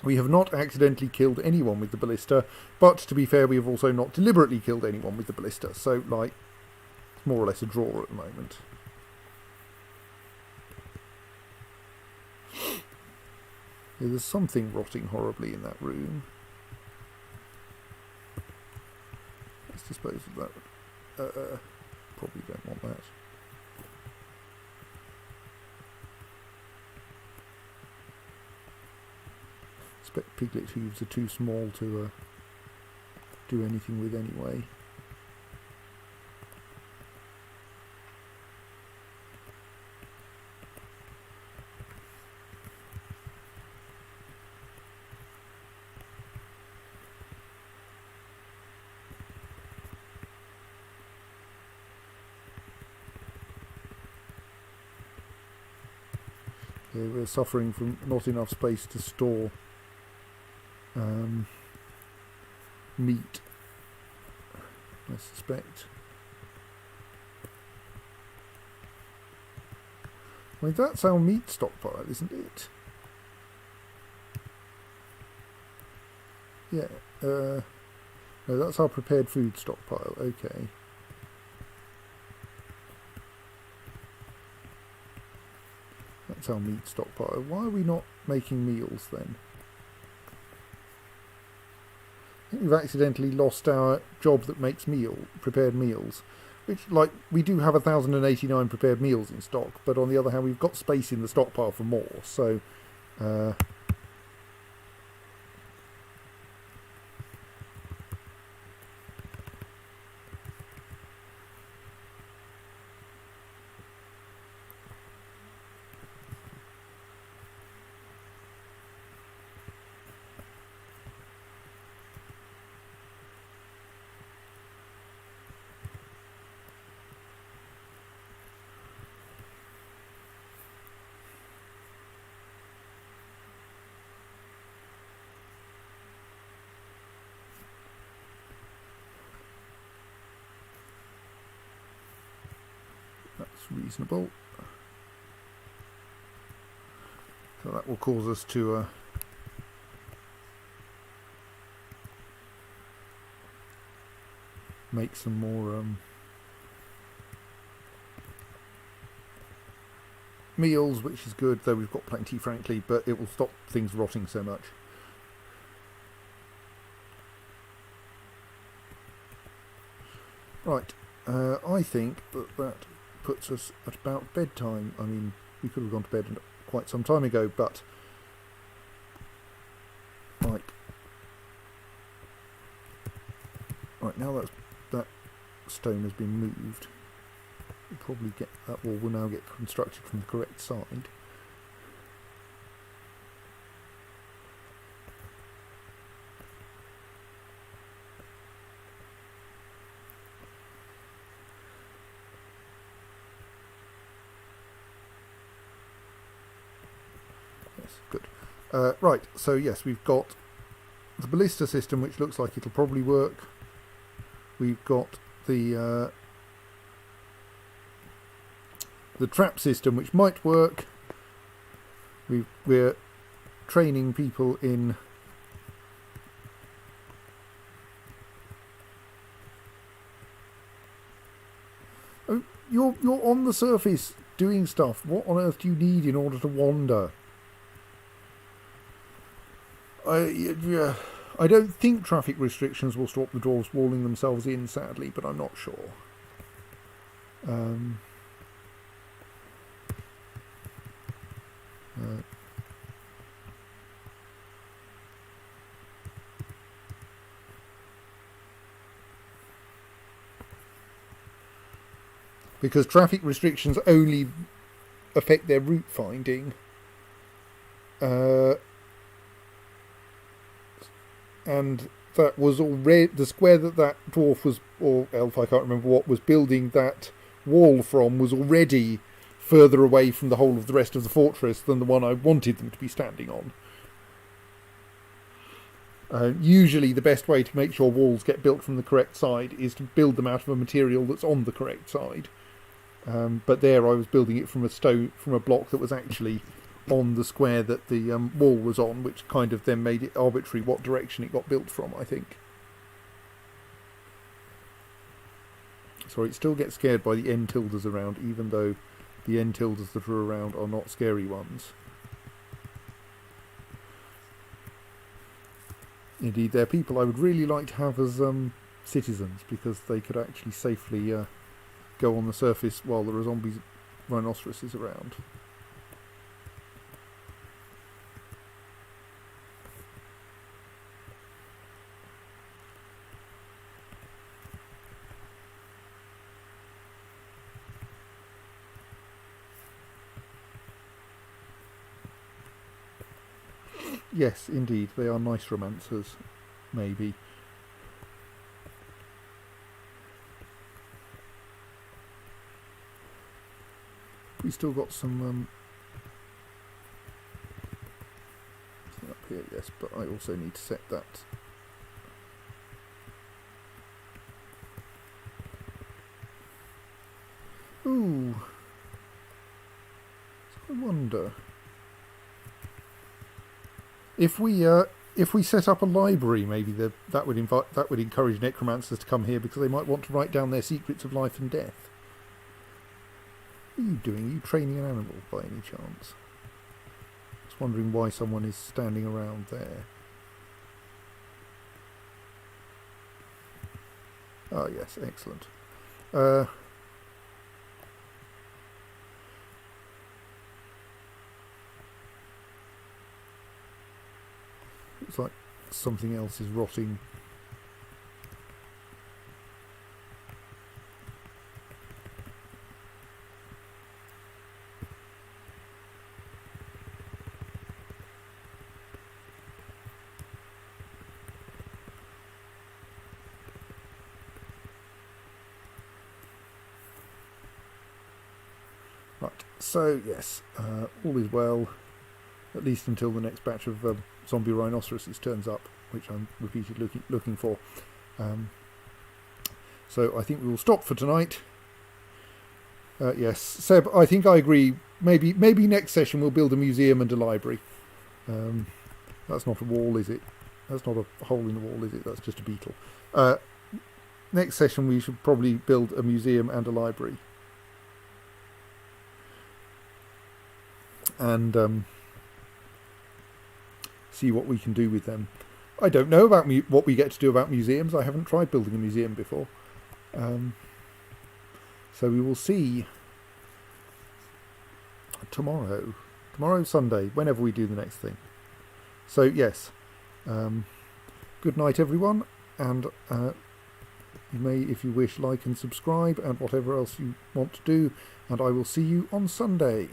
We have not accidentally killed anyone with the ballista, but to be fair, we have also not deliberately killed anyone with the ballista. So, like, it's more or less a draw at the moment. Yeah, there's something rotting horribly in that room. Let's dispose of that. Probably don't want that. I expect piglet hooves are too small to do anything with anyway. We're suffering from not enough space to store meat, I suspect. I mean, that's our meat stockpile, isn't it? Yeah. No, that's our prepared food stockpile. Okay. That's our meat stockpile. Why are we not making meals then? We've accidentally lost our job that makes prepared meals. Which, like, we do have 1,089 prepared meals in stock, but on the other hand, we've got space in the stockpile for more. So, that's reasonable. So that will cause us to make some more meals, which is good, though we've got plenty, frankly, but it will stop things rotting so much. Right, I think that puts us at about bedtime. I mean, we could have gone to bed quite some time ago, but right now that stone has been moved, we'll probably get that wall will now get constructed from the correct side. Good. Right, so yes, we've got the ballista system, which looks like it'll probably work. We've got the trap system, which might work. We're training people in you're on the surface doing stuff. What on earth do you need in order to wander? I don't think traffic restrictions will stop the dwarves walling themselves in, sadly, but I'm not sure. Because traffic restrictions only affect their route finding. And that was already the square that dwarf was, or elf, I can't remember what, was building that wall from, was already further away from the whole of the rest of the fortress than the one I wanted them to be standing on. Usually the best way to make sure walls get built from the correct side is to build them out of a material that's on the correct side. But there I was building it from a block that was actually on the square that the wall was on, which kind of then made it arbitrary what direction it got built from, I think. Sorry, it still gets scared by the N tildes around, even though the N tildes that are around are not scary ones. Indeed, they're people I would really like to have as citizens, because they could actually safely go on the surface while there are zombies, rhinoceroses around. Yes, indeed, they are nice romancers, maybe. We still got some up here, yes, but I also need to set that. Ooh, so I wonder if we set up a library, maybe that would encourage necromancers to come here, because they might want to write down their secrets of life and death. What are you doing? Are you training an animal by any chance? Just wondering why someone is standing around there. Oh yes, excellent. Looks like something else is rotting. Right, so yes, all is well, at least until the next batch of zombie rhinoceroses turns up, which I'm repeatedly looking for. So I think we will stop for tonight. Yes, Seb, I think I agree. Maybe next session we'll build a museum and a library. That's not a wall, is it? That's not a hole in the wall, is it? That's just a beetle. Next session we should probably build a museum and a library. And see what we can do with them. I don't know about what we get to do about museums. I haven't tried building a museum before. So we will see tomorrow, Sunday, whenever we do the next thing. So yes, good night everyone, and you may, if you wish, like and subscribe and whatever else you want to do, and I will see you on Sunday.